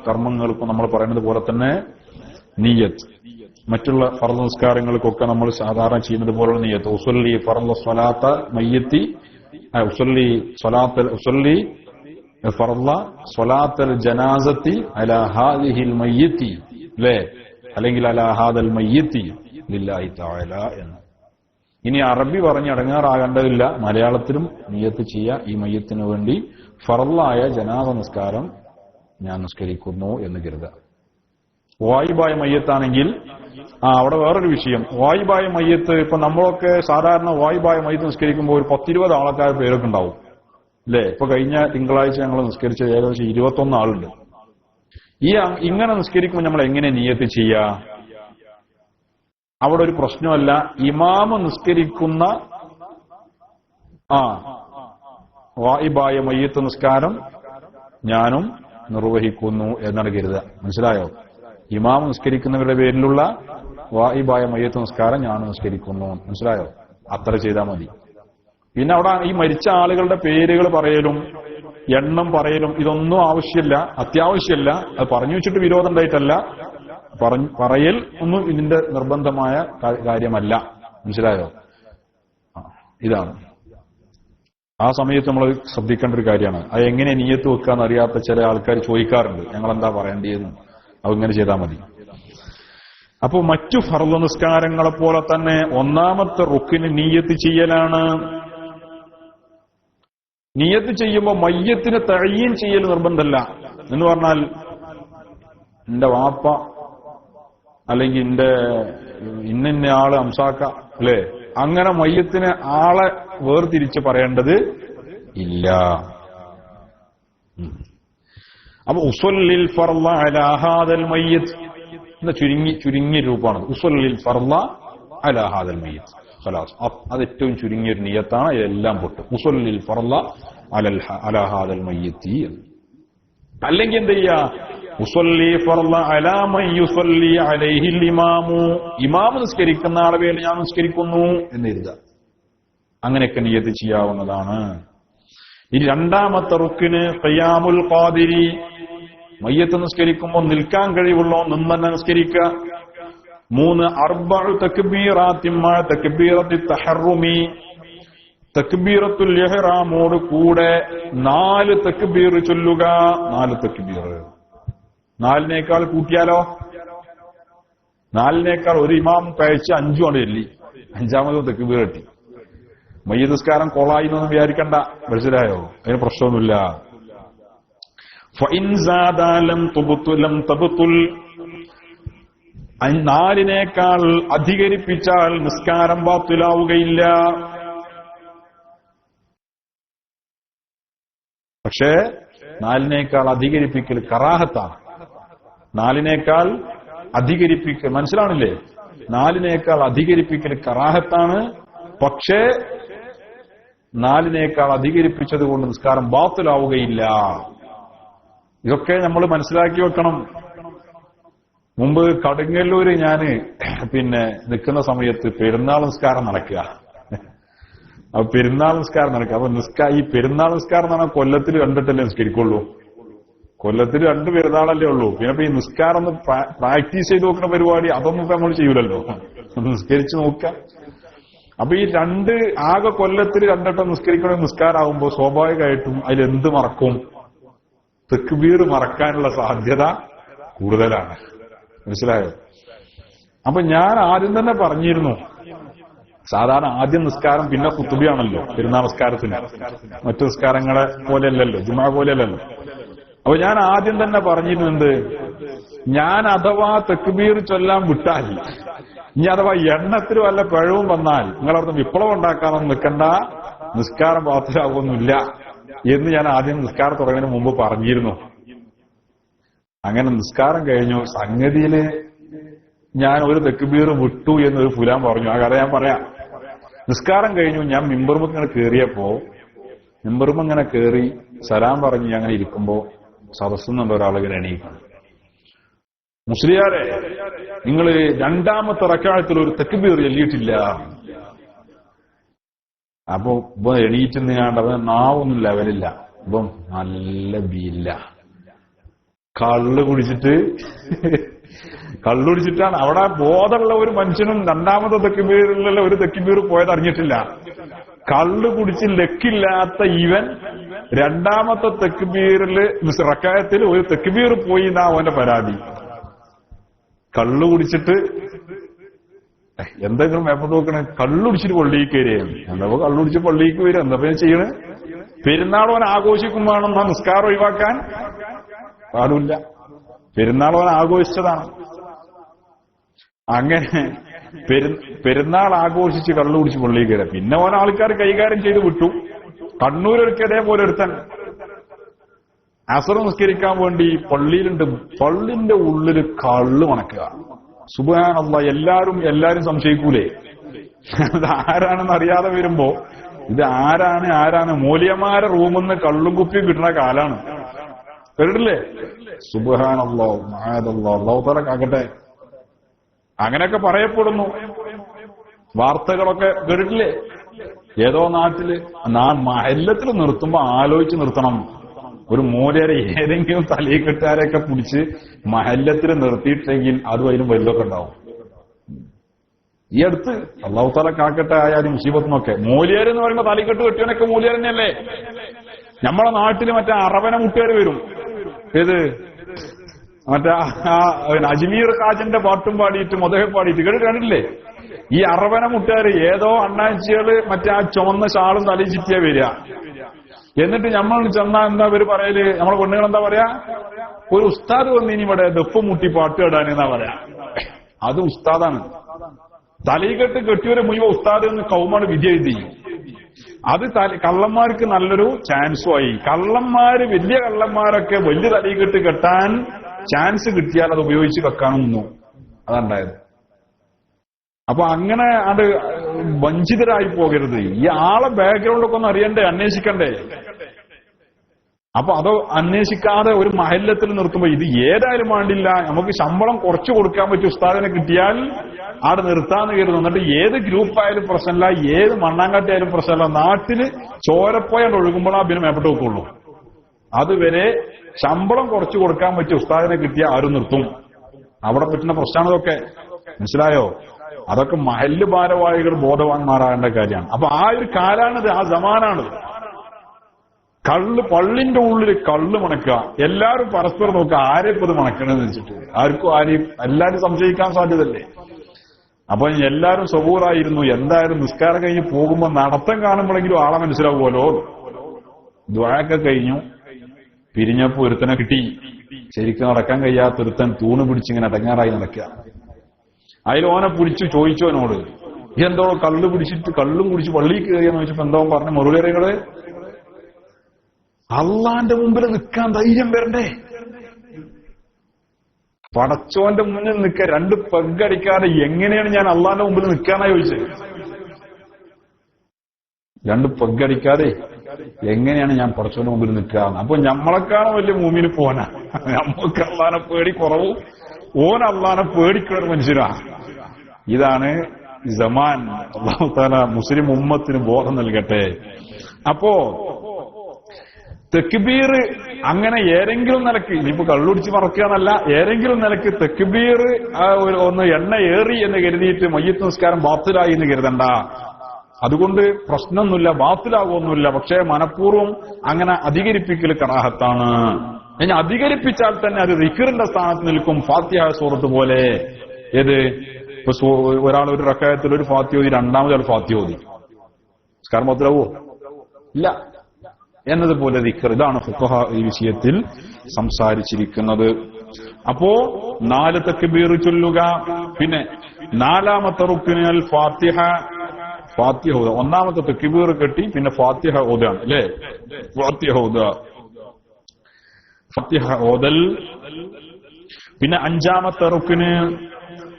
കർമ്മങ്ങൾക്കും നമ്മൾ പറയുന്നത് പോലെ തന്നെ നിയ്യത്ത്. മറ്റുള്ള ഫർള് നിസ്കാരങ്ങൾക്കൊക്കെ നമ്മൾ സാധാരണ ചെയ്യുന്നത് പോലുള്ള നിയ്യത്ത്. ഉസല്ലി ഫർള സ്വലാത്ത മയ്യത്തി, ഉസല്ലി സ്വലാത്ത, ഉസല്ലി ഫർള സ്വലാത്തുൽ ജനാസത്തി അലാ ഹാദിഹിൽ മയ്യിത്തി, അല്ലേ? അല്ലെങ്കിൽ അലാ ഹാദൽ മയ്യിത്തി ലില്ലാഹി തആല എന്ന്. ഇനി അറബി പറഞ്ഞ് അടങ്ങാറാകേണ്ടതില്ല, മലയാളത്തിലും നിയ്യത്ത് ചെയ്യുക, ഈ മയ്യത്തിന് വേണ്ടി ഫർളായ ജനാസ നിസ്കാരം ഞാൻ നിസ്കരിക്കുന്നു എന്ന് കരുതുക. വായിബായ മയ്യത്താണെങ്കിൽ അവിടെ വേറൊരു വിഷയം. വായിബായ മയ്യത്ത് ഇപ്പൊ നമ്മളൊക്കെ സാധാരണ വായിബായ മയ്യത്ത് നിസ്കരിക്കുമ്പോൾ ഒരു 10-20 ആൾക്കാർ പേരൊക്കെ ഉണ്ടാവും, അല്ലേ? ഇപ്പൊ കഴിഞ്ഞ തിങ്കളാഴ്ച ഞങ്ങൾ നിസ്കരിച്ച ഏകദേശം 21 ആളുണ്ട്. ഇങ്ങനെ നിസ്കരിക്കുമ്പോൾ നമ്മൾ എങ്ങനെ നിയ്യത്ത് ചെയ്യാ? അവിടെ ഒരു പ്രശ്നമല്ല. ഇമാമ് നിസ്കരിക്കുന്ന വായിബായ മയ്യത്ത് നിസ്കാരം ഞാനും നിർവഹിക്കുന്നു എന്നാണ് കരുതുക. മനസ്സിലായോ? ഇമാം നിസ്കരിക്കുന്നവരുടെ പേരിലുള്ള വായിബായ മയ്യത്ത് നിസ്കാരം ഞാൻ നിസ്കരിക്കുന്നു. മനസ്സിലായോ? അത്ര ചെയ്താൽ മതി. പിന്നെ അവിടെ ഈ മരിച്ച ആളുകളുടെ പേരുകൾ പറയലും എണ്ണം പറയലും ഇതൊന്നും ആവശ്യമില്ല, അത്യാവശ്യമല്ല. അത് പറഞ്ഞു വെച്ചിട്ട് വിരോധം ഉണ്ടായിട്ടല്ല, പറയൽ ഒന്നും ഇതിന്റെ നിർബന്ധമായ കാര്യമല്ല. മനസ്സിലായോ? ഇതാണ് ആ സമയത്ത് നമ്മൾ ശ്രദ്ധിക്കേണ്ട ഒരു കാര്യമാണ്. അത് എങ്ങനെ നിയ്യത്ത് വെക്കാന്ന് അറിയാത്ത ചില ആൾക്കാർ ചോദിക്കാറുണ്ട്, ഞങ്ങൾ എന്താ പറയേണ്ടതെന്ന്. അതിങ്ങനെ ചെയ്താൽ മതി. അപ്പോ മറ്റു ഫർള് നിസ്കാരങ്ങളെ പോലെ തന്നെ ഒന്നാമത്തെ റുക്കിന് നിയ്യത്ത് ചെയ്യലാണ്. നിയ്യത്ത് ചെയ്യുമ്പോൾ മയ്യത്തിന് തഅയീൻ ചെയ്യൽ നിർബന്ധമല്ല. എന്ന് പറഞ്ഞാൽ എന്റെ വാപ്പ അല്ലെങ്കിൽ എന്റെ ഇന്ന ആള് അംസാക്ക, അല്ലേ? അങ്ങനെ മയ്യത്തിന് ആളെ വേർതിരിച്ച് പറയേണ്ടത് ഇല്ല. അപ്പൊ ഉസല്ലിൽ ഫർള അലാ ഹാദൽ മയ്യിത്ത് എന്ന ചുരുങ്ങിയ രൂപമാണ്. ഉസല്ലിൽ ഫർള അലാ ഹാദൽ മയ്യിത്ത്, ഖലാസ്. അത് ഏറ്റവും ചുരുങ്ങിയൊരു നിയ്യത്താണ്. ഇതെല്ലാം പൊട്ടും. ഉസല്ലിൽ ഫർള അലാ ഹാദൽ മയ്യിത്തി. അല്ലെങ്കിൽ എന്ത് ചെയ്യാ? ഉസല്ലി ഫർള അലാ മൻ യുസല്ലി അലൈഹിൽ ഇമാമു, ഇമാം നിസ്കരിക്കുന്ന ആളെ പേരിൽ ഞാൻ നിസ്കരിക്കുന്നു എന്നെഴുതുക. അങ്ങനെയൊക്കെ നിയ്യത്ത് ചെയ്യാവുന്നതാണ്. ഇനി രണ്ടാമത്തെ റുക്കിന് ഖിയാമുൽ ഖാദിരി, മയ്യത്ത് നിസ്കരിക്കുമ്പോൾ നിൽക്കാൻ കഴിവുള്ളോ നിന്നെ നിസ്കരിക്കുക. 3 അർബഉ തക്ബീറാത്തിൻ മഅ തക്ബീറത്തി തഹറുമി, തക്ബീറത്തുൽ ഇഹ്റാമോട് കൂടെ 4 തക്ബീർ ചൊല്ലുക. 4 തക്ബീർ. 4നേക്കാൾ കൂട്ടിയാലോ? 4നേക്കാൾ ഒരു ഇമാം കഴിച്ച് 5 ആണ് ചൊല്ലി, 5ാമത് തക്ബീർ കിട്ടി. മയ്യത്ത് നിസ്കാരം കൊളായി എന്നൊന്നും വിചാരിക്കണ്ട. മനസ്സിലായോ? അതിന് പ്രശ്നമൊന്നുമില്ല. ഫഇൻ സാദ ലം തബ്തുൽ, 4നേക്കാൾ അധികരിപ്പിച്ചാൽ നിസ്കാരം ബാത്തിലാവുകയില്ല. പക്ഷേ 4നേക്കാൾ അധികരിപ്പിക്കൽ കറാഹത്താണ്. 4നേക്കാൾ അധികരിപ്പിക്കൽ, മനസ്സിലാണില്ലേ? 4നേക്കാൾ അധികരിപ്പിക്കൽ കറാഹത്താണ്. പക്ഷേ 4നേക്കാൾ അധികരിപ്പിച്ചത് കൊണ്ട് നിസ്കാരം ബാത്തിലാവുകയില്ല. ഇതൊക്കെ നമ്മൾ മനസ്സിലാക്കി വെക്കണം. മുമ്പ് കടുങ്ങല്ലൂര് ഞാന് നിൽക്കുന്ന സമയത്ത് പെരുന്നാൾ നിസ്കാരം നടക്കുക. അപ്പൊ പെരുന്നാൾ നിസ്കാരം നടക്കുക. അപ്പൊ ഈ പെരുന്നാൾ നിസ്കാരം എന്ന് പറഞ്ഞാൽ കൊല്ലത്തിൽ 2 നിസ്കരിക്കുള്ളൂ. കൊല്ലത്തിൽ 2 പെരുന്നാളല്ലേ ഉള്ളൂ. പിന്നെ ഈ നിസ്കാരം ഒന്ന് പ്രാക്ടീസ് ചെയ്ത് നോക്കുന്ന പരിപാടി അതൊന്നും ഇപ്പൊ നമ്മൾ ചെയ്യൂലല്ലോ. നിസ്കരിച്ച് നോക്കുക. അപ്പൊ ഈ ആകെ കൊല്ലത്തിൽ 2 വട്ടം നിസ്കരിക്കണ നിസ്കാരമാകുമ്പോൾ സ്വാഭാവികമായിട്ടും അതിലെന്ത് മറക്കും? തക്ബീർ മറക്കാനുള്ള സാധ്യത കൂടുതലാണ്. മനസ്സിലായോ? അപ്പൊ ഞാൻ ആദ്യം തന്നെ പറഞ്ഞിരുന്നു, സാധാരണ ആദ്യം നിസ്കാരം പിന്നെ ഖുതുബയാണല്ലോ പെരുന്നാൾ നിസ്കാരത്തിന്. മറ്റു നിസ്കാരങ്ങളെ പോലെയല്ലല്ലോ, ജുമാ പോലെയല്ലല്ലോ. അപ്പൊ ഞാൻ ആദ്യം തന്നെ പറഞ്ഞിരുന്നുണ്ട്, ഞാൻ അഥവാ തക്ബീർ ചൊല്ലാൻ വിട്ടാൽ, ഇനി അഥവാ എണ്ണത്തിൽ വല്ല പിഴവും വന്നാൽ നിങ്ങളവിടുന്ന് വിപ്ലവം ഉണ്ടാക്കാനൊന്നും നിൽക്കണ്ട, നിസ്കാരം ബാത്തിലാവുന്നില്ല എന്ന് ഞാൻ ആദ്യം നിസ്കാരം തുടങ്ങുന്നതിന് മുമ്പ് പറഞ്ഞിരുന്നു. അങ്ങനെ നിസ്കാരം കഴിഞ്ഞു. സംഗതിയില് ഞാൻ ഒരു തക്ബീർ വിട്ടു എന്നൊരു ഫുലാൻ പറഞ്ഞു. ആ കഥ ഞാൻ പറയാം. നിസ്കാരം കഴിഞ്ഞു. ഞാൻ മിമ്പറുമ്പ് ഇങ്ങനെ കേറിയപ്പോ, മിമ്പറുമ്പ് ഇങ്ങനെ കേറി സലാം പറഞ്ഞ് അങ്ങനെ ഇരിക്കുമ്പോ സദസ്സുന്നുള്ള ഒരാളിങ്ങനെ എണീക്കണം. മുസ്ലിയാരെ, നിങ്ങൾ 2ാമത്തെ റക്അത്തിൽ ഒരു തക്ബീർ ചൊല്ലിയിട്ടില്ല. അപ്പൊ ഇപ്പൊ എണീറ്റുന്നാണ്ട് അവൻ നാവൊന്നും ലെവലില്ല. ഇപ്പം നല്ല ബീല്ല. കള്ളു കുടിച്ചിട്ടാണ്. അവിടെ ബോധമുള്ള ഒരു മനുഷ്യനും 2ാമത്തെ തക്ബീറിലുള്ള ഒരു തക്ബീർ പോയത് അറിഞ്ഞിട്ടില്ല. കള്ളു കുടിച്ച് ലക്കില്ലാത്ത ഇവൻ രണ്ടാമത്തെ തെക്ബീറില് റക്അത്തിൽ ഒരു തെക്ബീർ പോയി എന്നാ അവന്റെ പരാതി. കള്ളു കുടിച്ചിട്ട് എന്തെങ്കിലും എപ്പോഴും നോക്കണേ, കള്ളുടിച്ചിട്ട് പള്ളിക്ക് വരികയാണ്. എന്താ കള്ളുടിച്ച് പള്ളിക്ക് വരിക, എന്താ ചെയ്യണേ? പെരുന്നാളവൻ ആഘോഷിക്കുമ്പോഴാണ് എന്നാ നിസ്കാരം ഒഴിവാക്കാൻ പാടില്ല. പെരുന്നാളവൻ ആഘോഷിച്ചതാണ്. അങ്ങനെ പെരുന്നാൾ ആഘോഷിച്ച് കള്ളുകുടിച്ച് പള്ളിയിൽ കയറുക. പിന്നെ ഓൻ ആൾക്കാർ കൈകാര്യം ചെയ്ത് വിട്ടു. കണ്ണൂരൊക്കെ ഇതേപോലെ ഒരുത്തൻ അസർ നിസ്കരിക്കാൻ വേണ്ടി പള്ളിയിലുണ്ട്. പള്ളിന്റെ ഉള്ളില് കള്ള് മണക്കുക. സുബ്ഹാനല്ലാഹ്, എല്ലാരും സംശയിക്കൂലേ ഇത് ആരാണെന്ന് അറിയാതെ വരുമ്പോ ഇത് ആരാണ് മൂല്യമാരെ റൂമെന്ന് കള്ളും കുപ്പിയും കിട്ടുന്ന കാലാണ്. കേട്ടിട്ടില്ലേ? സുബ്ഹാനല്ലാഹ്, മഅദല്ലാഹ്, അല്ലാഹു തആല കാക്കട്ടെ. അങ്ങനെയൊക്കെ പറയപ്പെടുന്നു. വാർത്തകളൊക്കെ കേട്ടിട്ടില്ലേ? ഏതോ നാട്ടില് മഹല്ലത്തിൽ നിർത്തുമ്പോ ആലോചിച്ച് നിർത്തണം. ഒരു മൂലരെ ഏതെങ്കിലും തലീക്കെട്ടുകാരെയൊക്കെ പിടിച്ച് മഹല്ലത്തിൽ നിർത്തിയിട്ടെങ്കിൽ അതും അതിനും വലുതൊക്കെ ഉണ്ടാവും. ഈ അടുത്ത് അല്ലാഹു തആല കാക്കട്ടെ ആയാലും മുസീബത്തിനൊക്കെ. മൂലിയർ എന്ന് പറയുമ്പോ തലീക്കെട്ട് കെട്ടിയവനൊക്കെ മൂലിയർ തന്നെയല്ലേ? നമ്മളെ നാട്ടില് മറ്റേ അറവന മുട്ടുകാർ വരും. ഏത് മറ്റേ അജ്മീർ ഖാജന്റെ പാട്ടും പാടിയിട്ട് മൊദഹ പാടിയിട്ട് കണ്ടിട്ടില്ലേ? ഈ അറവന മുട്ടുകാർ ഏതോ അണ്ണാച്ചികള് മറ്റേ ആ ചുവന്ന ഷാളും തലയിൽ ചുറ്റിയാ വരിക. എന്നിട്ട് നമ്മൾ ചെന്നാ എന്താ ഇവര് പറയല്? നമ്മളെ പെണ്ണുങ്ങൾ എന്താ പറയാ? ഒരു ഉസ്താദ് വന്നിനി ഇവിടെ ദഫ് മുട്ടി പാട്ട് കേടാനെന്നാ പറയാ. അത് ഉസ്താദാണ്. തലീകെട്ട് കെട്ടിയവരെ മുഴുവൻ ഉസ്താദ് എന്ന് കൗമാണ് വിധി എഴുതി. അത് കള്ളന്മാർക്ക് നല്ലൊരു ചാൻസും ആയി. വലിയ കള്ളന്മാരൊക്കെ വലിയ തലീകെട്ട് കെട്ടാൻ ചാൻസ് കിട്ടിയാൽ അത് ഉപയോഗിച്ച് വെക്കാനും നിന്നു. അതുണ്ടായത്. അപ്പൊ അങ്ങനെ അത് വഞ്ചിതരായി പോകരുത്. ഈ ആളെ ബാക്ക്ഗ്രൗണ്ടൊക്കെ ഒന്ന് അറിയണ്ടേ, അന്വേഷിക്കണ്ടേ? അപ്പൊ അത് അന്വേഷിക്കാതെ ഒരു മഹല്ലത്തിൽ നിർത്തുമ്പോ ഇത് ഏതായാലും വേണ്ടില്ല, നമുക്ക് ശമ്പളം കുറച്ചു കൊടുക്കാൻ പറ്റിയ ഉസ്താദിനെ കിട്ടിയാൽ അവിടെ നിർത്താന്ന് കരുതും. എന്നിട്ട് ഏത് ഗ്രൂപ്പായാലും പ്രശ്നമില്ല, ഏത് മണ്ണാങ്കാട്ടിയായാലും പ്രശ്നമില്ല, നാട്ടില് ചോരപ്പോയാണ്ട് ഒഴുകുമ്പോൾ ആ ബിനം എവിടെ വെക്കുള്ളൂ. അതുവരെ ശമ്പളം കുറച്ചു കൊടുക്കാൻ പറ്റിയ ഉസ്താദിനെ കിട്ടിയാൽ ആരും നിർത്തും. അവിടെ പറ്റുന്ന പ്രശ്നമാണതൊക്കെ. മനസ്സിലായോ? അതൊക്കെ മഹല്ല് ഭാരവാഹികൾ ബോധവാന്മാരാകേണ്ട കാര്യമാണ്. അപ്പൊ ആ ഒരു കാലാണിത്, ആ സമാനാണ്. പള്ളിന്റെ ഉള്ളിൽ കള്ള് മണക്കുക. എല്ലാവരും പരസ്പരം നോക്കുക ആരെയും ഇത് മണക്കണമെന്ന് വെച്ചിട്ട്. ആരെയും എല്ലാരും സംശയിക്കാൻ സാധ്യതല്ലേ? അപ്പൊ എല്ലാരും സബൂറായിരുന്നു. എന്തായാലും നിസ്കാരം കഴിഞ്ഞ് പോകുമ്പോ നടത്തം കാണുമ്പോഴെങ്കിലും ആളെ മനസ്സിലാവുമല്ലോ. ദ്വായൊക്കെ കഴിഞ്ഞു. പിരിഞ്ഞപ്പോ ഒരുത്തനെ കിട്ടി. ശരിക്കും നടക്കാൻ കഴിയാത്തൊരുത്തൻ തൂണ് പിടിച്ചിങ്ങനെ അടങ്ങാറായി നടക്കുക. അതിൽ ഓനെ പിടിച്ചു ചോദിച്ചവനോട്, എന്തോ കള്ളും കുടിച്ച് പള്ളിയിൽ കയറിയെന്ന് ചോദിച്ചപ്പോ എന്തോ പറഞ്ഞ മറുകരകള്, അള്ളാന്റെ മുമ്പിൽ നിൽക്കാൻ ധൈര്യം വരണ്ടേ? പടച്ചോന്റെ മുന്നിൽ നിൽക്കാൻ 2 പെഗടിക്കാതെ എങ്ങനെയാണ് ഞാൻ അള്ളാന്റെ മുമ്പിൽ നിൽക്കാനാ ചോദിച്ചത്? 2 പെഗടിക്കാതെ എങ്ങനെയാണ് ഞാൻ പടച്ചോന്റെ മുമ്പിൽ നിൽക്കുക? അപ്പൊ നമ്മളെക്കാളും വലിയ മൂമിന് പോനാ. നമ്മൾക്ക് അള്ളാനെ പേടി കുറവും, ഓൻ അള്ളാനെ പേടിക്കുന്ന മനുഷ്യരാ. ഇതാണ് സമാൻ. അല്ലാഹു തആല മുസ്ലിം ഉമ്മത്തിന് ബോധം നൽകട്ടെ. അപ്പോ തെക്ബീർ അങ്ങനെ ഏതെങ്കിലും നിലക്ക്, ഇനിയിപ്പോ കള്ളുടിച്ച് മറക്കുകയെന്നല്ല, ഏതെങ്കിലും നിലക്ക് തെക്ബീർ ഒന്ന് എണ്ണ ഏറി എന്ന് കരുതിയിട്ട് മയ്യിത്ത് നിസ്കാരം ബാത്തിലായി എന്ന് കരുതണ്ട. അതുകൊണ്ട് പ്രശ്നമൊന്നുമില്ല, ബാത്തിലാകുമൊന്നുമില്ല. പക്ഷേ മനഃപൂർവ്വം അങ്ങനെ അധികരിപ്പിക്കൽ കറാഹത്താണ്. ഇനി അധികരിപ്പിച്ചാൽ തന്നെ അത് ദിക്റിന്റെ സ്ഥാനത്ത് നിൽക്കും. ഫാത്തിഹ സൂറത്ത് പോലെ. ഏത് ഇപ്പൊ ഒരാൾ ഒരു റക്അത്തിൽ ഒരു ഫാത്തിഹ ഓതി, രണ്ടാമത് ഫാത്തിഹ ഓതി, നിസ്കാരം ബാത്തിലാവോ? ഇല്ല. എന്നതുപോലെ ദിക്ർ. ഇതാണ് ഫുഖഹ ഈ വിഷയത്തിൽ സംസാരിച്ചിരിക്കുന്നത്. അപ്പോ 4 തക്ബീർ ചൊല്ലുക. പിന്നെ 4ാമത്തെ റുക്നിൽ ഫാത്തിഹ ഓതുക. 1ാമത്തെ തക്ബീർ കെട്ടി പിന്നെ ഫാത്തിഹ ഓതാണ് അല്ലേ? ഫാത്തിഹ ഓതുക, ഫാത്തിഹ ഓതൽ. പിന്നെ 5ാമത്തെ റുക്ന്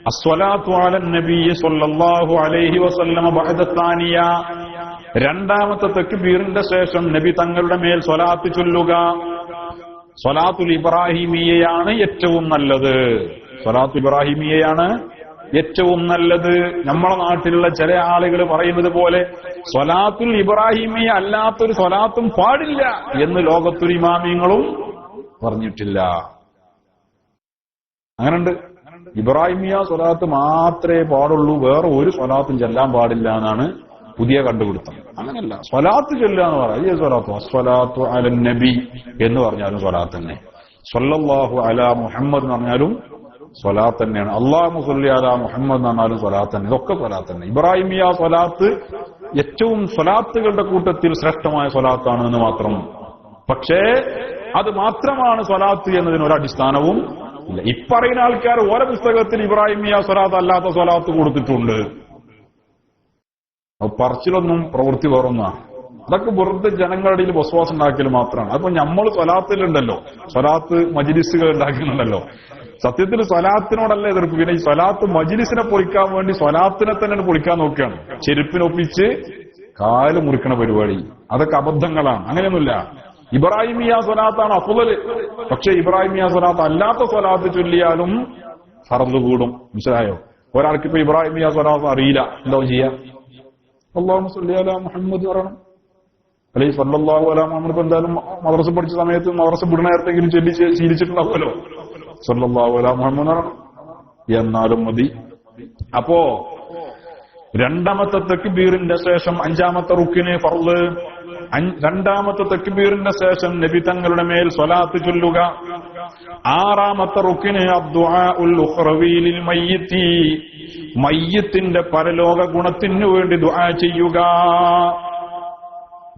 അസ്സലാത്തു അലൻ നബി സ്വല്ലല്ലാഹു അലൈഹി വസല്ലം ബഅദ താനിയ. 2ാമത്തെ തക്ബീറിന്റെ ശേഷം നബി തങ്ങളുടെ മേൽ സ്വലാത്ത് ചൊല്ലുക. സ്വലാത്തുൽ ഇബ്രാഹിമിയയാണ് ഏറ്റവും നല്ലത്. സ്വലാത്തുൽ ഇബ്രാഹിമിയയാണ് ഏറ്റവും നല്ലത്. നമ്മളെ നാട്ടിലുള്ള ചില ആളുകൾ പറയുന്നത് പോലെ സ്വലാത്തുൽ ഇബ്രാഹിമിയ അല്ലാത്തൊരു സ്വലാത്തും പാടില്ല എന്ന് ലോകത്തൊരു ഇമാമിയങ്ങളും പറഞ്ഞിട്ടില്ല. അങ്ങനുണ്ട്. ഇബ്രാഹിമിയ സ്വലാത്ത് മാത്രമേ പാടുള്ളൂ, വേറെ ഒരു സ്വലാത്തും ചെല്ലാൻ പാടില്ല എന്നാണ് പുതിയ കണ്ടുപിടുത്തം. അങ്ങനെയല്ല. സ്വലാത്ത് ചൊല്ലുക എന്ന് പറയാം. ഈ സ്വലാത്തു അസ്വലാത്തു അലൻ നബി എന്ന് പറഞ്ഞാലും സ്വലാത്ത് തന്നെ. സ്വല്ലല്ലാഹു അലാ മുഹമ്മദ് എന്ന് പറഞ്ഞാലും സ്വലാത്ത് തന്നെയാണ്. അല്ലാഹു സ്വല്ലി അലാ മുഹമ്മദ് എന്ന് പറഞ്ഞാലും സ്വലാത്ത് തന്നെ. ഇതൊക്കെ സ്വലാത്ത് തന്നെ. ഇബ്രാഹിമിയ സ്വലാത്ത് ഏറ്റവും സ്വലാത്തുകളുടെ കൂട്ടത്തിൽ ശ്രേഷ്ഠമായ സ്വലാത്താണ് എന്ന് മാത്രം. പക്ഷേ അത് മാത്രമാണ് സ്വലാത്ത് എന്നതിന് ഒരടിസ്ഥാനവും ഇല്ല. ഇപ്പറയുന്ന ആൾക്കാർ ഓരോ പുസ്തകത്തിൽ ഇബ്രാഹിമിയ സ്വലാത്ത് അല്ലാത്ത സ്വലാത്ത് കൊടുത്തിട്ടുണ്ട്. പറച്ചിലൊന്നും പ്രവൃത്തി വേറൊന്നാ. അതൊക്കെ വെറുതെ ജനങ്ങളുടെ ഇടയിൽ വിശ്വാസം ഉണ്ടാക്കൽ മാത്രമാണ്. അപ്പൊ നമ്മൾ സ്വലാത്തിലുണ്ടല്ലോ, സ്വലാത്ത് മജ്ലിസുകൾ ഉണ്ടാക്കുന്നുണ്ടല്ലോ. സത്യത്തിൽ സ്വലാത്തിനോടല്ല എതിർപ്പ്. പിന്നെ ഈ സ്വലാത്ത് മജ്ലിസിനെ പൊളിക്കാൻ വേണ്ടി സ്വലാത്തിനെ തന്നെ പൊളിക്കാൻ നോക്കുകയാണ്. ചെരുപ്പിനൊപ്പിച്ച് കാല് മുറിക്കണ പരിപാടി. അതൊക്കെ അബദ്ധങ്ങളാണ്. അങ്ങനെയൊന്നുമില്ല. ഇബ്രാഹിമിയ സ്വലാത്താണ് അഫ്ളല്. പക്ഷെ ഇബ്രാഹിമിയ സ്വലാത്ത് അല്ലാത്ത സ്വലാത്ത് ചൊല്ലിയാലും ഫർദ് കൂടും. മനസ്സിലായോ? ഒരാൾക്ക് ഇപ്പൊ ഇബ്രാഹിമിയ സ്വലാത്ത് അറിയില്ല, എന്താ ചെയ്യാ? അല്ലാഹുമ്മ സ്വല്ലി അലാ മുഹമ്മദ് പറയണം. അല്ലെങ്കിൽ സല്ലല്ലാഹു അലാ മുഹമ്മദ്. എന്തായാലും മദ്രസ പഠിച്ച സമയത്ത് മദ്രസ വിടുന്ന നേരത്തെങ്കിലും ചൊല്ലി ശീലിച്ചിട്ടുണ്ടാവുമല്ലോ. സല്ലല്ലാഹു അലാ മുഹമ്മദ് പറയണം എന്നാലും മതി. അപ്പോ രണ്ടാമത്തെ തക്ബീറിന്റെ ശേഷം അഞ്ചാമത്തെ റുക്കിന് ഫർള്. രണ്ടാമത്തെ തക്ബീറിന്റെ ശേഷം നബി തങ്ങളുടെ മേൽ സ്വലാത്ത് ചൊല്ലുക. ആറാമത്തെ റുക്കിന് അദ്ദുആഉൽ ഉഖ്റവി ലിൽ മയ്യിത്തി, മയ്യിത്തിന്റെ പരലോക ഗുണത്തിനു വേണ്ടി ദുആ ചെയ്യുക.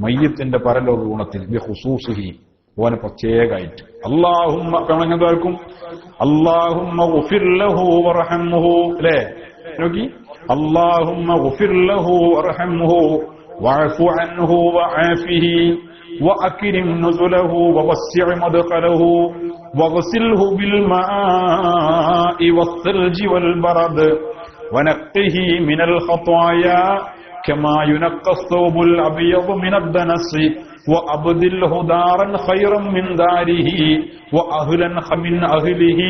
മയ്യിത്തിന്റെ പരലോക ഗുണത്തിൽ ബിഖുസൂസിഹി, ഓനെ പ്രത്യേകമായിട്ട്. അല്ലാഹുമ്മ കണങ്ങാർക്കും അല്ലാഹുമ്മ ഗുഫിർ ലഹു വർഹംഹു. അല്ലേ? നോക്കി, അല്ലാഹുമ്മ ഗുഫിർ ലഹു വർഹംഹു വഅഫു അൻഹു വആഫിഹി വഅക്രിം നുസുലഹു വവസ്സിഅ മദ്ഖലഹു വഗ്സിൽഹു ബിൽ മാഇ വസ്സൽജി വൽ ബറദ് വനഖ്ഹിഹി മിനൽ ഖതായാ كما ينقى الثوب الأبيض من الدنس وأبدله دارا خيرا من داره وأهلا من أهله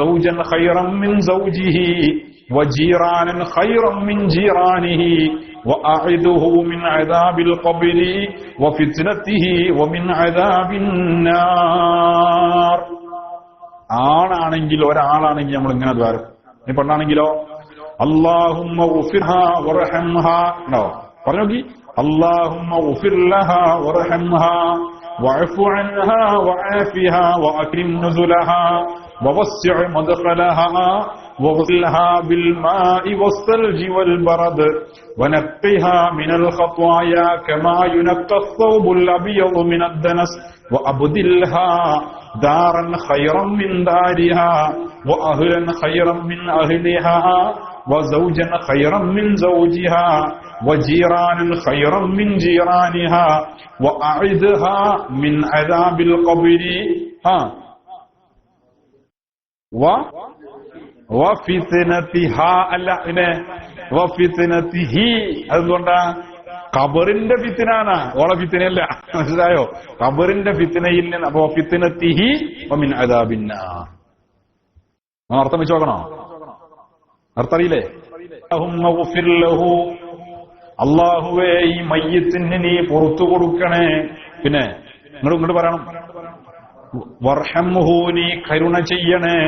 زوجا خيرا من زوجه وجيرانا خيرا من جيرانه وأعذه من عذاب القبر وفتنته ومن عذاب النار. ആണാണെങ്കിൽ ഒരാളാണെങ്കിൽ നമ്മൾ ഇങ്ങനെ ദ്വാരം. ഇനി പെണ്ണാണെങ്കിലോ അല്ലാഹുമ്മ ഗുഫിർഹാ വർഹംഹാ. ഉണ്ടോ? പറഞ്ഞു നോക്കി. അല്ലാഹുമ്മ ഗുഫിർ ലഹാ വർഹംഹാ വഅഫു അൻഹാ വആഫിഹാ വഅക്രിം നുസുലഹാ വവസ്സിഅ മദ്ഖലഹാ വഗ്സിൽഹാ ബിൽ മാഇ വസ്സൽജി വൽ ബറദ് വനഖ്ഹിഹാ മിനൽ ഖത്വായാ കമാ യുനഖ്ഖ الثوبുൽ അബിയദു മിനദ് ദനസ് വഅബ്ദിൽഹാ ദാറൻ ഖൈറൻ മിൻ ദാരിഹാ വഅഹ്ലൻ ഖൈറൻ മിൻ അഹ്ലിഹാ وزوجا خيرا من زوجها وجيرانا خيرا من جيرانها وأعذها من عذاب القبر وفتنتها وفتنته. അതുകൊണ്ടാ ഖബറിന്റെ ഫിത്നാണ്, ഓളെ ഫിത്നയല്ല. മനസ്സിലായോ? ഖബറിന്റെ ഫിത്നയിൽ നിന്ന്. അപ്പൊ ഫിത്നത്തിഹി വമിൻ അദാബിന്നാർ. അർത്ഥം വെച്ച് നോക്കണോ? അർത്ഥറിയില്ലേ? അല്ലാഹുവേ, ഈ മയ്യിത്തിന് നീ പുറത്തു കൊടുക്കണേ. പിന്നെ ഇങ്ങോട്ട് പറയണം, വർഹംഹു, നീ കരുണ ചെയ്യണേ.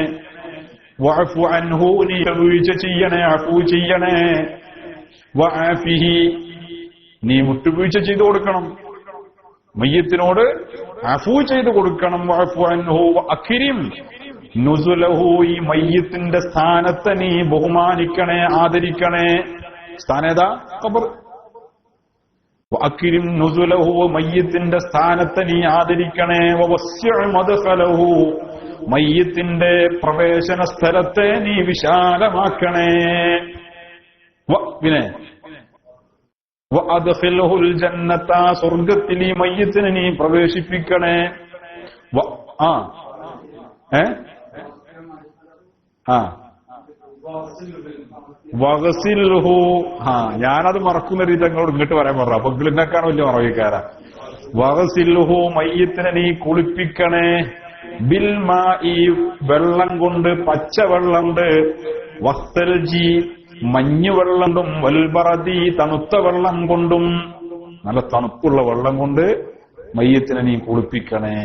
വഅഫു അൻഹു, നീ വീഴ്ച ചെയ്യണേ, അഫു ചെയ്യണേ. വആഫിഹി, നീ മുട്ടുവീഴ്ച ചെയ്തു കൊടുക്കണം. മയ്യിത്തിനോട് അഫു ചെയ്തു കൊടുക്കണം. വഅഫു അൻഹു വഅക്രിം നുസുലഹു, ഈ മയ്യിത്തിന്റെ സ്ഥാനത്തെ നീ ബഹുമാനിക്കണേ, ആദരിക്കണേ. സ്ഥാനേതാ? ഖബർ. വഅക്രിം നുസുലഹു, മയ്യിത്തിന്റെ സ്ഥാനത്തെ നീ ആദരിക്കണേ. വവസ്സിഅ മദ്ഖലഹു, മയ്യിത്തിന്റെ പ്രവേശന സ്ഥലത്തെ നീ വിശാലമാക്കണേ. പിന്നെ വഅദ്ഖിൽഹുൽ ജന്നത, സ്വർഗ്ഗത്തിൽ ഈ മയ്യിത്തിനെ നീ പ്രവേശിപ്പിക്കണേ. വഗസിൽഹു. ഞാനത് മറക്കുന്ന രീതി അങ്ങോട്ട് ഇങ്ങോട്ട് പറയാൻ പറഞ്ഞു. അപ്പൊ നിങ്ങൾക്കാണ് വലിയ മറവിക്കാരാ. വഗസിൽഹു, മയ്യിത്തിനെ നീ കുളിപ്പിക്കണേ. ബിൽ മാഇ, വെള്ളം കൊണ്ട്, പച്ചവെള്ളം കൊണ്ട്. വസ്സൽജി, മഞ്ഞുവെള്ളം കൊണ്ടും. വൽബറദി, തണുത്ത വെള്ളം കൊണ്ടും. നല്ല തണുപ്പുള്ള വെള്ളം കൊണ്ട് മയ്യിത്തിനെ നീ കുളിപ്പിക്കണേ.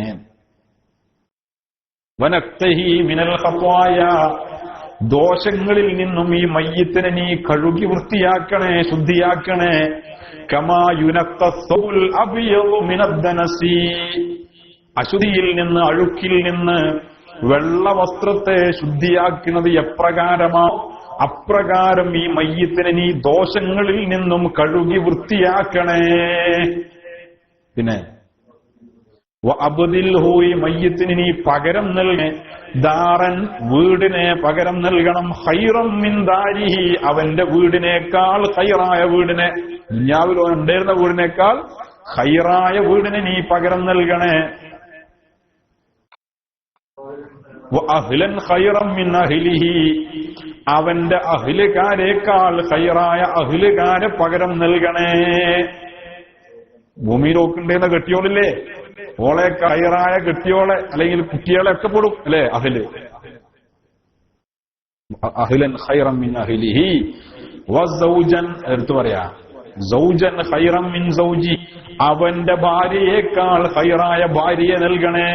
വനഖ്തഹി മിനൽ ഖത്വായ, ദോഷങ്ങളിൽ നിന്നും ഈ മയ്യത്തിനെ നീ കഴുകി വൃത്തിയാക്കണേ, ശുദ്ധിയാക്കണേ. കമാ യുനഖ്ഖൽ അബ്യദു മിനദ്ദനസി, അശുദ്ധിയിൽ നിന്ന്, അഴുക്കിൽ നിന്ന് വെള്ള വസ്ത്രത്തെ ശുദ്ധിയാക്കുന്നത് എപ്രകാരമോ അപ്രകാരം ഈ മയ്യത്തിനെ നീ ദോഷങ്ങളിൽ നിന്നും കഴുകി വൃത്തിയാക്കണേ. പിന്നെ അബ്ദിൽഹു, ഈ മയ്യത്തിന് നീ പകരം നൽകണേ. ദാറൻ, വീടിനെ പകരം നൽകണം. ഖൈറൻ മിൻ ദാരിഹി, അവന്റെ വീടിനേക്കാൾ ഖൈറായ വീടിനെ, ദുനിയാവിൽ ഉണ്ടായിരുന്ന വീടിനേക്കാൾ ഖൈറായ വീടിനെ നീ പകരം നൽകണേ. അഹ്ലൻ ഖൈറൻ മിൻ അഹ്ലിഹി, അവന്റെ അഹ്ലുകാരേക്കാൾ ഖൈറായ അഹ്ലുകാരെ പകരം നൽകണേ. ഭൂമിയിൽ നോക്കണ്ടേന്ന കെട്ടിയോളില്ലേ, ഓളെ ഖൈറായ കെട്ടിയോളെ അല്ലെങ്കിൽ കുട്ടികളെ ഒക്കെ പെടും അല്ലെ അഹ്ല്. അഹ്ലൻ ഖൈറൻ മിൻ അഹ്ലിഹി വസൗജൻ, എടുത്തു പറയാ സൗജൻ ഖൈറൻ മിൻ സൗജി, അവന്റെ ഭാര്യയേക്കാൾ ഖൈറായ ഭാര്യയെ നൽകണേ.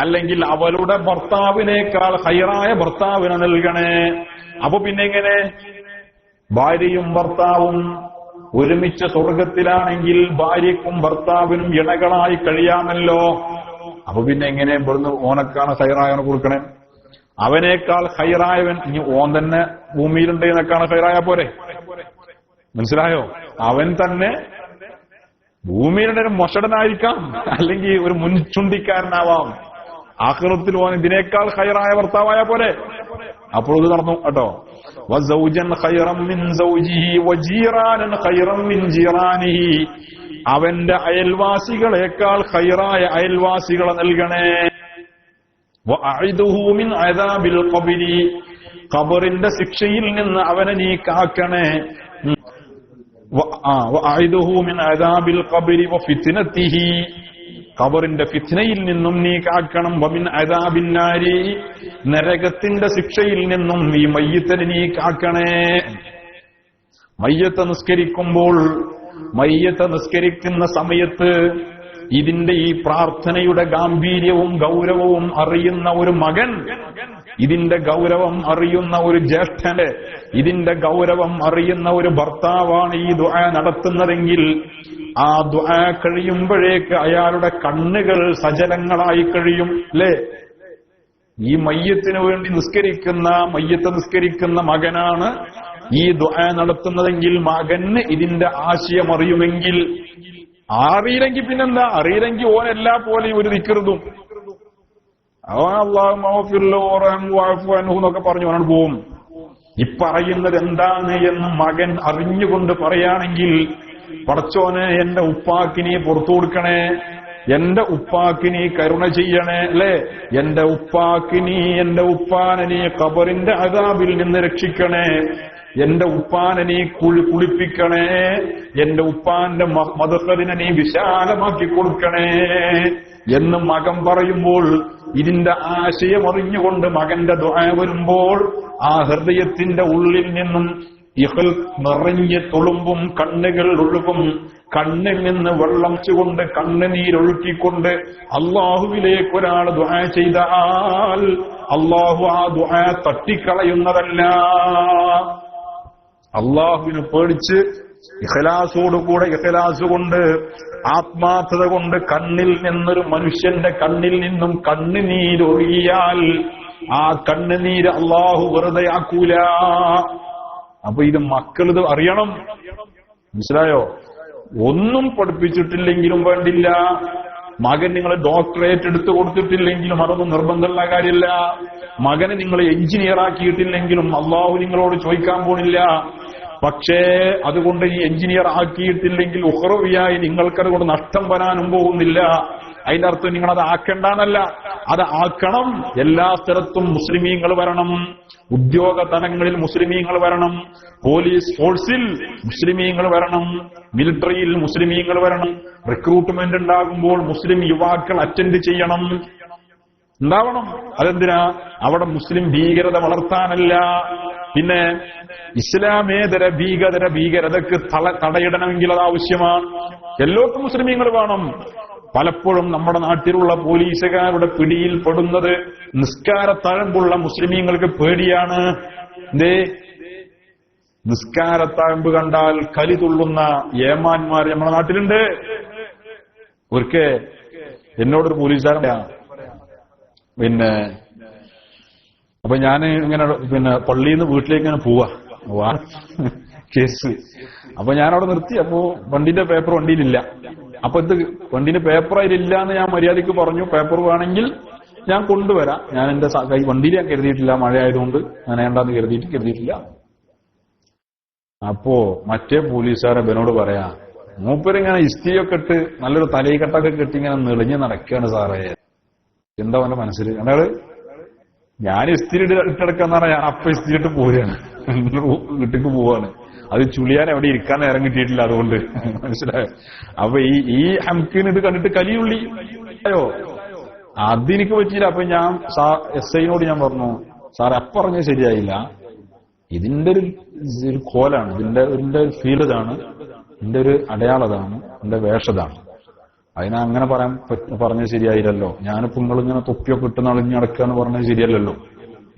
അല്ലെങ്കിൽ അവളുടെ ഭർത്താവിനേക്കാൾ ഖൈറായ ഭർത്താവിനെ നൽകണേ. അപ്പൊ പിന്നെ എങ്ങനെ? ഭാര്യയും ഭർത്താവും ഒരുമിച്ച് സ്വർഗത്തിലാണെങ്കിൽ ഭാര്യക്കും ഭർത്താവിനും ഇണകളായി കഴിയാമല്ലോ. അപ്പൊ പിന്നെ എങ്ങനെ ഇവിടുന്ന് ഓനക്കാണ് ഖൈറായവനെ കൊടുക്കണേ? അവനേക്കാൾ ഖൈറായവൻ ഇനി ഓൻ തന്നെ ഭൂമിയിലുണ്ടെന്നൊക്കെയാണ് ഖൈറായ പോരെ? മനസ്സിലായോ? അവൻ തന്നെ ഭൂമിയിലുടെ ഒരു മൊഷടനായിരിക്കാം, അല്ലെങ്കിൽ ഒരു മുൻചുണ്ടിക്കാരനാവാം. ആഖിറത്തിൽ ഓൻ ഇതിനേക്കാൾ ഖൈറായ ഭർത്താവായ പോലെ. അപ്പോൾ ഇത് നടന്നു കേട്ടോ. വസൗജൻ ഖൈറൻ മിൻ സൗജിഹി വജീറാനൻ ഖൈറൻ മിൻ ജീറാനിഹി, അവന്റെ അയൽവാസികളെക്കാൾ ഖൈറായ അയൽവാസികളെ നൽകണേ. വഅഇദുഹു മിൻ അദാബിൽ ഖബരി, ഖബറിന്റെ ശിക്ഷയിൽ നിന്ന് അവനെ നീ കാക്കണേ. വഅഇദുഹു മിൻ അദാബിൽ ഖബരി വഫിത്നതിഹി, ഖബറിന്റെ ഫിത്നയിൽ നിന്നും നീ കാക്കണം. വമിൻ അദാബിൻ നാരി, നരകത്തിന്റെ ശിക്ഷയിൽ നിന്നും ഈ മയ്യത്തിനെ നീ കാക്കണേ. മയ്യത്ത് നിസ്കരിക്കുന്ന സമയത്ത് ഇതിന്റെ ഈ പ്രാർത്ഥനയുടെ ഗാംഭീര്യവും ഗൗരവവും അറിയുന്ന ഒരു മകൻ, ഇതിന്റെ ഗൗരവം അറിയുന്ന ഒരു ജ്യേഷ്ഠന്, ഇതിന്റെ ഗൗരവം അറിയുന്ന ഒരു ഭർത്താവാണ് ഈ ദുആ നടത്തുന്നതെങ്കിൽ ആ ദുആ കഴിയുമ്പോഴേക്ക് അയാളുടെ കണ്ണുകൾ സജലങ്ങളായി കഴിയും അല്ലേ? ഈ മയ്യത്തിന് വേണ്ടി മയ്യത്ത് നിസ്കരിക്കുന്ന മകനാണ് ഈ ദുആ നടത്തുന്നതെങ്കിൽ മകന് ഇതിന്റെ ആശയം അറിയുമെങ്കിൽ, അറിയില്ലെങ്കിൽ പിന്നെന്താ? അറിയില്ലെങ്കിൽ ഓൻ എല്ലാ പോലെയും ഒരു ദിക്റും എന്നൊക്കെ പറഞ്ഞു അവനോട് പോവും. പറയുന്നത് എന്താണ് എന്ന് മകൻ അറിഞ്ഞുകൊണ്ട് പറയുകയാണെങ്കിൽ, പടച്ചോനെ എന്റെ ഉപ്പാക്കിനി പുറത്തു കൊടുക്കണേ, എന്റെ ഉപ്പാക്കിനി കരുണ ചെയ്യണേ അല്ലെ, എന്റെ ഉപ്പാനെ ഖബറിന്റെ അദാബിൽ നിന്ന് രക്ഷിക്കണേ, എന്റെ ഉപ്പാനെ നീ കുളിപ്പിക്കണേ, എന്റെ ഉപ്പാന്റെ മദ്ഖലിനെ നീ വിശാലമാക്കി കൊടുക്കണേ എന്ന് മകൻ പറയുമ്പോൾ, ഇതിന്റെ ആശയം അറിഞ്ഞുകൊണ്ട് മകന്റെ ദുആ വരുമ്പോൾ ആ ഹൃദയത്തിന്റെ ഉള്ളിൽ നിന്നും ഇഹൽ നിറഞ്ഞ് തുളുമ്പും, കണ്ണുകൾ ഒഴുകും. കണ്ണിൽ നിന്ന് വെള്ളംച്ചുകൊണ്ട് കണ്ണുനീരൊഴുക്കിക്കൊണ്ട് അള്ളാഹുവിലേക്ക് ഒരാൾ ദുആ ചെയ്താൽ അള്ളാഹു ആ ദുആ തട്ടിക്കളയുന്നതല്ല. അള്ളാഹുവിനെ പേടിച്ച് ഇഖ്ലാസോടുകൂടെ, ഇഖ്ലാസ് കൊണ്ട്, ആത്മാർത്ഥത കൊണ്ട് കണ്ണിൽ നിന്നൊരു മനുഷ്യന്റെ കണ്ണിൽ നിന്നും കണ്ണുനീരൊഴുകിയാൽ ആ കണ്ണുനീര് അള്ളാഹു വെറുതെ ആക്കൂല. അപ്പൊ ഇത് മക്കളിത് അറിയണം. മനസ്സിലായോ? ഒന്നും പഠിപ്പിച്ചിട്ടില്ലെങ്കിലും വേണ്ടില്ല, മകൻ നിങ്ങൾ ഡോക്ടറേറ്റ് എടുത്തു കൊടുത്തിട്ടില്ലെങ്കിലും അതൊന്നും നിർബന്ധമുള്ള കാര്യമില്ല. മകനെ നിങ്ങൾ എഞ്ചിനീയർ ആക്കിയിട്ടില്ലെങ്കിലും അള്ളാഹു നിങ്ങളോട് ചോദിക്കാൻ പോണില്ല. പക്ഷേ അതുകൊണ്ട് ഈ എഞ്ചിനീയർ ആക്കിയിട്ടില്ലെങ്കിൽ ഉഖ്റവിയായി നിങ്ങൾക്കതുകൊണ്ട് നഷ്ടം വരാനും പോകുന്നില്ല. അതിന്റെ അർത്ഥം നിങ്ങളത് ആക്കണ്ടെന്നല്ല, അത് ആക്കണം. എല്ലാ സ്ഥലത്തും മുസ്ലിമീങ്ങൾ വരണം, ഉദ്യോഗ തലങ്ങളിൽ മുസ്ലിമീങ്ങൾ വരണം, പോലീസ് ഫോഴ്സിൽ മുസ്ലിമീങ്ങൾ വരണം, മിലിറ്ററിയിൽ മുസ്ലിമീങ്ങൾ വരണം, റിക്രൂട്ട്മെന്റ് ഉണ്ടാകുമ്പോൾ മുസ്ലിം യുവാക്കൾ അറ്റൻഡ് ചെയ്യണം, ഉണ്ടാവണം. അതെന്തിനാ? അവിടെ മുസ്ലിം ഭീകരത വളർത്താനല്ല. പിന്നെ ഇസ്ലാമേതര ഭീകരതയ്ക്ക് തടയിടണമെങ്കിൽ അത് ആവശ്യമാണ്. എല്ലാവർക്കും മുസ്ലിമീങ്ങൾ വേണം. പലപ്പോഴും നമ്മുടെ നാട്ടിലുള്ള പോലീസുകാരുടെ പിടിയിൽ പെടുന്നത് നിസ്കാരത്തഴമ്പുള്ള മുസ്ലിമീങ്ങൾക്ക് പേടിയാണ്. നിസ്കാരത്തഴമ്പ് കണ്ടാൽ കലി തുള്ളുന്ന ഏമാന്മാർ നമ്മുടെ നാട്ടിലുണ്ട്. ഒരിക്കൽ എന്നോടൊരു പോലീസുകാരൻ അപ്പൊ ഞാൻ ഇങ്ങനെ പള്ളിയിൽ നിന്ന് വീട്ടിലേക്ക് ഇങ്ങനെ പോവാ കേസ്. അപ്പൊ ഞാനവിടെ നിർത്തി. അപ്പോ വണ്ടിന്റെ പേപ്പർ വണ്ടിയിലില്ല. അപ്പൊ ഇത് വണ്ടിന്റെ പേപ്പർ അതിലില്ല എന്ന് ഞാൻ മര്യാദയ്ക്ക് പറഞ്ഞു. പേപ്പർ വേണമെങ്കിൽ ഞാൻ കൊണ്ടുവരാം. ഞാൻ എന്റെ വണ്ടിയിൽ ഞാൻ കരുതിയിട്ടില്ല, മഴ ആയതുകൊണ്ട് ഞാൻ വേണ്ടാന്ന് കരുതിയിട്ടില്ല. അപ്പോ മറ്റേ പോലീസുകാരെ ഇവനോട് പറയാ, മൂപ്പരിങ്ങനെ ഇസ്തിയൊക്കെ ഇട്ട് നല്ലൊരു തലയിക്കെട്ടൊക്കെ കെട്ടി ഇങ്ങനെ നെളിഞ്ഞ് നടക്കുകയാണ് സാറേ. എന്താ അവന്റെ മനസ്സിൽ? അയാള് ഞാൻ ഇസ്തിരി ഇട്ടെടുക്കാന്ന് പറഞ്ഞാൽ ഞാൻ അപ്പൊ ഇസ്തിരിട്ട് പോവുകയാണ്, വീട്ടിലേക്ക് പോവാണ്. അത് ചുളിയാൻ എവിടെ ഇരിക്കാൻ നേരം കിട്ടിയിട്ടില്ല, അതുകൊണ്ട് മനസ്സിലായോ? അപ്പൊ ഈ ഹംക്കിന് ഇത് കണ്ടിട്ട് കലിയുള്ളി അയ്യോ അതെനിക്ക് പറ്റിയില്ല. അപ്പൊ ഞാൻ SI-നോട് ഞാൻ പറഞ്ഞു, സാർ അപ്പൊ പറഞ്ഞത് ശരിയായില്ല, ഇതിന്റെ ഒരു കോലാണ്, ഇതിന്റെ ഒരു ഫീൽഡാണ്, ഇതിന്റെ ഒരു അടയാളതാണ്, ഇതിന്റെ വേഷതാണ്. അതിനങ്ങനെ പറഞ്ഞത് ശരിയായില്ലല്ലോ. ഞാനിപ്പോ നിങ്ങളിങ്ങനെ തൊപ്പിയൊക്കെ ഇട്ട് നളിഞ്ഞ് നടക്കുകയെന്ന് പറഞ്ഞത് ശരിയല്ലല്ലോ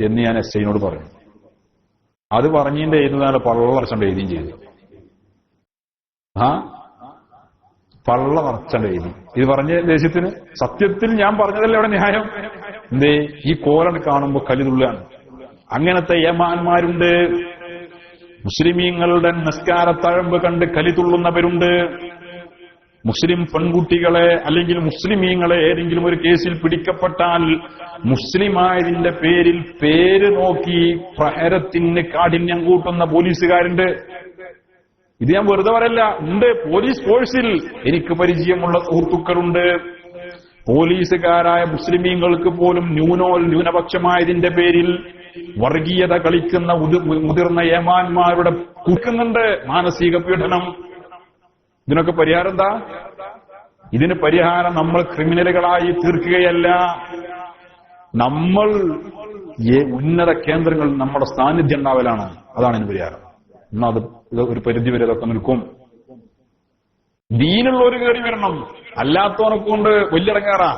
എന്ന് ഞാൻ SI-നോട് പറഞ്ഞു. അത് പറഞ്ഞതിന്റെ എഴുതുന്നാല് പള്ളറച്ചണ്ട് എഴുതിയും ചെയ്തു. പള്ള നിറച്ചണ്ട് എഴുതി. ഇത് പറഞ്ഞ ദേഷ്യത്തിന് സത്യത്തിൽ ഞാൻ പറഞ്ഞതല്ലേ അവിടെ ന്യായം? ഈ കോലൻ കാണുമ്പോ കലിതുള്ളാണ്. അങ്ങനത്തെ ഏമാന്മാരുണ്ട്. മുസ്ലിമീങ്ങളുടെ നിസ്കാരത്തഴമ്പ് കണ്ട് കലിതുള്ളുന്നവരുണ്ട്. മുസ്ലിം പെൺകുട്ടികളെ അല്ലെങ്കിൽ മുസ്ലിമീങ്ങളെ ഏതെങ്കിലും ഒരു കേസിൽ പിടിക്കപ്പെട്ടാൽ മുസ്ലിമായതിന്റെ പേരിൽ പേര് നോക്കി പ്രഹരത്തിന് കാഠിന്യം കൂട്ടുന്ന പോലീസുകാരുണ്ട്. ഇത് ഞാൻ വെറുതെ പറയല്ല, ഉണ്ട്. പോലീസ് ഫോഴ്സിൽ എനിക്ക് പരിചയമുള്ള സുഹൃത്തുക്കളുണ്ട്. പോലീസുകാരായ മുസ്ലിമീങ്ങൾക്ക് പോലും ന്യൂനപക്ഷമായതിന്റെ പേരിൽ വർഗീയത കളിക്കുന്ന മുതിർന്ന ഏമാന്മാരുടെ കുക്കുന്നുണ്ട് മാനസിക പീഡനം. ഇതിനൊക്കെ പരിഹാരം എന്താ? ഇതിന് പരിഹാരം നമ്മൾ ക്രിമിനലുകളായി തീർക്കുകയല്ല, നമ്മൾ ഉന്നത കേന്ദ്രങ്ങളിൽ നമ്മുടെ സാന്നിധ്യം ഉണ്ടാവലാണ്. അതാണ് ഇതിന് പരിഹാരം. എന്നാൽ അത് ഒരു പരിധി വരെ അതൊക്കെ നിൽക്കും. ദീനുള്ളവര് കയറി വരണം, അല്ലാത്തവനെ കൊണ്ട് വലിയിറങ്ങാറാ.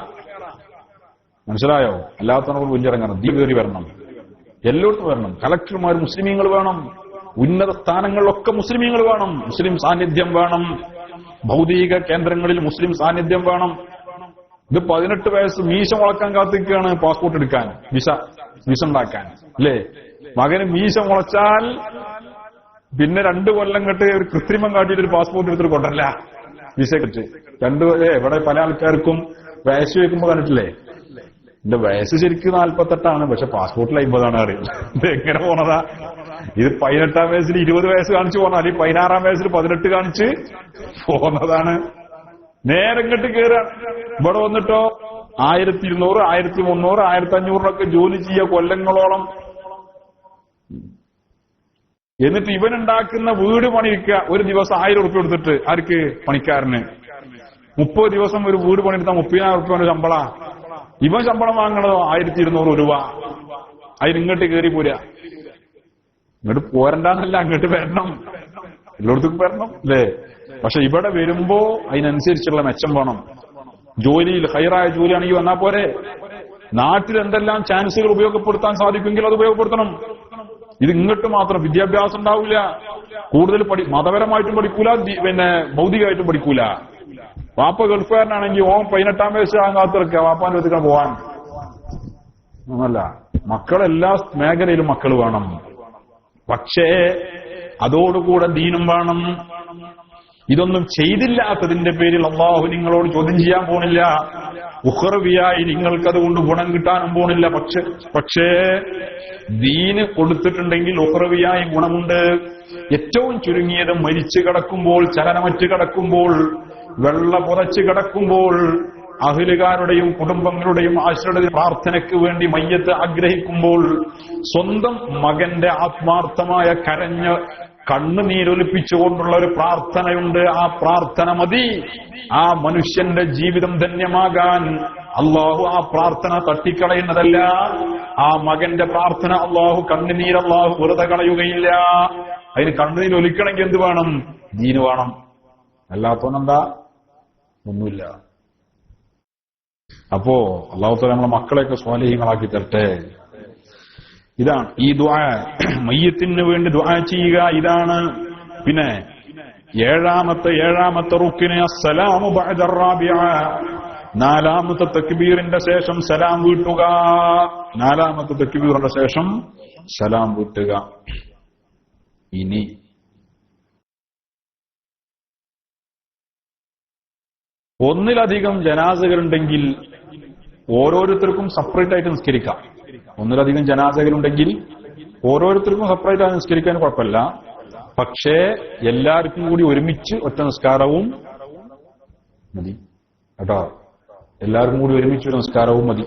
മനസ്സിലായോ? അല്ലാത്തവനെ കൊണ്ട് വലിയിറങ്ങാറ. ദീ കയറി വരണം, എല്ലായിടത്തും വരണം. കളക്ടർമാർ മുസ്ലിമീങ്ങൾ വേണം, ഉന്നത സ്ഥാനങ്ങളിലൊക്കെ മുസ്ലിമീങ്ങൾ വേണം, മുസ്ലിം സാന്നിധ്യം വേണം, ഭൗതിക കേന്ദ്രങ്ങളിൽ മുസ്ലിം സാന്നിധ്യം വേണം. ഇത് 18 വയസ്സ് മീശ മുളക്കാൻ കാത്തിക്കുകയാണ് പാസ്പോർട്ട് എടുക്കാൻ, വിസ ഉണ്ടാക്കാൻ, അല്ലേ? മകന് മീശ മുളച്ചാൽ പിന്നെ 2 കൊല്ലം കെട്ട് ഒരു കൃത്രിമം കാട്ടിയിട്ട് ഒരു പാസ്പോർട്ട് എടുത്തിട്ട് കൊണ്ടല്ല വിസ കിട്ട്. ഇവിടെ പല ആൾക്കാർക്കും വയസ്സ് വെക്കുമ്പോ കണ്ടിട്ടില്ലേ? എന്റെ വയസ്സ് ശരിക്കും 48ആണ്, പക്ഷെ പാസ്പോർട്ടിൽ 50 അറിയില്ല. ഇത് എങ്ങനെ പോണതാ? ഇത് 18-ാം വയസ്സിൽ 20 വയസ്സ് കാണിച്ചു പോണ, അല്ലെങ്കിൽ 16-ാം വയസ്സിൽ 18 കാണിച്ച് പോന്നതാണ്. നേരം കെട്ട് കയറാൻ ഇവിടെ വന്നിട്ടോ 1200, 1300, 1500 ജോലി ചെയ്യുക കൊല്ലങ്ങളോളം. എന്നിട്ട് ഇവനുണ്ടാക്കുന്ന വീട് പണിയിരിക്കുക. ഒരു ദിവസം 1000 ഉറുപ്പ്യ കൊടുത്തിട്ട് ആർക്ക്? പണിക്കാരന്. 30 ദിവസം ഒരു വീട് പണിയെടുത്താൽ 30,000 ഉറുപ്പ്യ ശമ്പള. ഇവൻ ശമ്പളം വാങ്ങണതോ 1200 രൂപ. അതിനിങ്ങോട്ട് കയറി പോരാ. ഇങ്ങോട്ട് പോരണ്ടെന്നല്ല, അങ്ങോട്ട് വരണം, എല്ലായിടത്തും വരണം, അല്ലേ? പക്ഷെ ഇവിടെ വരുമ്പോ അതിനനുസരിച്ചുള്ള മെച്ചം വേണം. ജോലിയിൽ ഹൈറായ ജോലിയാണെങ്കിൽ വന്നാൽ പോരെ. നാട്ടിൽ എന്തെല്ലാം ചാൻസുകൾ ഉപയോഗപ്പെടുത്താൻ സാധിക്കുമെങ്കിൽ അത് ഉപയോഗപ്പെടുത്തണം. ഇത് ഇങ്ങോട്ട് മാത്രം വിദ്യാഭ്യാസം ഉണ്ടാവില്ല. കൂടുതൽ മതപരമായിട്ടും പഠിക്കൂല, ഭൗതികമായിട്ടും പഠിക്കൂല. വാപ്പ ഗൾഫുകാരനാണെങ്കിൽ ഓൻ 18-ാം വയസ്സാകാൻ കാത്തിറക്കുക വാപ്പാന്റെ അടുത്തേക്ക് പോവാൻ. ഒന്നല്ല, മക്കളെല്ലാ മേഖലയിലും മക്കൾ വേണം. പക്ഷേ അതോടുകൂടെ ദീനും വേണം. ഇതൊന്നും ചെയ്തില്ലാത്തതിന്റെ പേരിൽ അള്ളാഹു നിങ്ങളോട് ചോദ്യം ചെയ്യാൻ പോണില്ല. ഉഖ്റവിയായി നിങ്ങൾക്കതുകൊണ്ട് ഗുണം കിട്ടാനും പോണില്ല. പക്ഷേ ദീന് കൊടുത്തിട്ടുണ്ടെങ്കിൽ ഉഖ്റവിയായി ഗുണമുണ്ട്. ഏറ്റവും ചുരുങ്ങിയത് മരിച്ചു കിടക്കുമ്പോൾ, ചലനമറ്റ് കിടക്കുമ്പോൾ, വെള്ള പുതച്ച് കിടക്കുമ്പോൾ, അഹ്ലുകാരുടെയും കുടുംബങ്ങളുടെയും ആശ്രയുടെ പ്രാർത്ഥനയ്ക്ക് വേണ്ടി മയ്യത്ത് ആഗ്രഹിക്കുമ്പോൾ സ്വന്തം മകന്റെ ആത്മാർത്ഥമായ കരഞ്ഞ കണ്ണുനീരൊലിപ്പിച്ചുകൊണ്ടുള്ള ഒരു പ്രാർത്ഥനയുണ്ട്. ആ പ്രാർത്ഥന മതി ആ മനുഷ്യന്റെ ജീവിതം ധന്യമാകാൻ. അള്ളാഹു ആ പ്രാർത്ഥന തട്ടിക്കളയുന്നതല്ല. ആ മകന്റെ പ്രാർത്ഥന അള്ളാഹു അള്ളാഹു വെറുതെ കളയുകയില്ല. അതിന് കണ്ണുനീരൊലിക്കണമെങ്കിൽ എന്ത് വേണം? ദീന് വേണം. അല്ലാത്തവനെന്താ? ഒന്നുമില്ല. അപ്പോ അല്ലാഹു തആല നമ്മളെ മക്കളെയൊക്കെ സ്വാലിഹീങ്ങളാക്കി തരട്ടെ. ഇതാണ് ഈ ദുആ, മയ്യത്തിന് വേണ്ടി ദുആ ചെയ്യുക. ഇതാണ് പിന്നെ ഏഴാമത്തെ റുക്കിന് അസ്സലാമു ബഅദ റാബിഅ, നാലാമത്തെ തക്ബീറിന്റെ ശേഷം സലാം വീട്ടുക. നാലാമത്തെ തക്ബീറിന്റെ ശേഷം സലാം വീട്ടുക. ഇനി ഒന്നിലധികം ജനാസകളുണ്ടെങ്കിൽ ഓരോരുത്തർക്കും സെപ്പറേറ്റ് ആയിട്ട് നിസ്കരിക്കാം. ഒന്നിലധികം ജനാസകളുണ്ടെങ്കിൽ ഓരോരുത്തർക്കും സെപ്പറേറ്റ് ആയി നിസ്കരിക്കാൻ കുഴപ്പമില്ല. പക്ഷേ എല്ലാവർക്കും കൂടി ഒരുമിച്ച് ഒറ്റ നിസ്കാരവും മതി കേട്ടോ. എല്ലാവർക്കും കൂടി ഒരുമിച്ച് ഒരു നിസ്കാരവും മതി.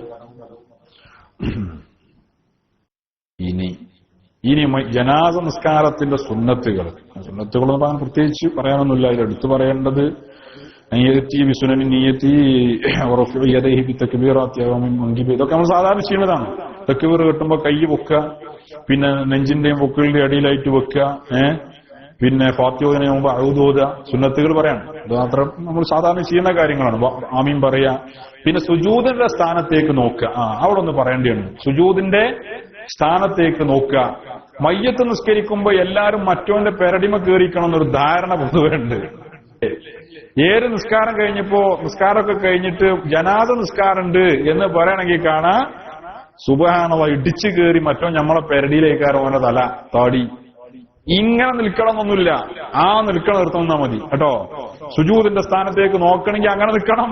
ഇനി ജനാസ നിസ്കാരത്തിന്റെ സുന്നത്തുകൾ എന്ന് പറയാൻ പ്രത്യേകിച്ച് പറയാനൊന്നുമില്ല. ഇതിലെടുത്ത് പറയേണ്ടത് ഇതൊക്കെ നമ്മൾ സാധാരണ ചെയ്യുന്നതാണ്. തക്ബീർ കെട്ടുമ്പോ കൈ വെക്കുക, പിന്നെ നെഞ്ചിന്റെയും പൊക്കിളിന്റെയും അടിയിലായിട്ട് വെക്കുക, പിന്നെ ഫാത്തിഹയുടെ മുമ്പ് അഊദ് സുന്നത്തുകൾ പറയാണ്. ഇത് മാത്രം നമ്മൾ സാധാരണ ചെയ്യുന്ന കാര്യങ്ങളാണ്. ആമീൻ പറയാ. പിന്നെ സുജൂദിന്റെ സ്ഥാനത്തേക്ക് നോക്കുക. അവിടെ ഒന്ന് പറയേണ്ടതാണ്. സുജൂദിന്റെ സ്ഥാനത്തേക്ക് നോക്കുക. മയ്യത്ത് നിസ്കരിക്കുമ്പോ എല്ലാരും മറ്റോന്റെ പെരടിമ കയറിക്കണം എന്നൊരു ധാരണ പൊതുവുണ്ട്. ഏത് നിസ്കാരം കഴിഞ്ഞപ്പോ നിസ്കാരമൊക്കെ കഴിഞ്ഞിട്ട് ജനാസ നിസ്കാരമുണ്ട് എന്ന് പറയണമെങ്കിൽ കാണാ സുബ്ഹാനല്ലാഹ് ഇടിച്ചു കയറി മറ്റോ നമ്മളെ പെരടിയിലേക്കാരോ അവന്റെ തല താടി ഇങ്ങനെ നിൽക്കണമെന്നൊന്നുമില്ല. നിൽക്കണം നിർത്തുന്നാ മതി കേട്ടോ. സുജൂദിന്റെ സ്ഥാനത്തേക്ക് നോക്കണമെങ്കിൽ അങ്ങനെ നിൽക്കണം.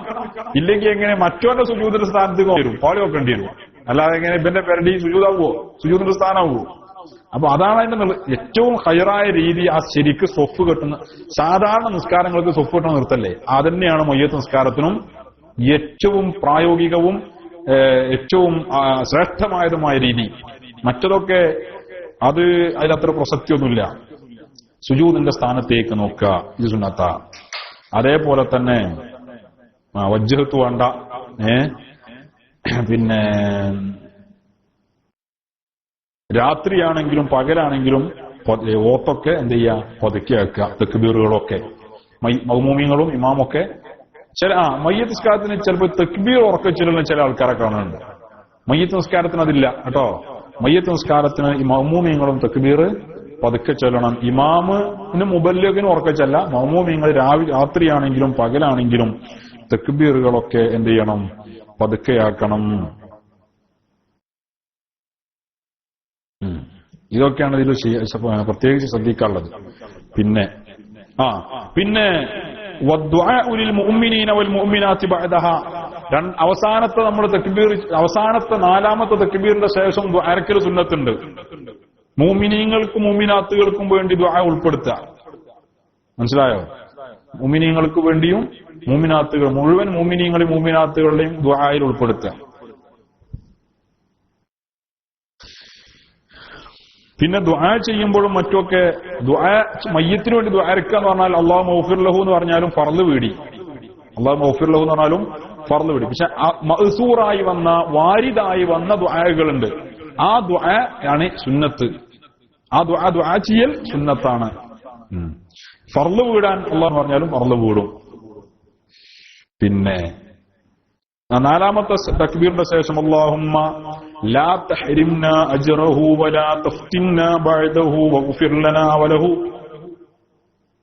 ഇല്ലെങ്കിൽ എങ്ങനെ മറ്റോന്റെ സുജൂദിന്റെ സ്ഥാനത്തേക്ക് വരും, പാളി വെക്കേണ്ടി വരും. അല്ലാതെ എങ്ങനെ ഇവന്റെ പെരടി സുജൂദാവോ, സുജൂദിന്റെ സ്ഥാനമാവോ? അപ്പൊ അതാണ് അതിന്റെ ഏറ്റവും ഹൈറായ രീതി. ആ ശരിക്ക് സ്വഫ് കെട്ടുന്ന സാധാരണ നിസ്കാരങ്ങൾക്ക് സ്വഫ് കെട്ടുന്ന നിർത്തല്ലേ, അതന്നെയാണ് മയ്യത്ത് നിസ്കാരത്തിനും ഏറ്റവും പ്രായോഗികവും ഏറ്റവും ശ്രേഷ്ഠമായതുമായ രീതി. മറ്റതൊക്കെ അതിലത്ര പ്രസക്തിയൊന്നുമില്ല. സുജൂദിന്റെ സ്ഥാനത്തേക്ക് നോക്കുക, ഇത് സുന്നത്ത. അതേപോലെ തന്നെ വജ്ഹത്ത് വേണ്ട. പിന്നെ രാത്രിയാണെങ്കിലും പകലാണെങ്കിലും ഓത്തൊക്കെ എന്ത് ചെയ്യുക, പതുക്കി വെക്കുക. തക്ബീറുകളൊക്കെ മൗമൂമിങ്ങളും ഇമാമൊക്കെ മയ്യത്ത് നിസ്കാരത്തിന് ചിലപ്പോൾ തക്ബീർ ഉറക്കെ ചൊല്ലുന്ന ചില ആൾക്കാരെ കാണുന്നുണ്ട്. മയ്യത്ത് നിസ്കാരത്തിന് അതില്ല കേട്ടോ. മയ്യത്ത് നിസ്കാരത്തിന് ഈ മൗമൂമിങ്ങളും തക്ബീർ പതുക്കെ ചൊല്ലണം. ഇമാമിന് മുബല്ലിഗിനും ഉറക്കെ ചെല്ല. മൗമൂമിങ്ങൾ രാത്രിയാണെങ്കിലും പകലാണെങ്കിലും തക്ബീറുകളൊക്കെ എന്ത് ചെയ്യണം, പതുക്കെയാക്കണം. ഇതൊക്കെയാണ് ഇതിൽ പ്രത്യേകിച്ച് ശ്രദ്ധിക്കാനുള്ളത്. പിന്നെ അവസാനത്തെ നമ്മുടെ തക്ബീർ, അവസാനത്തെ നാലാമത്തെ തക്ബീറിന്റെ ശേഷം ദുആക്കൽ സുന്നത്തുണ്ട്. മുഅ്മിനീങ്ങൾക്കും മുഅ്മിനാത്തുകൾക്കും വേണ്ടി ദുആ ഉൾപ്പെടുത്തുക. മനസ്സിലായോ? മുഅ്മിനീങ്ങൾക്ക് വേണ്ടിയും മുഅ്മിനാത്തുകൾ മുഴുവൻ മുഅ്മിനീങ്ങളെയും മുഅ്മിനാത്തുകളുടെയും ദുആയിൽ ഉൾപ്പെടുത്തുക. പിന്നെ ദുആ ചെയ്യുമ്പോഴും മറ്റുമൊക്കെ മയ്യത്തിന് വേണ്ടി ദുആഇറക്കുക എന്ന് പറഞ്ഞാൽ അല്ലാഹു മഗ്ഫിർ ലഹു എന്ന് പറഞ്ഞാലും ഫർള് വീടി, അല്ലാഹു മഗ്ഫിർ ലഹു എന്ന് പറഞ്ഞാലും ഫർള് വീടി. പക്ഷെ മഅ്സൂറായി വന്ന വാരിദായി വന്ന ദുആകളുണ്ട്. ആ ദുആ ആണ് സുന്നത്ത്. ആ ദുആ ചെയ്യൽ സുന്നത്താണ്. ഫർള് വീടാൻ അല്ലാഹു പറഞ്ഞാലും ഫർള് വീടും. പിന്നെ നാലാമത്തെ തക്ബീറിന്റെ ശേഷം അല്ലാഹുമ്മ ലാ തഹ്രിംനാ അജ്റഹു വലാ തഫ്തിന്നാ ബഅദഹു വഗ്ഫിർ ലനാ വലഹു.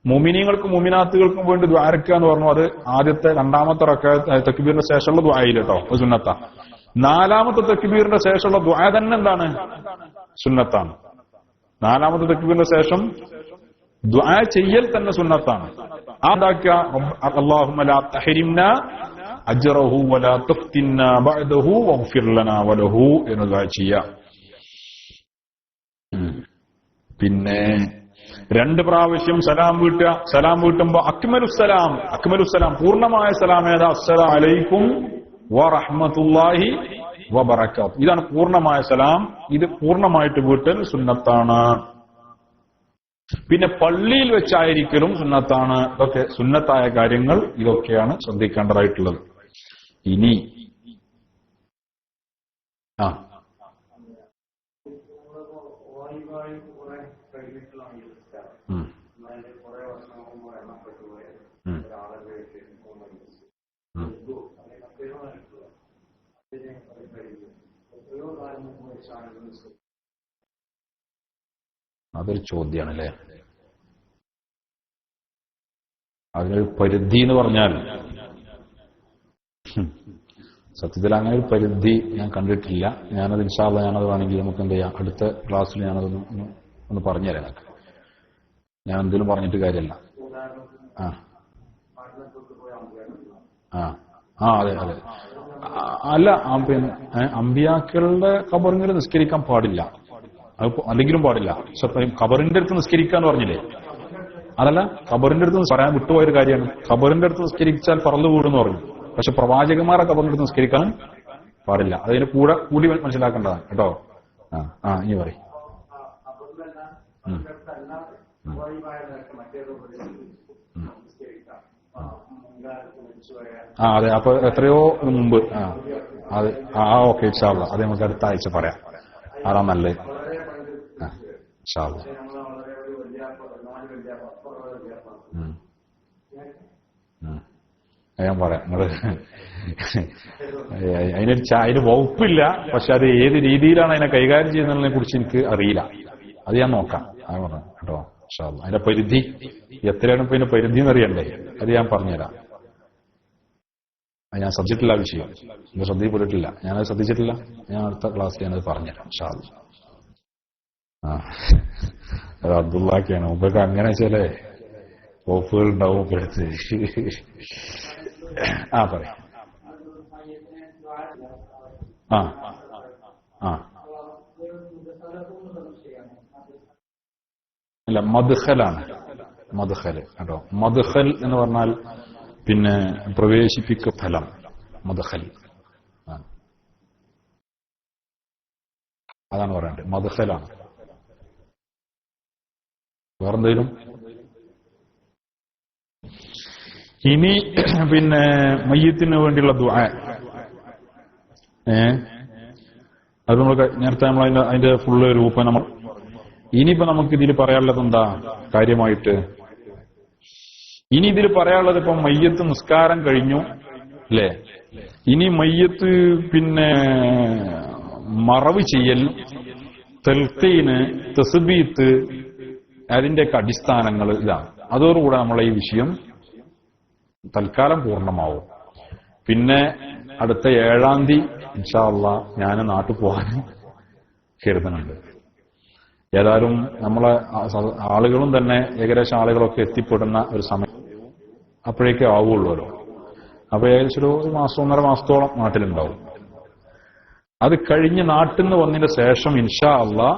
മുഅ്മിനീങ്ങൾക്കും മുഅ്മിനാത്തുകൾക്കും വേണ്ടി ദുആഇറക്കുക എന്ന് പറഞ്ഞു. അത് ആദ്യത്തെ രണ്ടാമത്തെ തക്ബീറിന്റെ ശേഷമുള്ള ദുആയിൽ കേട്ടോ, സുന്നത്താ. നാലാമത്തെ തക്ബീറിന്റെ ശേഷമുള്ള ദുആ തന്നെ എന്താണ്, സുന്നത്താണ്. നാലാമത്തെ തക്ബീറിന്റെ ശേഷം ദുആ ചെയ്യൽ തന്നെ സുന്നത്താണ്. ആദാക്കുക അല്ലാഹുമ്മ ലാ തഹ്രിംനാ അജ്റഹു വലാ തഫ്തിന്നാ ബഅദഹു വഗ്ഫിർ ലനാ വലഹു എന്ന് ദുആ ചെയ്യാം. പിന്നെ 2 പ്രാവശ്യം സലാം വീട്ടുക. സലാം വീട്ടുമ്പോ അക്മലുസ്സലാം പൂർണ്ണമായ സലാം ഏതാ? അസ്സലാമു അലൈക്കും വറഹ്മത്തുള്ളാഹി വബറകാതുഹു. ഇതാണ് പൂർണ്ണമായ സലാം. ഇത് പൂർണ്ണമായിട്ട് വീട്ടൽ സുന്നത്താണ്. പിന്നെ പള്ളിയിൽ വെച്ചായിരിക്കലും സുന്നത്താണ്. ഇതൊക്കെ സുന്നത്തായ കാര്യങ്ങൾ. ഇതൊക്കെയാണ് ശ്രദ്ധിക്കേണ്ടതായിട്ടുള്ളത്. ഇനി അതൊരു ചോദ്യമാണല്ലേ. അതിനൊരു പരിധി എന്ന് പറഞ്ഞാൽ സത്യത്തിൽ അങ്ങനെ ഒരു പരിധി ഞാൻ കണ്ടിട്ടില്ല. ഞാനത് ഇൻഷാ അല്ലാഹ് ഞാനത് വേണമെങ്കിൽ നമുക്ക് എന്ത് ചെയ്യാം, അടുത്ത ക്ലാസ്സിൽ ഞാനതൊന്ന് പറഞ്ഞുതരാം. എനിക്ക് ഞാൻ എന്തെങ്കിലും പറഞ്ഞിട്ട് കാര്യമല്ല. അതെ അതെ. അല്ല, പിന്നെ അമ്പിയാക്കളുടെ ഖബറിൽ നിസ്കരിക്കാൻ പാടില്ല, അത് അല്ലെങ്കിലും പാടില്ല. ഖബറിന്റെ അടുത്ത് നിസ്കരിക്കാന്ന് പറഞ്ഞില്ലേ, അതല്ല ഖബറിന്റെ അടുത്ത് പറയാൻ വിട്ടുപോയൊരു കാര്യമാണ്. ഖബറിന്റെ അടുത്ത് നിസ്കരിച്ചാൽ പറന്നു കൂടുന്ന് പറഞ്ഞു. പക്ഷെ പ്രവാചകന്മാരെ ഖബറിന്റെ അടുത്ത് നിസ്കരിക്കാൻ പാടില്ല. അതിന് കൂടി മനസ്സിലാക്കേണ്ടതാണ് കേട്ടോ. ഇനി പറയും. അതെ. അപ്പൊ എത്രയോ മുമ്പ് അത് ഓക്കെ ഇൻഷാ അല്ലാഹ് അത് നമുക്ക് അടുത്ത ആഴ്ച പറയാം. അതാ നല്ലത്. ഇൻഷാ അല്ലാഹ്. ഞാൻ പറയാം. നിങ്ങള് അതിന് വകുപ്പില്ല, പക്ഷെ അത് ഏത് രീതിയിലാണ് അതിനെ കൈകാര്യം ചെയ്യുന്നതിനെ കുറിച്ച് എനിക്ക് അറിയില്ല. അത് ഞാൻ നോക്കാം. അത് പറഞ്ഞു കേട്ടോ. ഇൻഷാ അല്ലാഹ്. അതിന്റെ പരിധി എത്രയാണ് ഇപ്പൊ ഇതിന്റെ പരിധി എന്നറിയണ്ടേ, അത് ഞാൻ പറഞ്ഞുതരാം. ഞാൻ ശ്രദ്ധിച്ചിട്ടില്ല ആ വിഷയം, നിങ്ങൾ ശ്രദ്ധയിൽപ്പെട്ടിട്ടില്ല. ഞാനത് ശ്രദ്ധിച്ചിട്ടില്ല. ഞാൻ അടുത്ത ക്ലാസ്സിൽ ഞാനത് പറഞ്ഞുതരാം ഇൻഷാ അല്ലാഹ്. അത് അബ്ദുള്ളാക്കിയാണ്. മുമ്പൊക്കെ അങ്ങനെ ചില വകുപ്പുകൾ ഉണ്ടാവും എടുത്ത്. പറയാം. അല്ല, മദ്ഖലാണ്. മദ്ഖൽ കേട്ടോ. മദ്ഖൽ എന്ന് പറഞ്ഞാൽ പിന്നെ പ്രവേശിപ്പിക്ക ഫലം. മദ്ഖൽ അതാണ് പറയേണ്ടത്. മദ്ഖലാണ്. വേറെന്തെങ്കിലും? ഇനി പിന്നെ മയ്യത്തിന് വേണ്ടിയുള്ള ദുആ, അത് നമ്മൾ നേരത്തെ നമ്മൾ അതിന്റെ ഫുള്ള് രൂപം നമ്മൾ. ഇനിയിപ്പോ നമുക്ക് ഇതിൽ പറയാനുള്ളത് എന്താ കാര്യമായിട്ട്? ഇനി ഇതിൽ പറയാനുള്ളത് ഇപ്പം മയ്യത്ത് നിസ്കാരം കഴിഞ്ഞു അല്ലേ. ഇനി മയ്യത്ത് പിന്നെ മറവ് ചെയ്യൽ, തൽഖീന്, തസ്ബീത്ത്, അതിന്റെയൊക്കെ അടിസ്ഥാനങ്ങൾ ഇതാണ്. അതോടുകൂടെ നമ്മളെ ഈ വിഷയം തൽക്കാലം പൂർണ്ണമാവും. പിന്നെ അടുത്ത 7-ാം തീയതി ഇൻഷാ അല്ലാഹ് ഞാൻ നാട്ടിൽ പോകാൻ കരുതുന്നുണ്ട്. ഏതായാലും നമ്മളെ ആളുകളും തന്നെ ഏകദേശം ആളുകളൊക്കെ എത്തിപ്പെടുന്ന ഒരു സമയം അപ്പോഴേക്കേ ആവുള്ളൂല്ലോ. അപ്പൊ ഏകദേശം ഒരു മാസം 1.5 മാസത്തോളം നാട്ടിലുണ്ടാവും. അത് കഴിഞ്ഞ് നാട്ടിൽ നിന്ന് വന്നതിന് ശേഷം ഇൻഷാ അല്ലാഹ്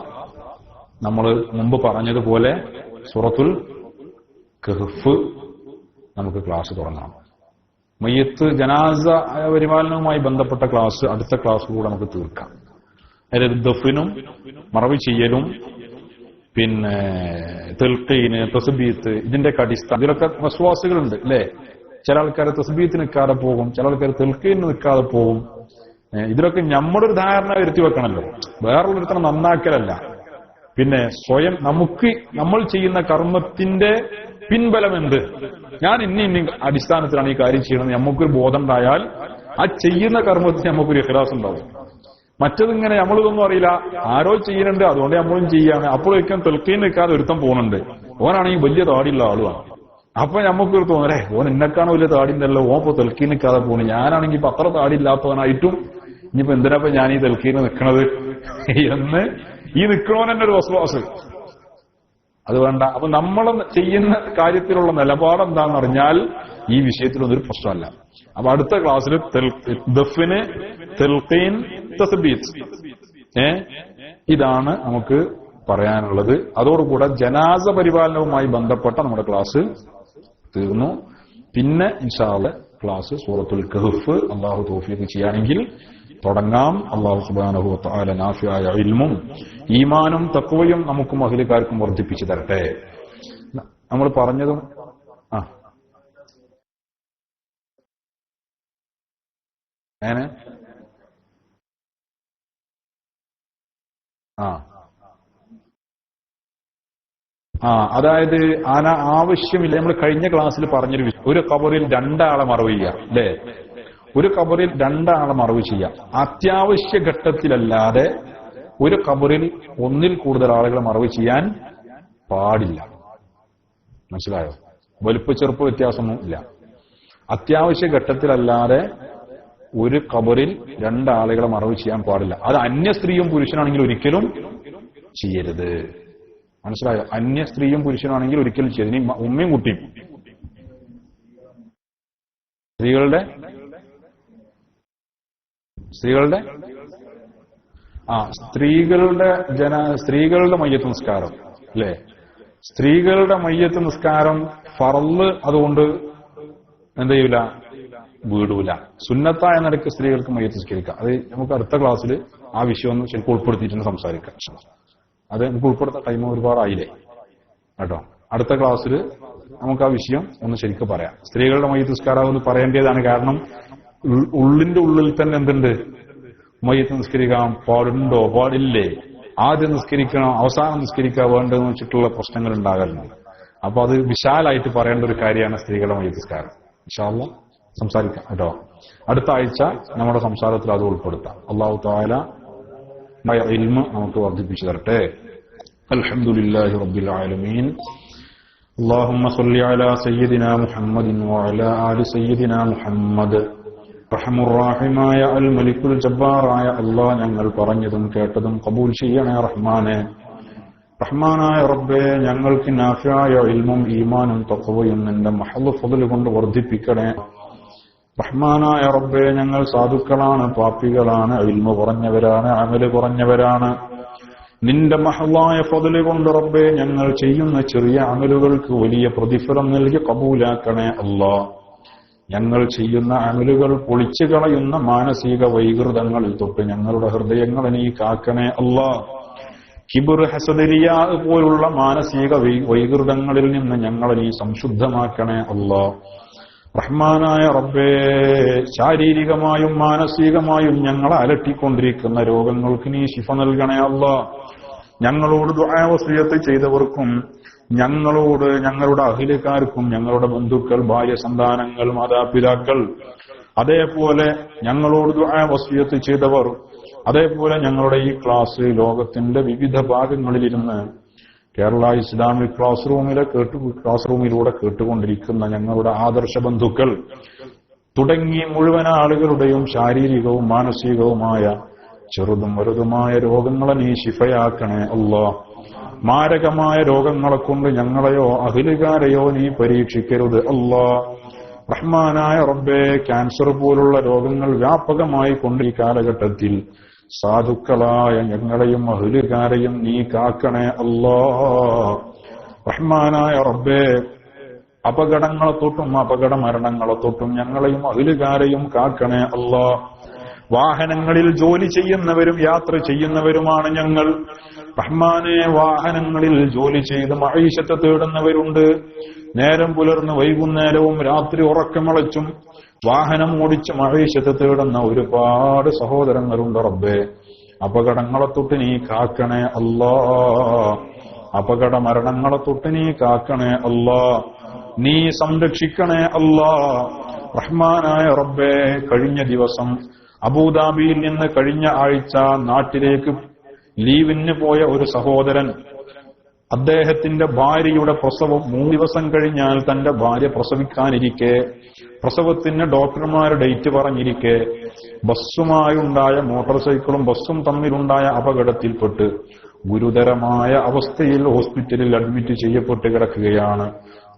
നമ്മൾ മുമ്പ് പറഞ്ഞതുപോലെ സൂറത്തുൽ കഹ്ഫ് നമുക്ക് ക്ലാസ് തുടങ്ങണം. മയ്യത്ത് ജനാസ പരിപാലനവുമായി ബന്ധപ്പെട്ട ക്ലാസ് അടുത്ത ക്ലാസ്സിലൂടെ നമുക്ക് തീർക്കാം. അതായത് ദഫിനും മറവ് ചെയ്യലും പിന്നെ തൽഖീന്, തസ്ബീത്ത്, ഇതിന്റെയൊക്കെ അടിസ്ഥാനം. ഇതിലൊക്കെ വസ്വാസുകളുണ്ട് അല്ലേ. ചില ആൾക്കാർ തസ്ബീത്ത് നിൽക്കാതെ പോകും, ചില ആൾക്കാർ തൽഖീന് നിൽക്കാതെ പോകും. ഇതിലൊക്കെ നമ്മളൊരു ധാരണ വരുത്തി വെക്കണമല്ലോ. വേറൊരുത്തരം നന്നാക്കലല്ല, പിന്നെ സ്വയം നമ്മൾ ചെയ്യുന്ന കർമ്മത്തിന്റെ പിൻബലം എന്ത്, ഞാൻ ഇന്ന അടിസ്ഥാനത്തിലാണ് ഈ കാര്യം ചെയ്യണമെന്ന് നമുക്കൊരു ബോധം ഉണ്ടായാൽ ആ ചെയ്യുന്ന കർമ്മത്തിന് നമുക്കൊരു ഇഖ്ലാസ് ഉണ്ടാവും. മറ്റതിങ്ങനെ നമ്മളിതൊന്നും അറിയില്ല, ആരോ ചെയ്യുന്നുണ്ട് അതുകൊണ്ട് നമ്മളും ചെയ്യാണ്. അപ്പോഴേക്കും തൽഖീൻ നിൽക്കാതെ ഒരുത്തം പോകുന്നുണ്ട്, ഓനാണെങ്കിൽ വലിയ താടിയുള്ള ആളുമാണ്. അപ്പൊ നമുക്കൊരു തോന്നലേ ഓൻ എന്നെക്കാണ് വലിയ താടിണ്ടല്ലോ, ഓൻ ഇപ്പൊ തൽഖീൻ നിൽക്കാതെ പോകുന്നു, ഞാനാണെങ്കിൽ ഇപ്പൊ അത്ര താടിയില്ലാത്തവനായിട്ടും ഇനിയിപ്പോ എന്തിനാപ്പ ഞാൻ ഈ തൽഖീന് നിൽക്കണത് എന്ന് ഈ നിൽക്കണോൻ തന്നെ ഒരു വസ്വാസ്. അത് വേണ്ട. അപ്പൊ നമ്മൾ ചെയ്യുന്ന കാര്യത്തിലുള്ള നിലപാട് എന്താണെന്ന് അറിഞ്ഞാൽ ഈ വിഷയത്തിലൊന്നും ഒരു പ്രശ്നമല്ല. അപ്പൊ അടുത്ത ക്ലാസ്സിൽ ദഫിന്, തൽഖീൻ, തസ്ബീത്ത് ഇതാണ് നമുക്ക് പറയാനുള്ളത്. അതോടുകൂടെ ജനാസ പരിപാലനവുമായി ബന്ധപ്പെട്ട നമ്മുടെ ക്ലാസ് തീർന്നു. പിന്നെ ഇൻഷാ അല്ലാഹ് ക്ലാസ് സൂറത്തുൽ കഹ്ഫ് അല്ലാഹു തൗഫീഖ് ചെയ്യുകയാണെങ്കിൽ തുടങ്ങാം. അല്ലാഹു സുബ്ഹാനഹു വ തആല നാഫിയായ ഇൽമും ഈമാനും തഖ്വയും നമുക്കും അഹ്ലുകാർക്കും വർദ്ധിപ്പിച്ചു തരട്ടെ. നമ്മൾ പറഞ്ഞതും അതായത് ആവശ്യമില്ല. നമ്മൾ കഴിഞ്ഞ ക്ലാസ്സിൽ പറഞ്ഞൊരു ഒരു ഖബറിൽ 2 ആളെ മറവ് ചെയ്യുക അല്ലേ. ഒരു ഖബറിൽ രണ്ടാളെ മറവ് ചെയ്യാം. അത്യാവശ്യ ഘട്ടത്തിലല്ലാതെ ഒരു ഖബറിൽ ഒന്നിൽ കൂടുതൽ ആളുകളെ മറവ് ചെയ്യാൻ പാടില്ല. മനസ്സിലായോ? വലുപ്പ ചെറുപ്പ വ്യത്യാസമൊന്നും ഇല്ല. അത്യാവശ്യ ഘട്ടത്തിലല്ലാതെ ഒരു ഖബറിൽ രണ്ടാളുകളെ മറവ് ചെയ്യാൻ പാടില്ല. അത് അന്യ സ്ത്രീയും പുരുഷനാണെങ്കിൽ ഒരിക്കലും ചെയ്യരുത്. മനസ്സിലായോ? അന്യ സ്ത്രീയും പുരുഷനാണെങ്കിൽ ഒരിക്കലും ചെയ്യരുത്. ഇനി ഉമ്മയും കുട്ടിയും സ്ത്രീകളുടെ സ്ത്രീകളുടെ മയ്യത്ത് നിസ്കാരം അല്ലെ? സ്ത്രീകളുടെ മയ്യത്ത് നിസ്കാരം ഫർള്, അതുകൊണ്ട് എന്ത് ചെയ്യൂല, വീടൂല. സുന്നത്തായ നിലയ്ക്ക് സ്ത്രീകൾക്ക് മയ്യത്ത് നിസ്കരിക്കാം. അത് നമുക്ക് അടുത്ത ക്ലാസ്സിൽ ആ വിഷയം ഒന്ന് ശരിക്കും ഉൾപ്പെടുത്തിയിട്ടുണ്ട് സംസാരിക്കാം. അത് നമുക്ക് ഉൾപ്പെടുത്ത ടൈം ഒരുപാടായില്ലേ കേട്ടോ. അടുത്ത ക്ലാസ്സിൽ നമുക്ക് ആ വിഷയം ഒന്ന് ശരിക്കും പറയാം. സ്ത്രീകളുടെ മയ്യത്ത് നിസ്കാരം ഒന്ന് പറയേണ്ടതാണ്. കാരണം ഉള്ളിന്റെ ഉള്ളിൽ തന്നെ എന്തുണ്ട്, മയ്യത്ത് നിസ്കരിക്കാൻ പാടുണ്ടോ പാടില്ലേ, ആദ്യം നിസ്കരിക്കണം അവസാനം നിസ്കരിക്കുക വേണ്ടതെന്ന് വെച്ചിട്ടുള്ള പ്രശ്നങ്ങൾ ഉണ്ടാകലുണ്ട്. അപ്പൊ അത് വിശാലായിട്ട് പറയേണ്ട ഒരു കാര്യമാണ് സ്ത്രീകളുടെ മയ്യത്ത് നിസ്കാരം. ഇൻഷാ അല്ലാഹ് സംസാരിക്കാം കേട്ടോ. അടുത്ത ആഴ്ച നമ്മുടെ സംസാരത്തിൽ അത് ഉൾപ്പെടുത്താം. അല്ലാഹു തആല ഇൽമ് നമുക്ക് വർദ്ധിപ്പിച്ചു തരട്ടെ. അൽഹംദുലില്ലാഹി റബ്ബിൽ ആലമീൻ. اللهم صل على سيدنا محمد وعلى آل سيدنا محمد. റഹ്മുർ-റഹീമായ അൽ മലിക്കുൽ ജബ്ബാറായ അല്ലാഹ്, ഞങ്ങൾ പറഞ്ഞതും കേട്ടതും ഖബൂൽ ചെയ്യണേ റഹ്മാനെ. റഹ്മാനായ റബ്ബേ, ഞങ്ങൾക്ക് നാഫിയായ ഇൽമും ഈമാനും തഖ്വയും നിന്റെ മഹ്ള് ഫദ്ൽ കൊണ്ട് വർദ്ധിപ്പിക്കണേ. റഹ്മാനായ റബ്ബേ, ഞങ്ങൾ സാധുക്കളാണ്, പാപികളാണ്, ഇൽമു കുറഞ്ഞവരാണ്, അമല് കുറഞ്ഞവരാണ്. നിന്റെ മഹ്ളായ ഫദ്ൽ കൊണ്ട് റബ്ബേ, ഞങ്ങൾ ചെയ്യുന്ന ചെറിയ അമലുകൾക്ക് വലിയ പ്രതിഫലം നൽകി കബൂലാക്കണേ അല്ലാഹ്. ഞങ്ങൾ ചെയ്യുന്ന അമലുകൾ പൊളിച്ചു കളയുന്ന മാനസിക വൈകൃതങ്ങളിൽ തൊട്ട് ഞങ്ങളുടെ ഹൃദയങ്ങളെ നീ കാക്കണേ അല്ലാഹ്. കിബ്ർ, ഹസദ്, റിയാ പോലുള്ള മാനസിക വൈകൃതങ്ങളിൽ നിന്ന് ഞങ്ങളെ നീ സംശുദ്ധമാക്കണേ അല്ലാഹ്. റഹ്മാനായ റബ്ബേ, ശാരീരികമായും മാനസികമായും ഞങ്ങളെ അലട്ടിക്കൊണ്ടിരിക്കുന്ന രോഗങ്ങൾക്ക് നീ ശിഫ നൽകണേ അല്ലാഹ്. ഞങ്ങളോട് ദുആ വസിയത്ത് ചെയ്തവർക്കും ഞങ്ങളോട്, ഞങ്ങളുടെ അഹിലുകാർക്കും, ഞങ്ങളുടെ ബന്ധുക്കൾ, ഭാര്യ, സന്താനങ്ങൾ, മാതാപിതാക്കൾ, അതേപോലെ ഞങ്ങളോട് ദുആ വസിയത്ത് ചെയ്തവർ, അതേപോലെ ഞങ്ങളുടെ ഈ ക്ലാസ് ലോകത്തിന്റെ വിവിധ ഭാഗങ്ങളിലിരുന്ന് കേരള ഇസ്ലാമിക് ക്ലാസ് റൂമിലൂടെ കേട്ടുകൊണ്ടിരിക്കുന്ന ഞങ്ങളുടെ ആദർശ ബന്ധുക്കൾ തുടങ്ങി മുഴുവൻ ആളുകളുടെയും ശാരീരികവും മാനസികവുമായ ചെറുതും വലുതുമായ രോഗങ്ങളെ നീ ശിഫയാക്കണേ അല്ലാഹ്. മാരകമായ രോഗങ്ങളെ കൊണ്ട് ഞങ്ങളെയോ അഹിലുകാരെയോ നീ പരീക്ഷിക്കരുത് അല്ലാഹ്. റഹ്മാനായ റബ്ബേ, ക്യാൻസർ പോലുള്ള രോഗങ്ങൾ വ്യാപകമായി കൊണ്ട് ഈ കാലഘട്ടത്തിൽ സാധുക്കളായ ഞങ്ങളെയും അഹിലുകാരെയും നീ കാക്കണേ അല്ലാഹ്. റഹ്മാനായ റബ്ബേ, അപകടങ്ങളെ തൊട്ടും അപകട മരണങ്ങളെ തൊട്ടും ഞങ്ങളെയും അഹിലുകാരെയും കാക്കണേ അല്ലാഹ്. വാഹനങ്ങളിൽ ജോലി ചെയ്യുന്നവരും യാത്ര ചെയ്യുന്നവരുമാണ് ഞങ്ങൾ. റഹ്മാനെ, വാഹനങ്ങളിൽ ജോലി ചെയ്ത് മഈശത്ത് തേടുന്നവരുണ്ട്. നേരം പുലർന്ന് വൈകുന്നേരവും രാത്രി ഉറക്കമളച്ചും വാഹനം ഓടിച്ച് മഈശത്ത് തേടുന്ന ഒരുപാട് സഹോദരങ്ങളുണ്ട് റബ്ബേ. അപകടങ്ങളെ തൊട്ട് നീ കാക്കണേ അല്ലാഹ്. അപകട മരണങ്ങളെ തൊട്ട് നീ കാക്കണേ അല്ലാഹ്. നീ സംരക്ഷിക്കണേ അല്ലാഹ്. റഹ്മാനായ റബ്ബേ, കഴിഞ്ഞ ദിവസം അബൂദാബിയിൽ നിന്ന് കഴിഞ്ഞ ആഴ്ച നാട്ടിലേക്ക് ലീവിന് പോയ ഒരു സഹോദരൻ, അദ്ദേഹത്തിന്റെ ഭാര്യയുടെ പ്രസവം 3 ദിവസം കഴിഞ്ഞാൽ തന്റെ ഭാര്യ പ്രസവിക്കാനിരിക്കെ, പ്രസവത്തിന് ഡോക്ടർമാർ ഡേറ്റ് പറഞ്ഞിരിക്കെ, ബസ്സുമായുണ്ടായ മോട്ടോർ സൈക്കിളും ബസ്സും തമ്മിലുണ്ടായ അപകടത്തിൽപ്പെട്ട് ഗുരുതരമായ അവസ്ഥയിൽ ഹോസ്പിറ്റലിൽ അഡ്മിറ്റ് ചെയ്യപ്പെട്ട് കിടക്കുകയാണ്.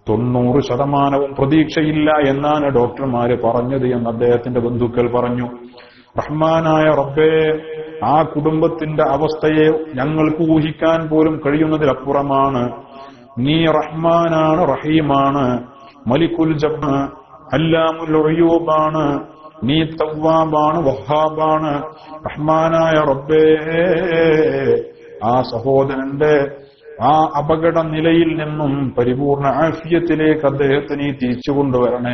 90% പ്രതീക്ഷയില്ല എന്നാണ് ഡോക്ടർമാര് പറഞ്ഞത് എന്ന് അദ്ദേഹത്തിന്റെ ബന്ധുക്കൾ പറഞ്ഞു. റഹ്മാനായ റബ്ബേ, ആ കുടുംബത്തിന്റെ അവസ്ഥയെ ഞങ്ങൾക്ക് ഊഹിക്കാൻ പോലും കഴിയുന്നതിലപ്പുറമാണ്. നീ റഹ്മാനാണ്, റഹീമാണ്, മലിക്കുൽ ജബ്ബാർ, അല്ലാമുൽ ഉയൂബാണ്, നീ തവ്വാബാണ്, വഹാബാണ്. റഹ്മാനായ റബ്ബേ, ആ സഹോദരന്റെ ആ അപകട നിലയിൽ നിന്നും പരിപൂർണ ആഫിയത്തിലേക്ക് അദ്ദേഹത്തെ നീ തിരിച്ചുകൊണ്ടുവരണേ.